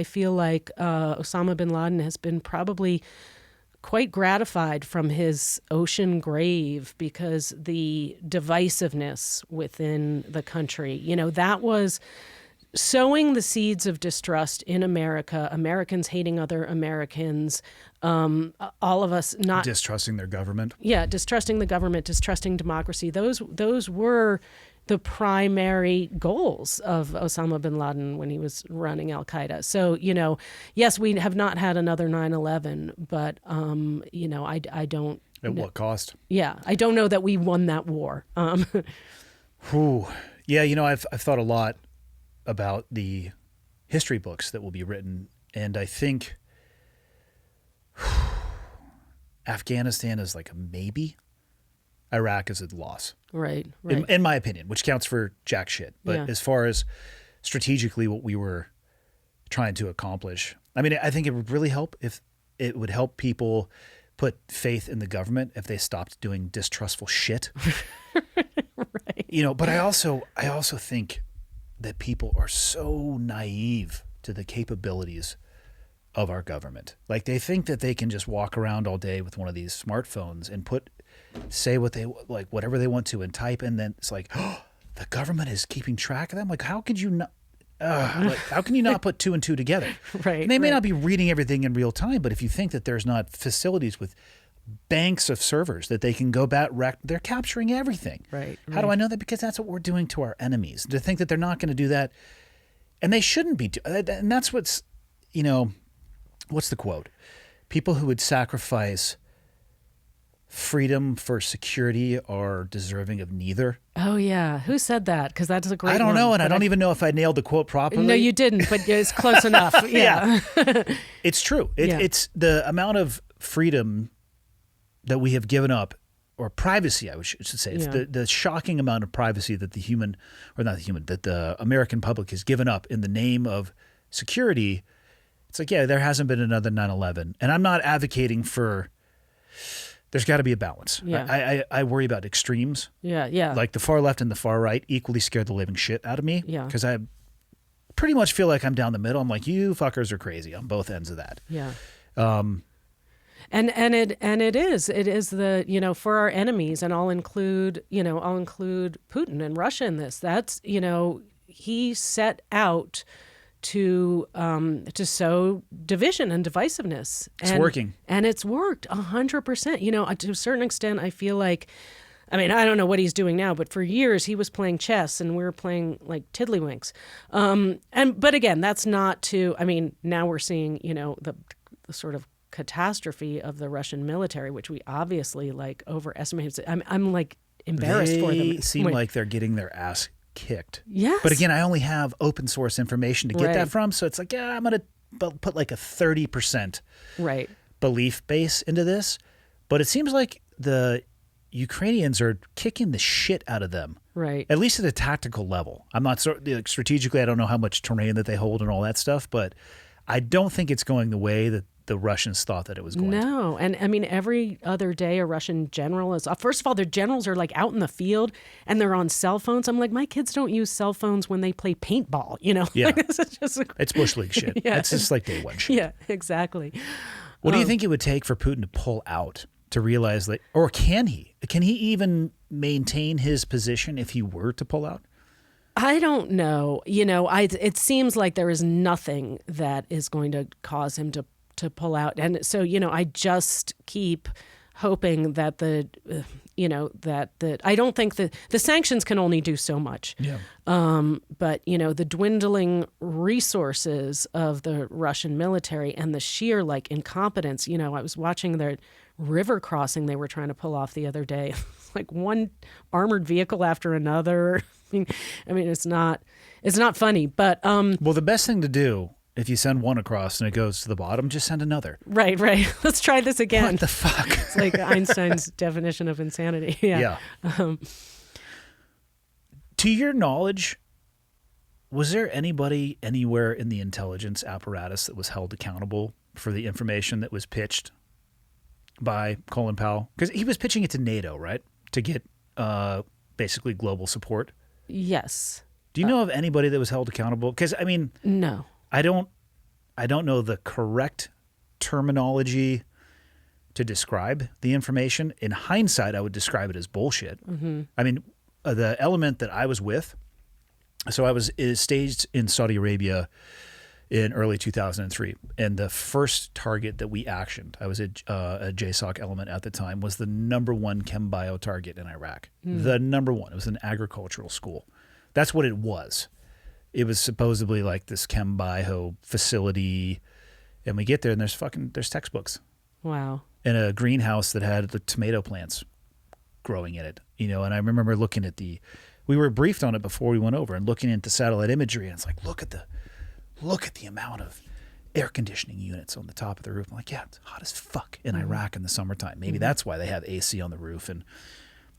feel like Osama bin Laden has been probably quite gratified from his ocean grave because the divisiveness within the country, that was sowing the seeds of distrust in America, Americans hating other Americans, all of us not distrusting their government. Yeah, distrusting the government, distrusting democracy. Those were the primary goals of Osama bin Laden when he was running Al-Qaeda. So, yes, we have not had another 9/11, but, I don't... At what cost? Yeah, I don't know that we won that war. Whew. Yeah, I've thought a lot about the history books that will be written, and I think Afghanistan is like a maybe. Iraq is a loss. Right. In my opinion, which counts for jack shit. But Yeah. as far as strategically what we were trying to accomplish, I mean, I think it would really help if it would help people put faith in the government if they stopped doing distrustful shit. Right. You know, but I also think that people are so naive to the capabilities of our government. Like they think that they can just walk around all day with one of these smartphones and say what they like, whatever they want to, and type, and then it's like, oh, the government is keeping track of them. Like, how could you not? How can you not put two and two together? Right. And they may not be reading everything in real time, but if you think that there's not facilities with banks of servers that they can go back, they're capturing everything. Right. How do I know that? Because that's what we're doing to our enemies. To think that they're not going to do that, and they shouldn't be. And that's what's, you know, what's the quote? People who would sacrifice freedom for security are deserving of neither. Oh yeah, who said that? Because that's a great. I don't one, know, and I but don't even know if I nailed the quote properly. No, you didn't, but it's close enough. Yeah. It's true. Yeah. It's the amount of freedom that we have given up, or privacy, I should say. It's Yeah. the shocking amount of privacy that that the American public has given up in the name of security. It's like, yeah, there hasn't been another 9/11. And I'm not advocating for, there's got to be a balance. Yeah. I worry about extremes. Yeah. Like the far left and the far right equally scare the living shit out of me. Yeah. Because I pretty much feel like I'm down the middle. I'm like, you fuckers are crazy on both ends of that. Yeah. And it is the, you know, for our enemies, and I'll include Putin and Russia in this. That's, you know, he set out to sow division and divisiveness. It's working. And it's worked 100%. You know, to a certain extent, I feel like, I mean, I don't know what he's doing now, but for years he was playing chess and we were playing like tiddlywinks. But again, that's not to, I mean, now we're seeing, you know, the sort of catastrophe of the Russian military, which we obviously like overestimated. I'm like embarrassed for them. They seem like they're getting their ass kicked. Yes. But again, I only have open source information to get Right. that from. So it's like, yeah, I'm going to put like a 30% Right. belief base into this. But it seems like the Ukrainians are kicking the shit out of them. Right. At least at a tactical level. I'm not strategically, I don't know how much terrain that they hold and all that stuff, but I don't think it's going the way that the Russians thought that it was going to. No. And I mean, every other day a Russian general is, first of all, their generals are like out in the field and they're on cell phones. I'm like, my kids don't use cell phones when they play paintball, you know? Yeah. Like, this is just It's Bush League shit. Yeah. It's just like day one shit. yeah, exactly. What do you think it would take for Putin to pull out, to realize that, or can he? Can he even maintain his position if he were to pull out? I don't know. You know, it seems like there is nothing that is going to cause him to pull out. And so, you know, I just keep hoping that I don't think that the sanctions can only do so much. Yeah. But, you know, the dwindling resources of the Russian military and the sheer like incompetence, you know, I was watching their river crossing they were trying to pull off the other day, like one armored vehicle after another. I mean, it's not funny, but, Well, the best thing to do, if you send one across and it goes to the bottom, just send another. right. Let's try this again. What the fuck? It's like Einstein's definition of insanity. Yeah. To your knowledge, was there anybody anywhere in the intelligence apparatus that was held accountable for the information that was pitched by Colin Powell? Because he was pitching it to NATO, right? To get basically global support. Yes. Do you know of anybody that was held accountable? Because, I mean, No. I don't know the correct terminology to describe the information. In hindsight, I would describe it as bullshit. Mm-hmm. I mean, the element that I was with, so I was staged in Saudi Arabia in early 2003, and the first target that we actioned, I was a JSOC element at the time, was the number one chem bio target in Iraq. The number one. It was an agricultural school. That's what it was. It was supposedly like this chem bio facility, and we get there and there's textbooks Wow. in a greenhouse that had the tomato plants growing in it, you know. And I remember looking at we were briefed on it before we went over, and looking at the satellite imagery, and it's like, look at the amount of air conditioning units on the top of the roof. I'm like, yeah, it's hot as fuck in Iraq in the summertime. Maybe that's why they have AC on the roof. And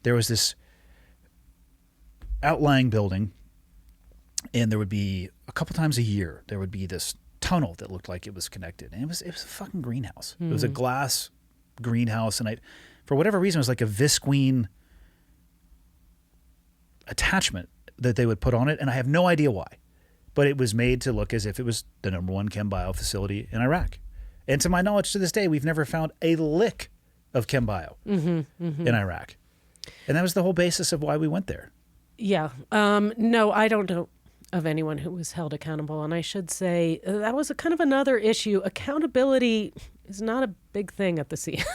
there was this outlying building, and there would be a couple times a year, there would be this tunnel that looked like it was connected. And it was a fucking greenhouse. It was a glass greenhouse. And for whatever reason, it was like a visqueen attachment that they would put on it. And I have no idea why. But it was made to look as if it was the number one chem bio facility in Iraq. And to my knowledge, to this day, we've never found a lick of chem bio in Iraq. And that was the whole basis of why we went there. Yeah. No, I don't know of anyone who was held accountable. And I should say that was a kind of another issue. Accountability is not a big thing at the CIA.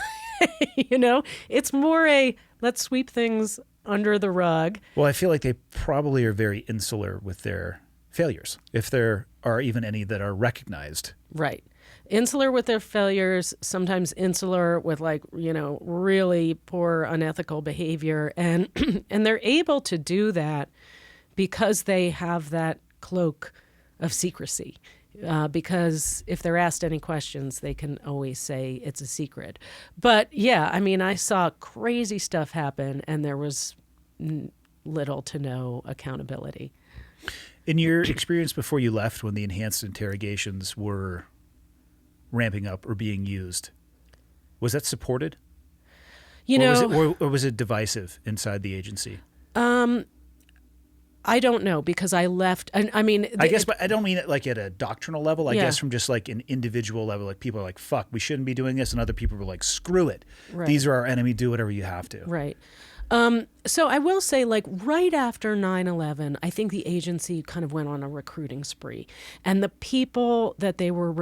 It's more let's sweep things under the rug. Well, I feel like they probably are very insular with their failures, if there are even any that are recognized. Right. Insular with their failures, sometimes insular with really poor unethical behavior. And and they're able to do that because they have that cloak of secrecy. Because if they're asked any questions, they can always say it's a secret. But yeah, I mean, I saw crazy stuff happen and there was little to no accountability. In your experience before you left, when the enhanced interrogations were ramping up or being used, was that supported? Or was it divisive inside the agency? I don't know, because I left. And I mean, but I don't mean it like at a doctrinal level. I guess from just like an individual level, like people are like, "Fuck, we shouldn't be doing this," and other people were like, "Screw it, these are our enemy. Do whatever you have to." Right. So I will say, right after 9/11, I think the agency kind of went on a recruiting spree. And the people that they were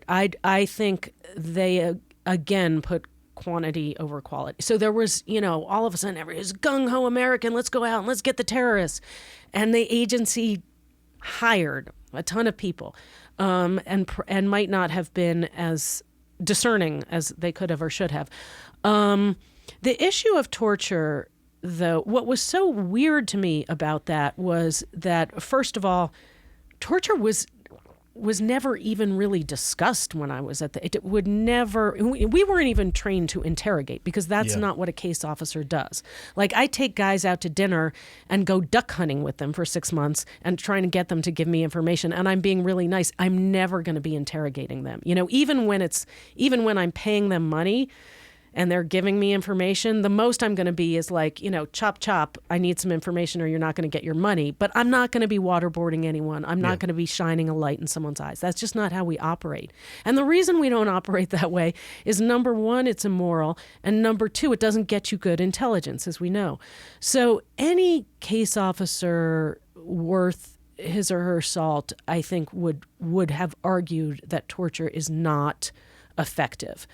I think they, again, put quantity over quality. So there was, all of a sudden, everybody's gung-ho American, let's go out and let's get the terrorists. And the agency hired a ton of people and might not have been as discerning as they could have or should have. The issue of torture, though, what was so weird to me about that was that, first of all, torture was never even really discussed when I was it would never, we weren't even trained to interrogate, because that's not what a case officer does. Like, I take guys out to dinner and go duck hunting with them for 6 months and trying to get them to give me information, and I'm being really nice. I'm never going to be interrogating them. Even when I'm paying them money and they're giving me information, the most I'm going to be is like, chop, chop, I need some information or you're not going to get your money. But I'm not going to be waterboarding anyone. I'm not going to be shining a light in someone's eyes. That's just not how we operate. And the reason we don't operate that way is, number one, it's immoral. And number two, it doesn't get you good intelligence, as we know. So any case officer worth his or her salt, I think, would have argued that torture is not effective.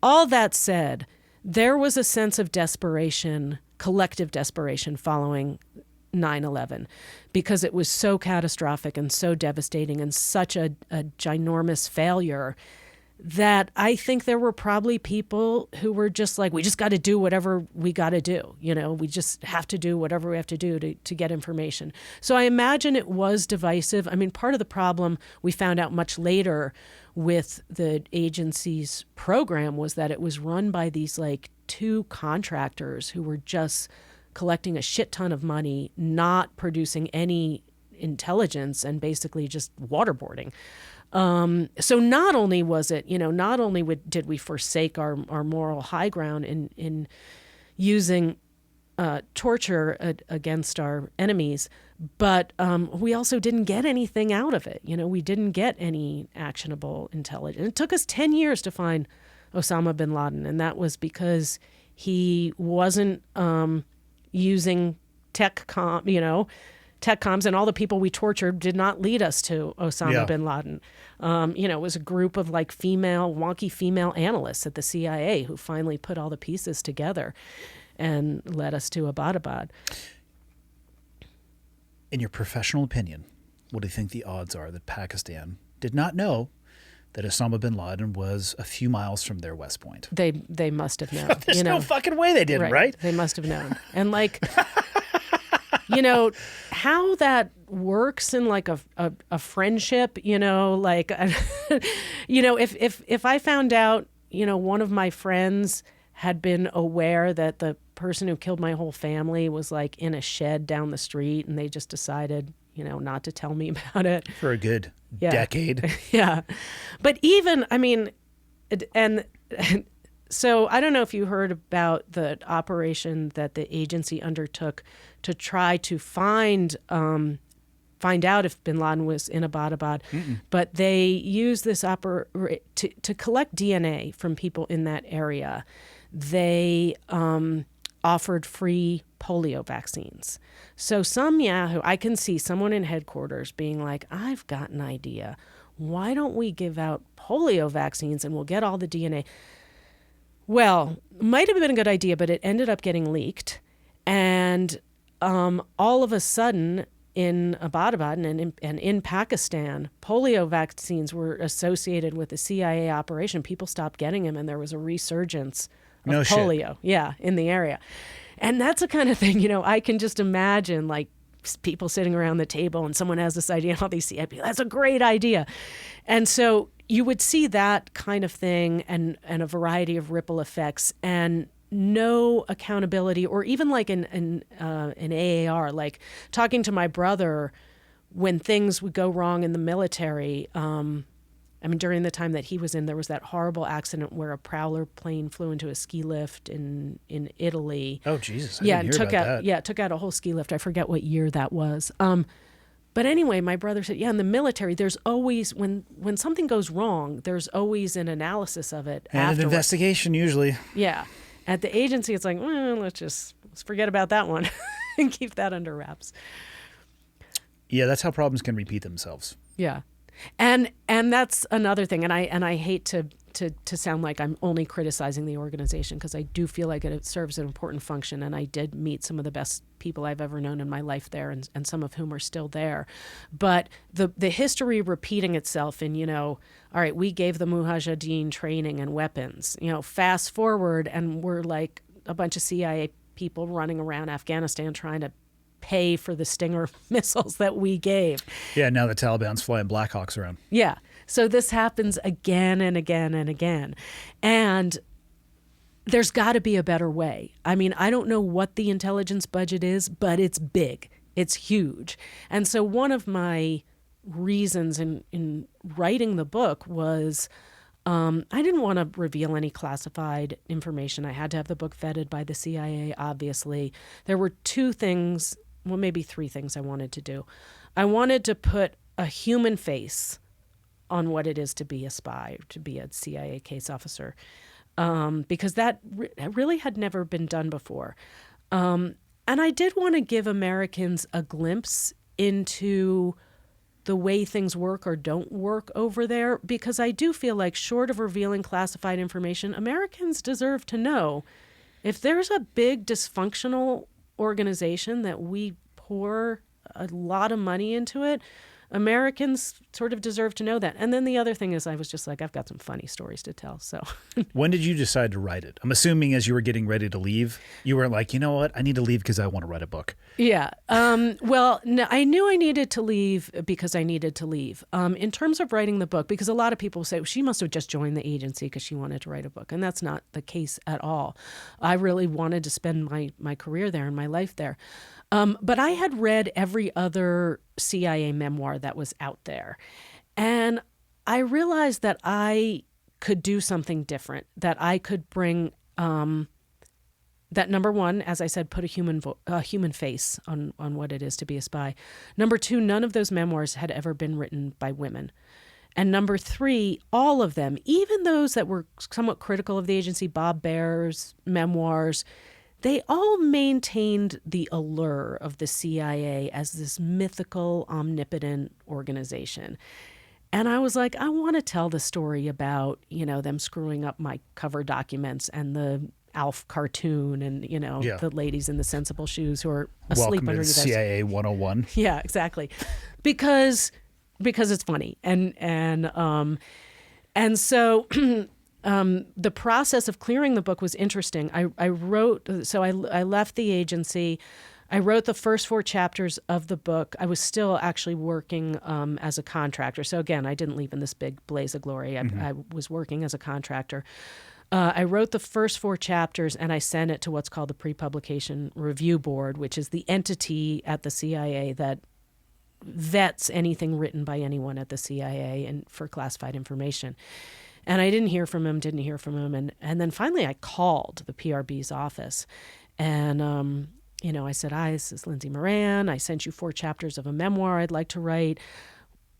All that said, there was a sense of desperation, collective desperation, following 9/11, because it was so catastrophic and so devastating and such a ginormous failure that I think there were probably people who were just like, we just got to do whatever we got to do. We just have to do whatever we have to do to get information. So I imagine it was divisive. I mean, part of the problem we found out much later with the agency's program was that it was run by these two contractors who were just collecting a shit ton of money, not producing any intelligence, and basically just waterboarding. So not only was it, did we forsake our moral high ground in using torture against our enemies, but we also didn't get anything out of it. We didn't get any actionable intelligence. It took us 10 years to find Osama bin Laden, and that was because he wasn't using tech comms, and all the people we tortured did not lead us to Osama bin Laden. It was a group of wonky female analysts at the CIA who finally put all the pieces together and led us to Abbottabad. In your professional opinion, what do you think the odds are that Pakistan did not know that Osama bin Laden was a few miles from their West Point? They must have known. There's no fucking way they didn't, right? They must have known. And how that works in like a friendship, like, if I found out, one of my friends had been aware that the person who killed my whole family was like in a shed down the street and they just decided, not to tell me about it. For a good decade. Yeah. But even, and so I don't know if you heard about the operation that the agency undertook to try to find out if bin Laden was in Abbottabad. But they used this to collect DNA from people in that area. They offered free polio vaccines. So some Yahoo, I can see someone in headquarters being like, I've got an idea. Why don't we give out polio vaccines and we'll get all the DNA? Well, might have been a good idea, but it ended up getting leaked. And all of a sudden, in Abbottabad and in Pakistan, polio vaccines were associated with the CIA operation. People stopped getting them, and there was a resurgence of polio. Yeah, in the area. And that's the kind of thing, I can just imagine, like, people sitting around the table and someone has this idea, all these CIA people, that's a great idea. And so you would see that kind of thing and a variety of ripple effects and no accountability, or even like an AAR, like talking to my brother when things would go wrong in the military. During the time that he was in, there was that horrible accident where a Prowler plane flew into a ski lift in Italy. Oh, Jesus. I didn't hear about that. Yeah, it took out a whole ski lift. I forget what year that was. But anyway, my brother said, in the military, there's always, when something goes wrong, there's always an analysis of it and afterwards. An investigation, usually. Yeah. At the agency, it's like, let's forget about that one and keep that under wraps. Yeah, that's how problems can repeat themselves. Yeah. And that's another thing. And I hate to sound like I'm only criticizing the organization, because I do feel like it serves an important function. And I did meet some of the best people I've ever known in my life there, and some of whom are still there. But the history repeating itself in, all right, we gave the Mujahideen training and weapons, fast forward, and we're like a bunch of CIA people running around Afghanistan trying to pay for the Stinger missiles that we gave. Yeah, now the Taliban's flying Blackhawks around. Yeah. So this happens again and again and again. And there's got to be a better way. I don't know what the intelligence budget is, but it's big. It's huge. And so one of my reasons in writing the book was I didn't want to reveal any classified information. I had to have the book vetted by the CIA, obviously. There were two things, well, maybe three things I wanted to do. I wanted to put a human face on what it is to be a spy, to be a CIA case officer, because that really had never been done before. And I did want to give Americans a glimpse into the way things work or don't work over there, because I do feel like, short of revealing classified information, Americans deserve to know if there's a big dysfunctional organization that we pour a lot of money into it. Americans sort of deserve to know that. And then the other thing is, I was just like, I've got some funny stories to tell. So when did you decide to write it? I'm assuming as you were getting ready to leave, you were like, you know what? I need to leave because I want to write a book. Yeah. Well, no, I knew I needed to leave because I needed to leave. In terms of writing the book, because a lot of people say, well, she must have just joined the agency because she wanted to write a book. And that's not the case at all. I really wanted to spend my career there and my life there. But I had read every other CIA memoir that was out there. And I realized that I could do something different, that I could bring, that number one, as I said, put a human face on what it is to be a spy. Number two, none of those memoirs had ever been written by women. And number three, all of them, even those that were somewhat critical of the agency, Bob Baer's memoirs, they all maintained the allure of the CIA as this mythical, omnipotent organization. And I was like, I want to tell the story about, them screwing up my cover documents and the Alf cartoon and, the ladies in the sensible shoes who are asleep Welcome underneath to CIA 101. Yeah, exactly. Because it's funny. And so the process of clearing the book was interesting. I left the agency. I wrote the first 4 chapters of the book. I was still actually working as a contractor. So again, I didn't leave in this big blaze of glory. I was working as a contractor. I wrote the first 4 chapters and I sent it to what's called the Pre-Publication Review Board, which is the entity at the CIA that vets anything written by anyone at the CIA and for classified information. And I didn't hear from him. And then finally I called the PRB's office and, I said, hi, this is Lindsay Moran. I sent you 4 chapters of a memoir I'd like to write.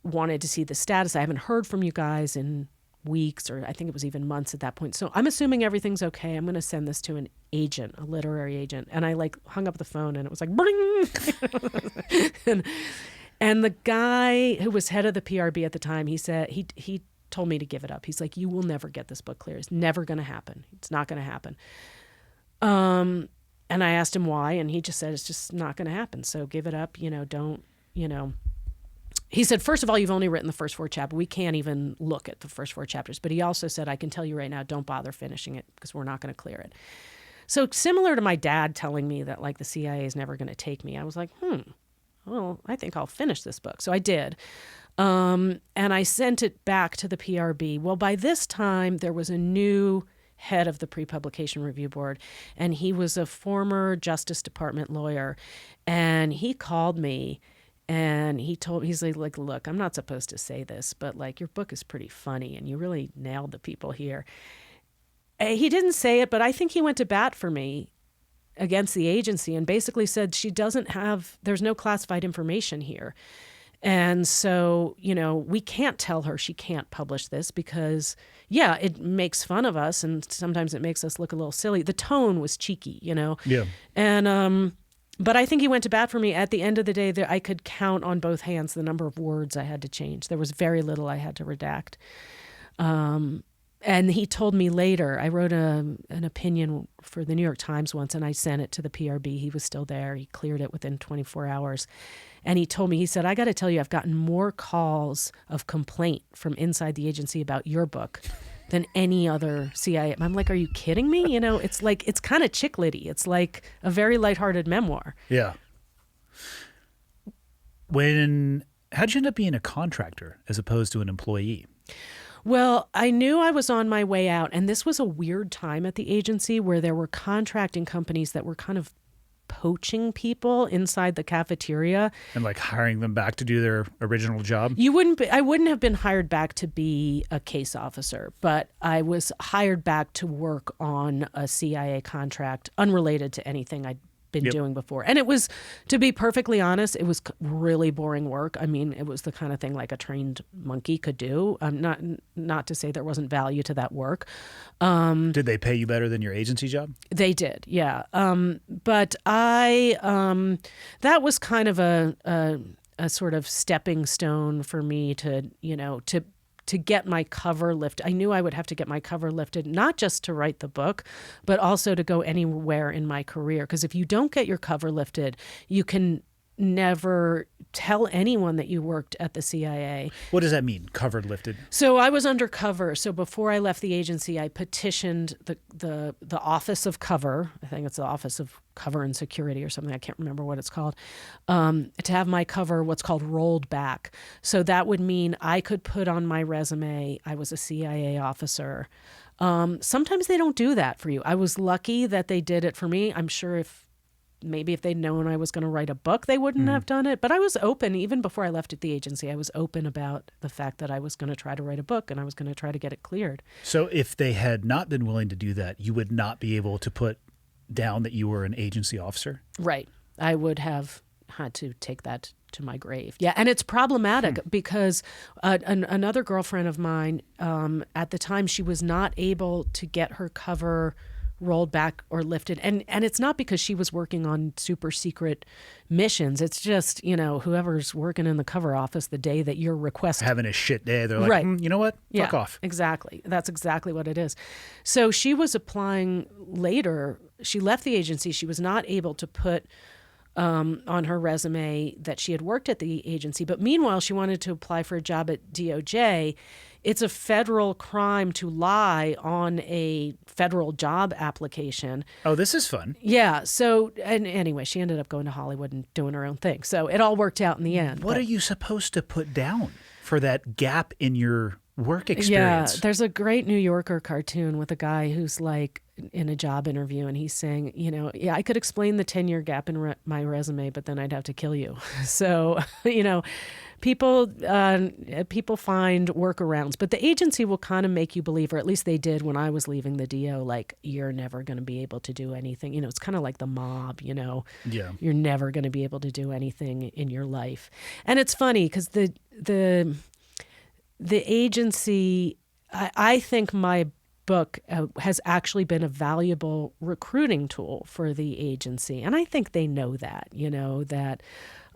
Wanted to see the status. I haven't heard from you guys in weeks, or I think it was even months at that point. So I'm assuming everything's okay. I'm going to send this to an agent, a literary agent. And I hung up the phone and it was like, bling! and the guy who was head of the PRB at the time, he said, he told me to give it up. He's like, you will never get this book clear. It's never going to happen. It's not going to happen. And I asked him why, and he just said, it's just not going to happen. So give it up, don't. He said, first of all, you've only written the first 4 chapters. We can't even look at the first 4 chapters. But he also said, I can tell you right now, don't bother finishing it because we're not going to clear it. So similar to my dad telling me that the CIA is never going to take me, I was like, well, I think I'll finish this book. So I did. And I sent it back to the PRB. Well, by this time, there was a new head of the Pre-Publication Review Board, and he was a former Justice Department lawyer. And he called me. And he's like, look, I'm not supposed to say this, but your book is pretty funny and you really nailed the people here. He didn't say it, but I think he went to bat for me against the agency and basically said there's no classified information here. And so, we can't tell her she can't publish this because, yeah, it makes fun of us and sometimes it makes us look a little silly. The tone was cheeky, Yeah. And, but I think he went to bat for me. At the end of the day, I could count on both hands the number of words I had to change. There was very little I had to redact. And he told me later, I wrote an opinion for the New York Times once, and I sent it to the PRB. He was still there. He cleared it within 24 hours. And he told me, he said, I got to tell you, I've gotten more calls of complaint from inside the agency about your book than any other CIA. I'm like, are you kidding me? It's kind of chick litty. It's like a very lighthearted memoir. Yeah. How'd you end up being a contractor as opposed to an employee? Well, I knew I was on my way out, and this was a weird time at the agency where there were contracting companies that were kind of poaching people inside the cafeteria and hiring them back to do their original job. I wouldn't have been hired back to be a case officer, but I was hired back to work on a CIA contract unrelated to anything I'd been doing before. And it was, to be perfectly honest, it was really boring work. I mean, it was the kind of thing a trained monkey could do. Not to say there wasn't value to that work. Did they pay you better than your agency job? They did, yeah. But that was kind of a sort of stepping stone for me to get my cover lifted. I knew I would have to get my cover lifted, not just to write the book, but also to go anywhere in my career. Because if you don't get your cover lifted, you can never tell anyone that you worked at the CIA. What does that mean, cover lifted? So I was undercover. So before I left the agency, I petitioned the Office of Cover. I think it's the Office of Cover and Security or something. I can't remember what it's called. To have my cover, what's called rolled back. So that would mean I could put on my resume, I was a CIA officer. Sometimes they don't do that for you. I was lucky that they did it for me. I'm sure if they'd known I was going to write a book, they wouldn't have done it. But I was open, even before I left at the agency, I was open about the fact that I was going to try to write a book and I was going to try to get it cleared. So if they had not been willing to do that, you would not be able to put down that you were an agency officer? Right. I would have had to take that to my grave. Yeah, and it's problematic because another girlfriend of mine, at the time, she was not able to get her cover rolled back or lifted. And it's not because she was working on super secret missions. It's just, whoever's working in the cover office the day that your request... Having a shit day. They're like, right. You know what? Yeah, fuck off. Exactly. That's exactly what it is. So she was applying later. She left the agency. She was not able to put on her resume that she had worked at the agency. But meanwhile, she wanted to apply for a job at DOJ it's a federal crime to lie on a federal job application. Oh, this is fun. Yeah. So, and anyway, she ended up going to Hollywood and doing her own thing. So it all worked out in the end. What are you supposed to put down for that gap in your work experience? Yeah, there's a great New Yorker cartoon with a guy who's like in a job interview, and he's saying, I could explain the 10-year gap in my resume, but then I'd have to kill you. So, people find workarounds, but the agency will kind of make you believe, or at least they did when I was leaving the DO, like, you're never going to be able to do anything. It's kind of like the mob, Yeah. You're never going to be able to do anything in your life. And it's funny because the agency, I think my book has actually been a valuable recruiting tool for the agency. And I think they know that, that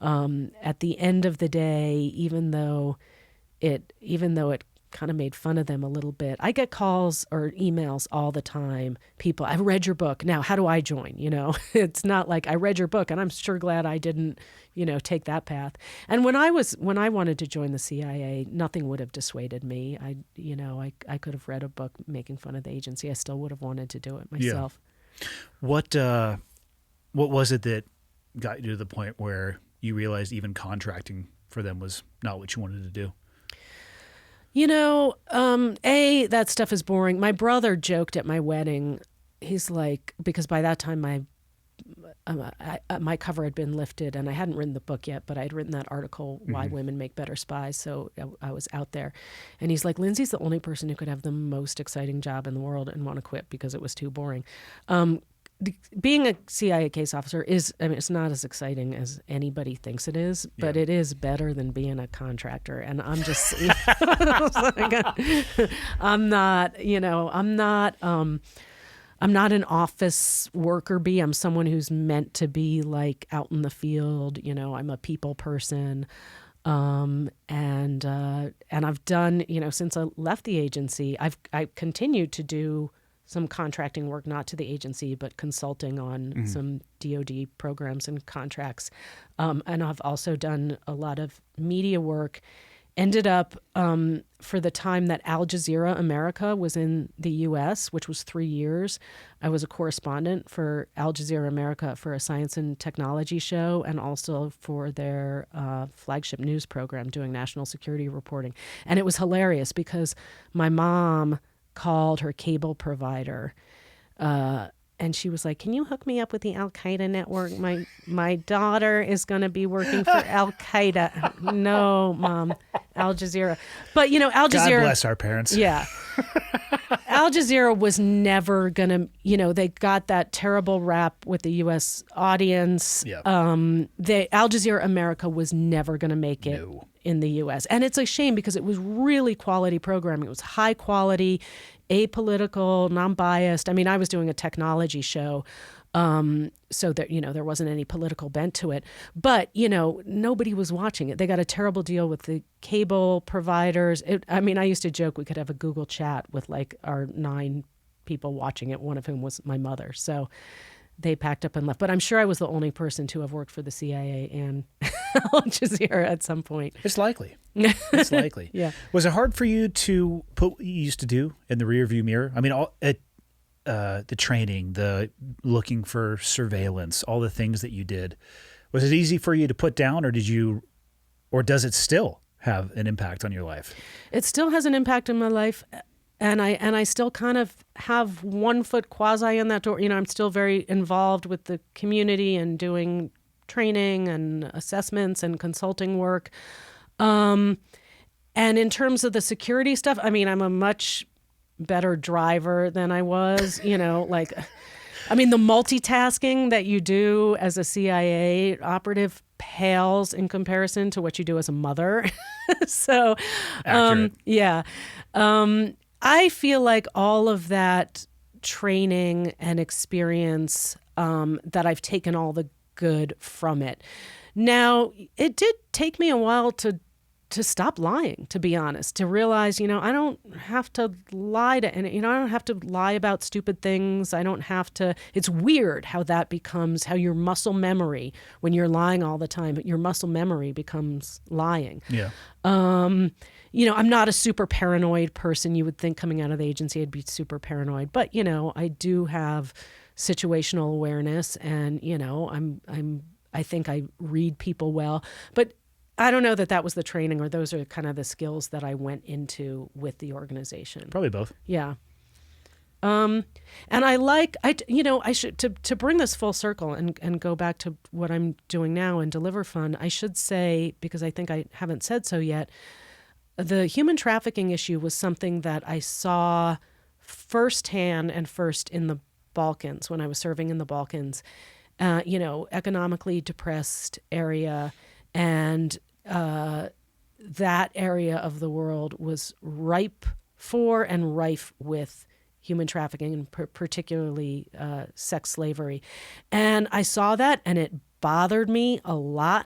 at the end of the day, even though it kind of made fun of them a little bit, I get calls or emails all the time. People, I read your book. Now, how do I join? It's not like I read your book and I'm sure glad I didn't, take that path. And when I wanted to join the CIA, nothing would have dissuaded me. I could have read a book making fun of the agency. I still would have wanted to do it myself. Yeah. What was it that got you to the point where you realized even contracting for them was not what you wanted to do? That stuff is boring. My brother joked at my wedding. He's like, because by that time my cover had been lifted and I hadn't written the book yet, but I'd written that article, Why Women Make Better Spies. So I was out there. And he's like, Lindsay's the only person who could have the most exciting job in the world and want to quit because it was too boring. Being a CIA case officer it's not as exciting as anybody thinks it is, but it is better than being a contractor. And I'm just, I'm not an office worker bee. I'm someone who's meant to be like out in the field. I'm a people person. And I've done, since I left the agency, I've continued to do some contracting work, not to the agency, but consulting on some DoD programs and contracts. And I've also done a lot of media work. Ended up, for the time that Al Jazeera America was in the U.S., which was 3 years, I was a correspondent for Al Jazeera America for a science and technology show and also for their flagship news program doing national security reporting. And it was hilarious because my mom called her cable provider and she was like, can you hook me up with the Al-Qaeda network? My daughter is going to be working for Al-Qaeda. No, Mom, Al Jazeera. But, Al Jazeera. God bless our parents. Yeah. Al Jazeera was never going to, they got that terrible rap with the U.S. audience. Yeah. Al Jazeera America was never going to make it. No. In the U.S. And it's a shame because it was really quality programming. It was high quality, apolitical, non-biased. I mean, I was doing a technology show, so that, there wasn't any political bent to it. But, nobody was watching it. They got a terrible deal with the cable providers. I used to joke we could have a Google chat with like our 9 people watching it, one of whom was my mother. So they packed up and left. But I'm sure I was the only person to have worked for the CIA and Al Jazeera at some point. It's likely. It's likely. Yeah. Was it hard for you to put what you used to do in the rearview mirror? I mean, the training, the looking for surveillance, all the things that you did. Was it easy for you to put down, or does it still have an impact on your life? It still has an impact on my life. And I still kind of have one foot quasi in that door. I'm still very involved with the community and doing training and assessments and consulting work. And in terms of the security stuff, I'm a much better driver than I was, the multitasking that you do as a CIA operative pales in comparison to what you do as a mother. So, yeah. I feel like all of that training and experience, that I've taken all the good from it. Now, it did take me a while to stop lying, to be honest, to realize, I don't have to lie to, and I don't have to lie about stupid things. I don't have to. It's weird how that becomes, how your muscle memory, when you're lying all the time, your muscle memory becomes lying. Yeah. I'm not a super paranoid person. You would think coming out of the agency I'd be super paranoid, but I do have situational awareness, and I think I read people well, but I don't know that was the training, or those are kind of the skills that I went into with the organization. Probably both. Yeah. And I should, to bring this full circle and go back to what I'm doing now in Deliver Fund, I should say, because I think I haven't said so yet, the human trafficking issue was something that I saw firsthand and first in the Balkans when I was serving in the Balkans, economically depressed area, and that area of the world was ripe for and rife with human trafficking, and particularly sex slavery. And I saw that, and it bothered me a lot.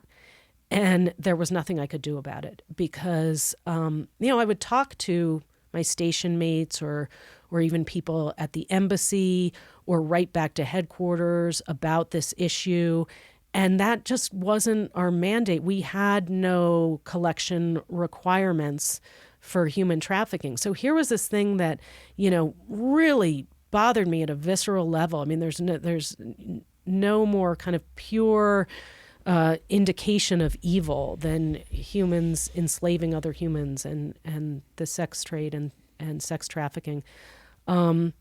And there was nothing I could do about it because, I would talk to my station mates or even people at the embassy or right back to headquarters about this issue. And that just wasn't our mandate. We had no collection requirements for human trafficking. So here was this thing that, really bothered me at a visceral level. I mean, there's no more kind of pure indication of evil than humans enslaving other humans and the sex trade and sex trafficking. And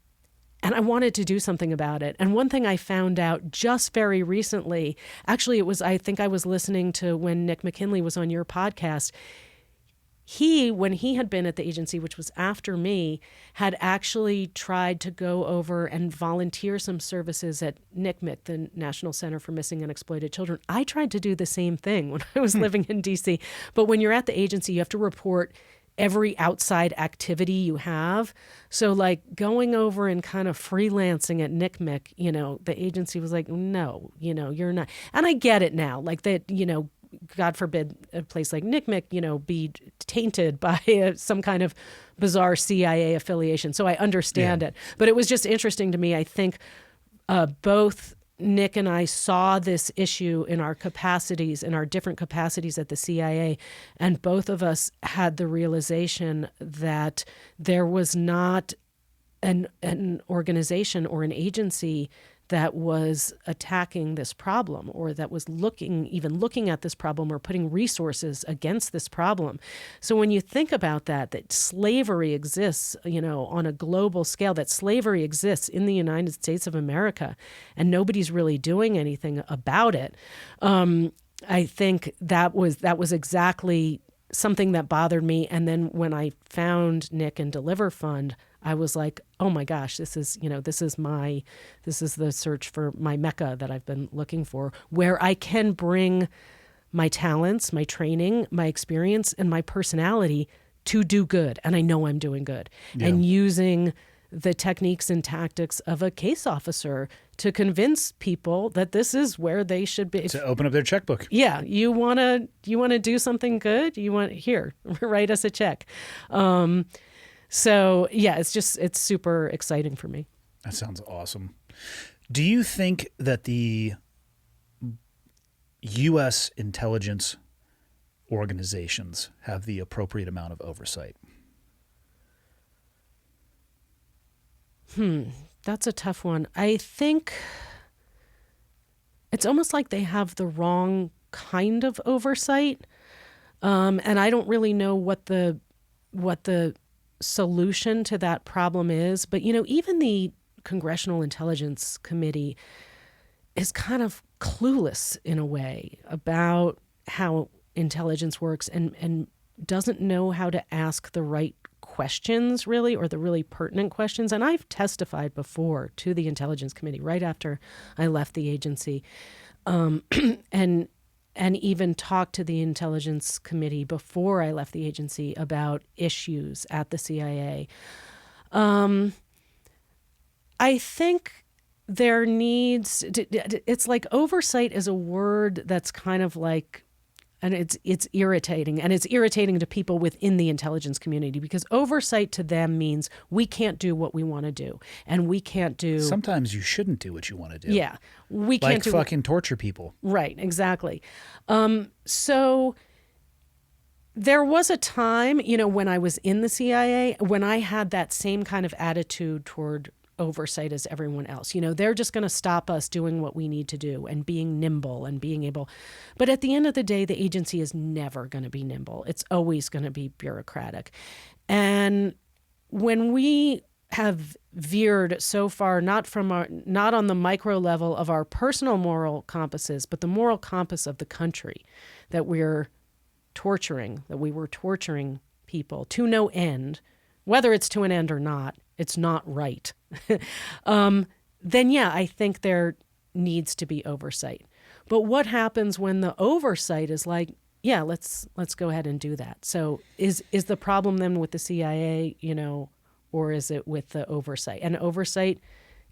I wanted to do something about it. And one thing I found out just very recently, actually I think I was listening to when Nick McKinley was on your podcast. When he had been at the agency, which was after me, had actually tried to go over and volunteer some services at NCMEC, the National Center for Missing and Exploited Children. I tried to do the same thing when I was living in D.C. But when you're at the agency, you have to report every outside activity you have. So like going over and kind of freelancing at NCMEC, the agency was like, no, you're not. And I get it now, like that, God forbid a place like NCMEC, be tainted by some kind of bizarre CIA affiliation. So I understand it. But it was just interesting to me. I think both Nick and I saw this issue in our capacities, in our different capacities at the CIA, and both of us had the realization that there was not an organization or an agency that was attacking this problem, or that was looking at this problem, or putting resources against this problem. So when you think about that slavery exists, on a global scale, that slavery exists in the United States of America, and nobody's really doing anything about it. I think that was exactly something that bothered me. And then when I found Nick and Deliver Fund, I was like, oh my gosh, this is the search for my Mecca that I've been looking for, where I can bring my talents, my training, my experience, and my personality to do good. And I know I'm doing good. Yeah. And using the techniques and tactics of a case officer to convince people that this is where they should be. To open up their checkbook. Yeah. You want to do something good? Here, write us a check. So yeah, it's super exciting for me. That sounds awesome. Do you think that the U.S. intelligence organizations have the appropriate amount of oversight? That's a tough one. I think it's almost like they have the wrong kind of oversight. And I don't really know what the solution to that problem is. But, even the Congressional Intelligence Committee is kind of clueless in a way about how intelligence works and doesn't know how to ask the right questions, really, or the really pertinent questions. And I've testified before to the Intelligence Committee right after I left the agency, and even talked to the Intelligence Committee before I left the agency about issues at the CIA. I think there needs, it's like oversight is a word that's kind of like, and it's irritating, and it's irritating to people within the intelligence community, because oversight to them means we can't do what we want to do, and we can't do. Sometimes you shouldn't do what you want to do. Yeah, we can't do. Like fucking torture people. Right, exactly. So There was a time, when I was in the CIA, when I had that same kind of attitude toward oversight as everyone else. They're just going to stop us doing what we need to do and being nimble and being able. But at the end of the day, the agency is never going to be nimble. It's always going to be bureaucratic. And when we have veered so far, not on the micro level of our personal moral compasses, but the moral compass of the country, that we were torturing people to no end, whether it's to an end or not, it's not right. Then yeah, I think there needs to be oversight. But what happens when the oversight is like, yeah, let's go ahead and do that. So is the problem then with the CIA, or is it with the oversight? And oversight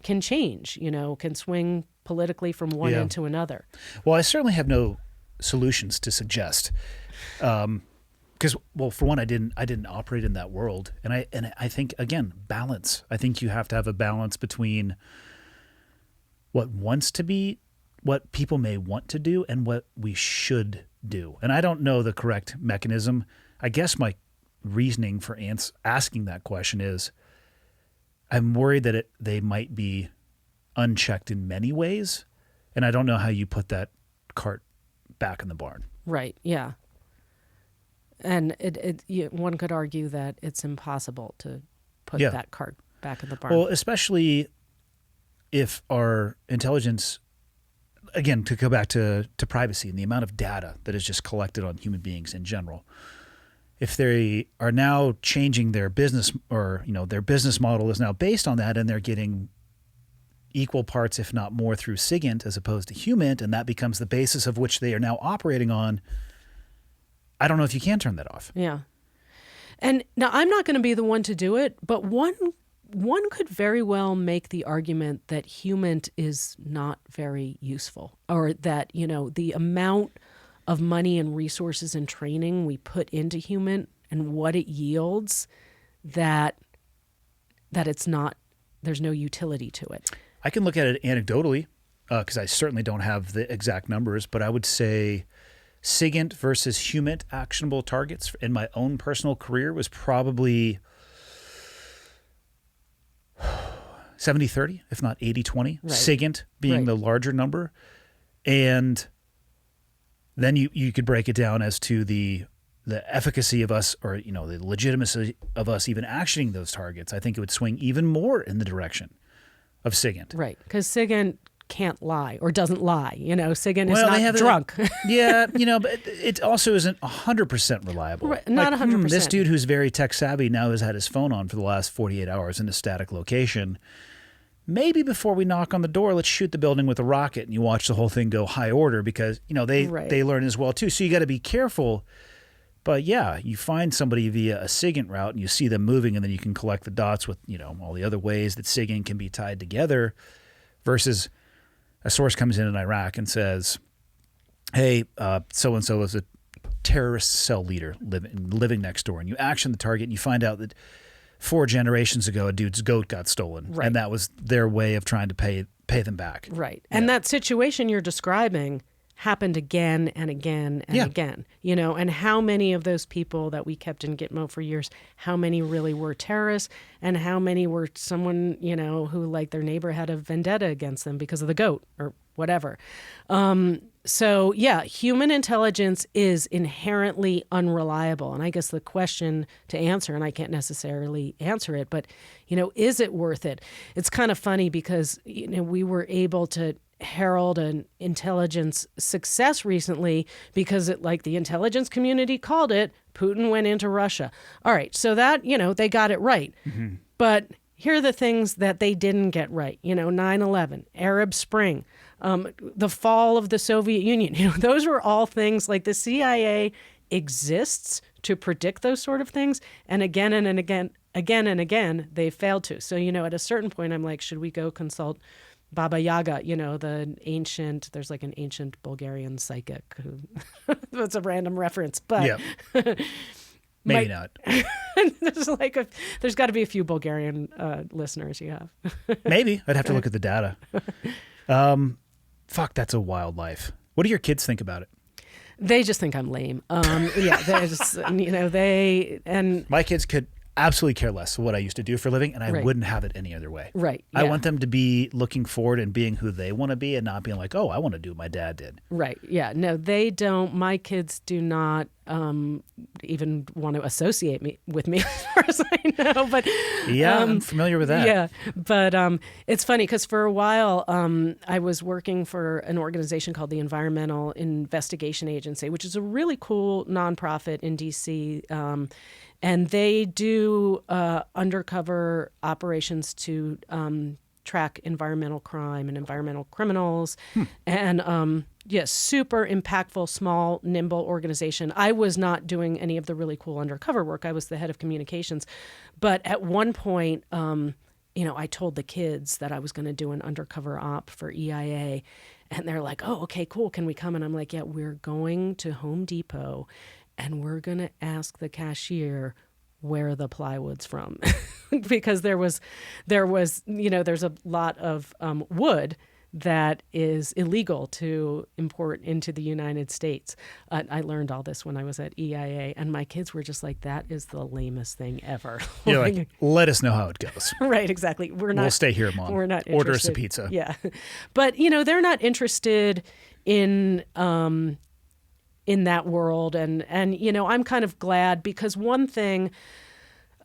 can change, can swing politically from one end to another. Well, I certainly have no solutions to suggest. Because, well, for one, I didn't operate in that world, and I think, again, balance. I think you have to have a balance between what people may want to do and what we should do. And I don't know the correct mechanism. I guess my reasoning for asking that question is, I'm worried that they might be unchecked in many ways, and I don't know how you put that cart back in the barn. Right. Yeah. And one could argue that it's impossible to put that cart back in the barn. Well, especially if our intelligence, again, to go back to privacy and the amount of data that is just collected on human beings in general, if they are now changing their business, or their business model is now based on that, and they're getting equal parts, if not more, through SIGINT as opposed to HUMINT, and that becomes the basis of which they are now operating on, I don't know if you can turn that off. Yeah. And now I'm not going to be the one to do it, but one could very well make the argument that HUMINT is not very useful, or that, the amount of money and resources and training we put into HUMINT and what it yields, that it's not, there's no utility to it. I can look at it anecdotally, because I certainly don't have the exact numbers, but I would say SIGINT versus HUMINT actionable targets in my own personal career was probably 70-30, if not 80-20, right. SIGINT being the larger number. And then you could break it down as to the efficacy of us, or the legitimacy of us even actioning those targets. I think it would swing even more in the direction of SIGINT. Right, because SIGINT can't lie, or doesn't lie. SIGINT is not drunk. But it also isn't 100% reliable. Right, not 100%. This dude who's very tech savvy now has had his phone on for the last 48 hours in a static location. Maybe before we knock on the door, let's shoot the building with a rocket, and you watch the whole thing go high order, because they learn as well too. So you got to be careful. But yeah, you find somebody via a SIGINT route and you see them moving, and then you can collect the dots with all the other ways that SIGINT can be tied together, versus a source comes in Iraq and says, hey, so-and-so is a terrorist cell leader living next door. And you action the target, and you find out that 4 generations ago, a dude's goat got stolen. Right. And that was their way of trying to pay them back. Right. And that situation you're describing happened again and again and again, and how many of those people that we kept in Gitmo for years, how many really were terrorists, and how many were someone, who, like, their neighbor had a vendetta against them because of the goat or whatever. So yeah, human intelligence is inherently unreliable. And I guess the question to answer, and I can't necessarily answer it, but, is it worth it? It's kind of funny because, we were able to herald an intelligence success recently because the intelligence community called it, Putin went into Russia. All right. So that, they got it right. Mm-hmm. But here are the things that they didn't get right. 9/11, Arab Spring, the fall of the Soviet Union. Those were all things, like, the CIA exists to predict those sort of things. And again and again, they failed to. So, at a certain point, I'm like, should we go consult Baba Yaga, there's like an ancient Bulgarian psychic who, that's a random reference, but maybe not. there's got to be a few Bulgarian listeners you have. Maybe. I'd have to look at the data. Fuck, that's a wild life. What do your kids think about it? They just think I'm lame. Yeah, they just, and My kids could absolutely care less what I used to do for a living, and I Right. wouldn't have it any other way. Right, I yeah. want them to be looking forward and being who they want to be and not being like, oh, I want to do what my dad did. Right. Yeah. No, they don't. My kids do not even want to associate me with me, as far as I know. But Yeah, I'm familiar with that. yeah. But it's funny because for a while I was working for an organization called the Environmental Investigation Agency, which is a really cool nonprofit in D.C. And they do undercover operations to track environmental crime and environmental criminals. And yes, super impactful, small, nimble organization. I was not doing any of the really cool undercover work. I was the head of communications. But at one point, I told the kids that I was going to do an undercover op for EIA. And they're like, oh, okay, cool. Can we come? And I'm like, yeah, we're going to Home Depot and we're going to ask the cashier where the plywood's from. Because there's a lot of wood that is illegal to import into the United States. I learned all this when I was at EIA, and my kids were just like, that is the lamest thing ever. You're like, let us know how it goes. Right, exactly. We'll stay here, Mom. We're not Order us a interested. pizza. Yeah. But, they're not interested in that world. And I'm kind of glad because one thing,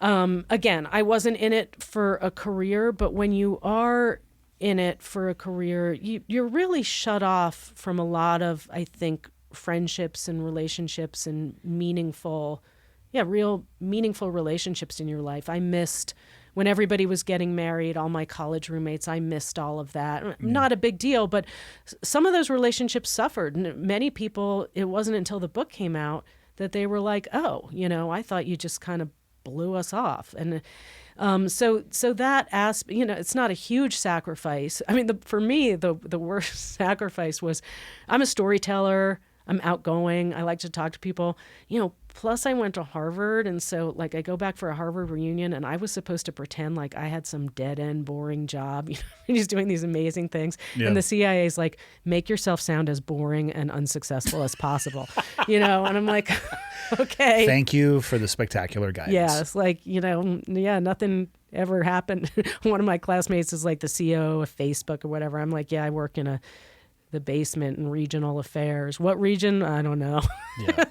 again, I wasn't in it for a career, but when you are in it for a career, you're really shut off from a lot of, I think, friendships and relationships and real meaningful relationships in your life. I missed when everybody was getting married, all my college roommates, I missed all of that. Not a big deal, but some of those relationships suffered. And many people, it wasn't until the book came out that they were like, oh, I thought you just kind of blew us off. And so that aspect, it's not a huge sacrifice. I mean, for me, the worst sacrifice was I'm a storyteller. I'm outgoing. I like to talk to people, plus I went to Harvard. And so I go back for a Harvard reunion and I was supposed to pretend like I had some dead end boring job, just doing these amazing things. Yeah. And the CIA is like, make yourself sound as boring and unsuccessful as possible, and I'm like, okay. Thank you for the spectacular guidance. Yeah. It's like, nothing ever happened. One of my classmates is like the CEO of Facebook or whatever. I'm like, yeah, I work in the basement in regional affairs. What region? I don't know. Yeah.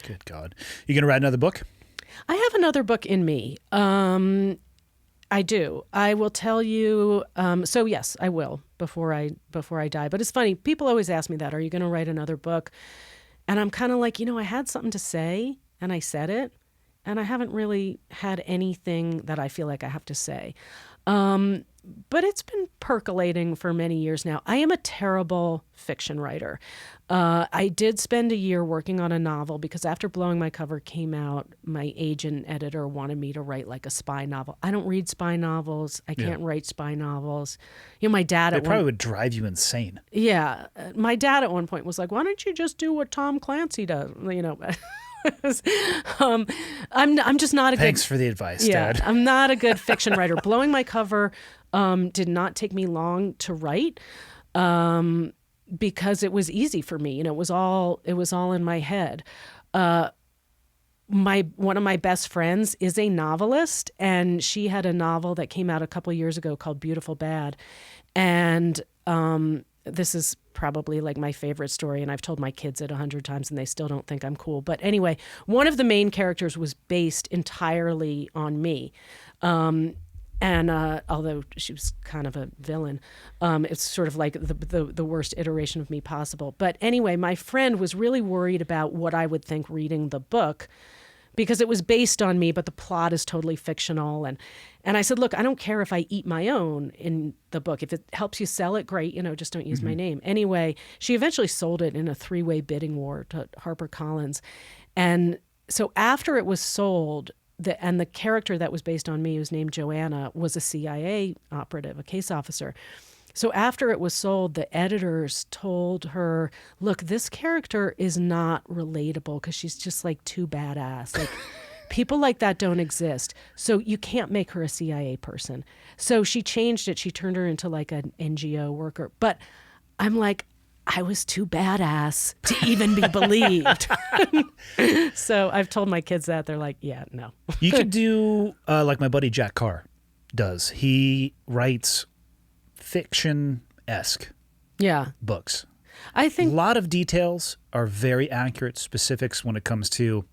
Good God. You going to write another book? I have another book in me. I do. I will tell you. So yes, I will before I die. But it's funny. People always ask me that. Are you going to write another book? And I'm kind of like, I had something to say and I said it. And I haven't really had anything that I feel like I have to say. But it's been percolating for many years now. I am a terrible fiction writer. I did spend a year working on a novel because after Blowing My Cover came out, my agent and editor wanted me to write like a spy novel. I don't read spy novels. I can't write spy novels. My dad It probably would drive you insane. Yeah. My dad at one point was like, why don't you just do what Tom Clancy does? I'm just not a Thanks for the advice, yeah, Dad. I'm not a good fiction writer. Blowing My Cover did not take me long to write because it was easy for me. It was all in my head. One of my best friends is a novelist, and she had a novel that came out a couple of years ago called Beautiful Bad. And this is probably like my favorite story, and I've told my kids it 100 times and they still don't think I'm cool. But anyway, one of the main characters was based entirely on me. And although she was kind of a villain, it's sort of like the worst iteration of me possible. But anyway, my friend was really worried about what I would think reading the book because it was based on me, but the plot is totally fictional. And I said, look, I don't care if I eat my own in the book. If it helps you sell it, great. Just don't use my name. Anyway, she eventually sold it in a 3-way bidding war to HarperCollins. And so after it was sold, the character that was based on me, who was named Joanna, was a CIA operative, a case officer. So after it was sold, the editors told her, look, this character is not relatable because she's just like too badass. Like people like that don't exist. So you can't make her a CIA person. So she changed it. She turned her into like an NGO worker. But I'm like, I was too badass to even be believed. So I've told my kids that. They're like, yeah, no. You could do like my buddy Jack Carr does. He writes fiction-esque books. I think a lot of details are very accurate, specifics when it comes to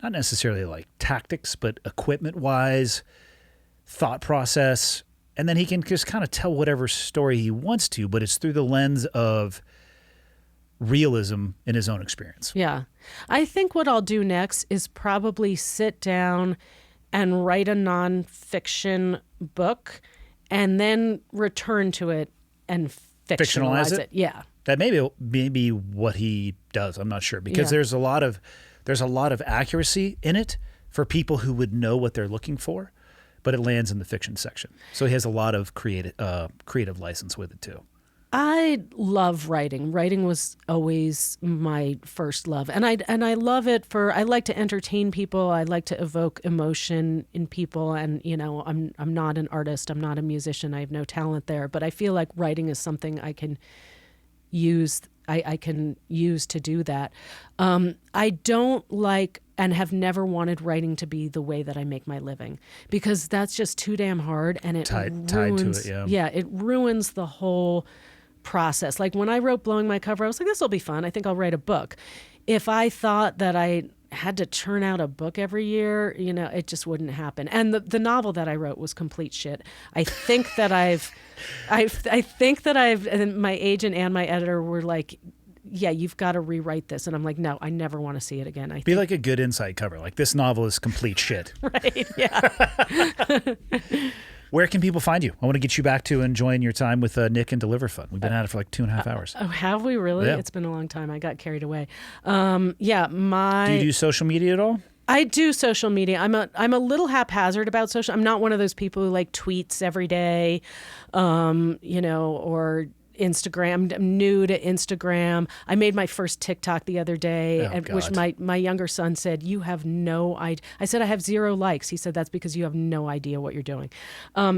not necessarily like tactics, but equipment-wise, thought process. And then he can just kind of tell whatever story he wants to, but it's through the lens of realism in his own experience. Yeah. I think what I'll do next is probably sit down and write a nonfiction book and then return to it and fictionalize it. Yeah. That may be what he does. I'm not sure, because there's a lot of accuracy in it for people who would know what they're looking for, but it lands in the fiction section. So he has a lot of creative license with it too. I love writing. Writing was always my first love. And I love it I like to entertain people. I like to evoke emotion in people. And, I'm not an artist. I'm not a musician. I have no talent there. But I feel like writing is something I can use. I can use to do that. I don't like and have never wanted writing to be the way that I make my living, because that's just too damn hard. And it tied to it, yeah. Yeah, it ruins the whole process. Like when I wrote Blowing My Cover, I was like, this will be fun. I think I'll write a book. If I thought that I had to churn out a book every year, it just wouldn't happen. And the novel that I wrote was complete shit. I think that and my agent and my editor were like, yeah, you've got to rewrite this. And I'm like, no, I never want to see it again. Be like a good inside cover. Like, this novel is complete shit. Right, yeah. Where can people find you? I want to get you back to enjoying your time with Nick and Deliver Fun. We've been at it for like 2.5 hours. Oh, have we really? Yeah. It's been a long time. I got carried away. Do you do social media at all? I do social media. I'm a little haphazard about social. I'm not one of those people who like tweets every day, or Instagram. I'm new to Instagram. I made my first TikTok the other day, which my younger son said, you have no idea. I said, I have 0 likes. He said, that's because you have no idea what you're doing.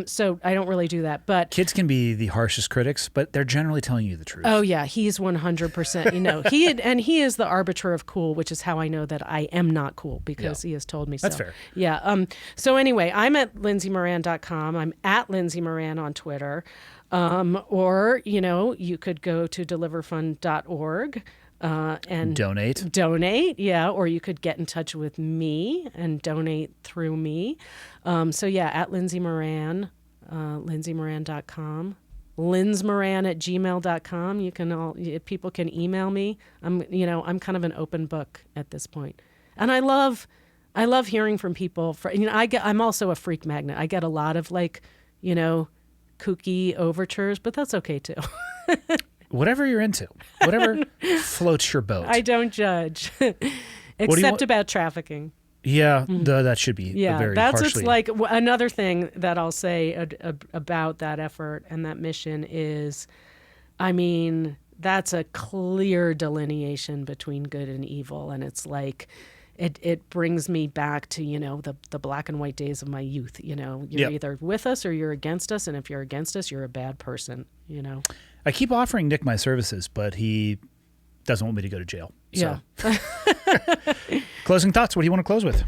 So I don't really do that. But kids can be the harshest critics, but they're generally telling you the truth. Oh yeah, he's 100%. He is the arbiter of cool, which is how I know that I am not cool, because he has told me so. That's fair. Yeah. So anyway, I'm at lindsaymoran.com. I'm at Lindsay Moran on Twitter. Or, you could go to deliverfund.org and donate. Yeah. Or you could get in touch with me and donate through me. At Lindsay Moran, lindsaymoran.com, linsmoran@gmail.com. People can email me. I'm kind of an open book at this point. And I love hearing from people. I'm also a freak magnet. I get a lot of kooky overtures, but that's okay too. Whatever you're into, whatever floats your boat. I don't judge, except about trafficking. Yeah, that should be very that's harshly. It's like another thing that I'll say about that effort and that mission is, that's a clear delineation between good and evil, and it's like it brings me back to the black and white days of my youth. You're either with us or you're against us, and if you're against us, you're a bad person. I keep offering Nick my services, but he doesn't want me to go to jail. So. Yeah. Closing thoughts. What do you want to close with?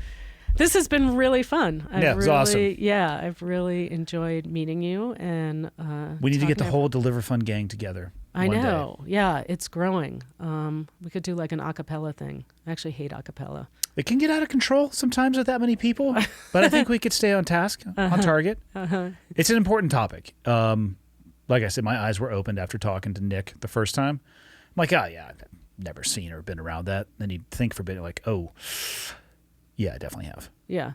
This has been really fun. It's awesome. Yeah, I've really enjoyed meeting you, and we need to get the whole Deliver Fun gang together. I know. Day. Yeah, it's growing. We could do like an a cappella thing. I actually hate a cappella. It can get out of control sometimes with that many people, but I think we could stay on task, on target. It's an important topic. Like I said, my eyes were opened after talking to Nick the first time. I'm like, oh yeah, I've never seen or been around that. Then you think for a bit, like, oh, yeah, I definitely have. Yeah.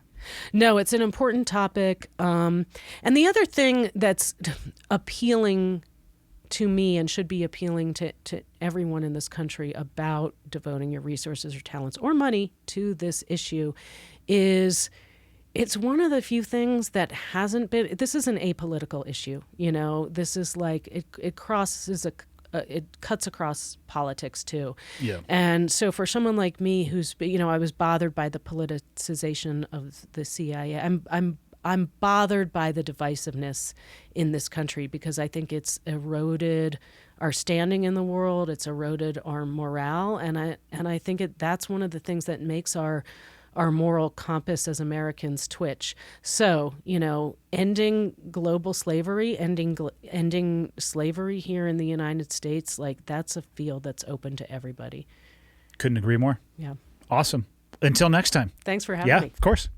No, it's an important topic. And the other thing that's appealing to me and should be appealing to everyone in this country about devoting your resources or talents or money to this issue is it's one of the few things that hasn't been, this is an apolitical issue. This is like, it crosses it cuts across politics too. Yeah. And so for someone like me who's, I was bothered by the politicization of the CIA. I'm bothered by the divisiveness in this country because I think it's eroded our standing in the world. It's eroded our morale, and I think that's one of the things that makes our moral compass as Americans twitch. So, ending global slavery, ending slavery here in the United States, like that's a field that's open to everybody. Couldn't agree more. Yeah. Awesome. Until next time. Thanks for having me. Yeah, of course.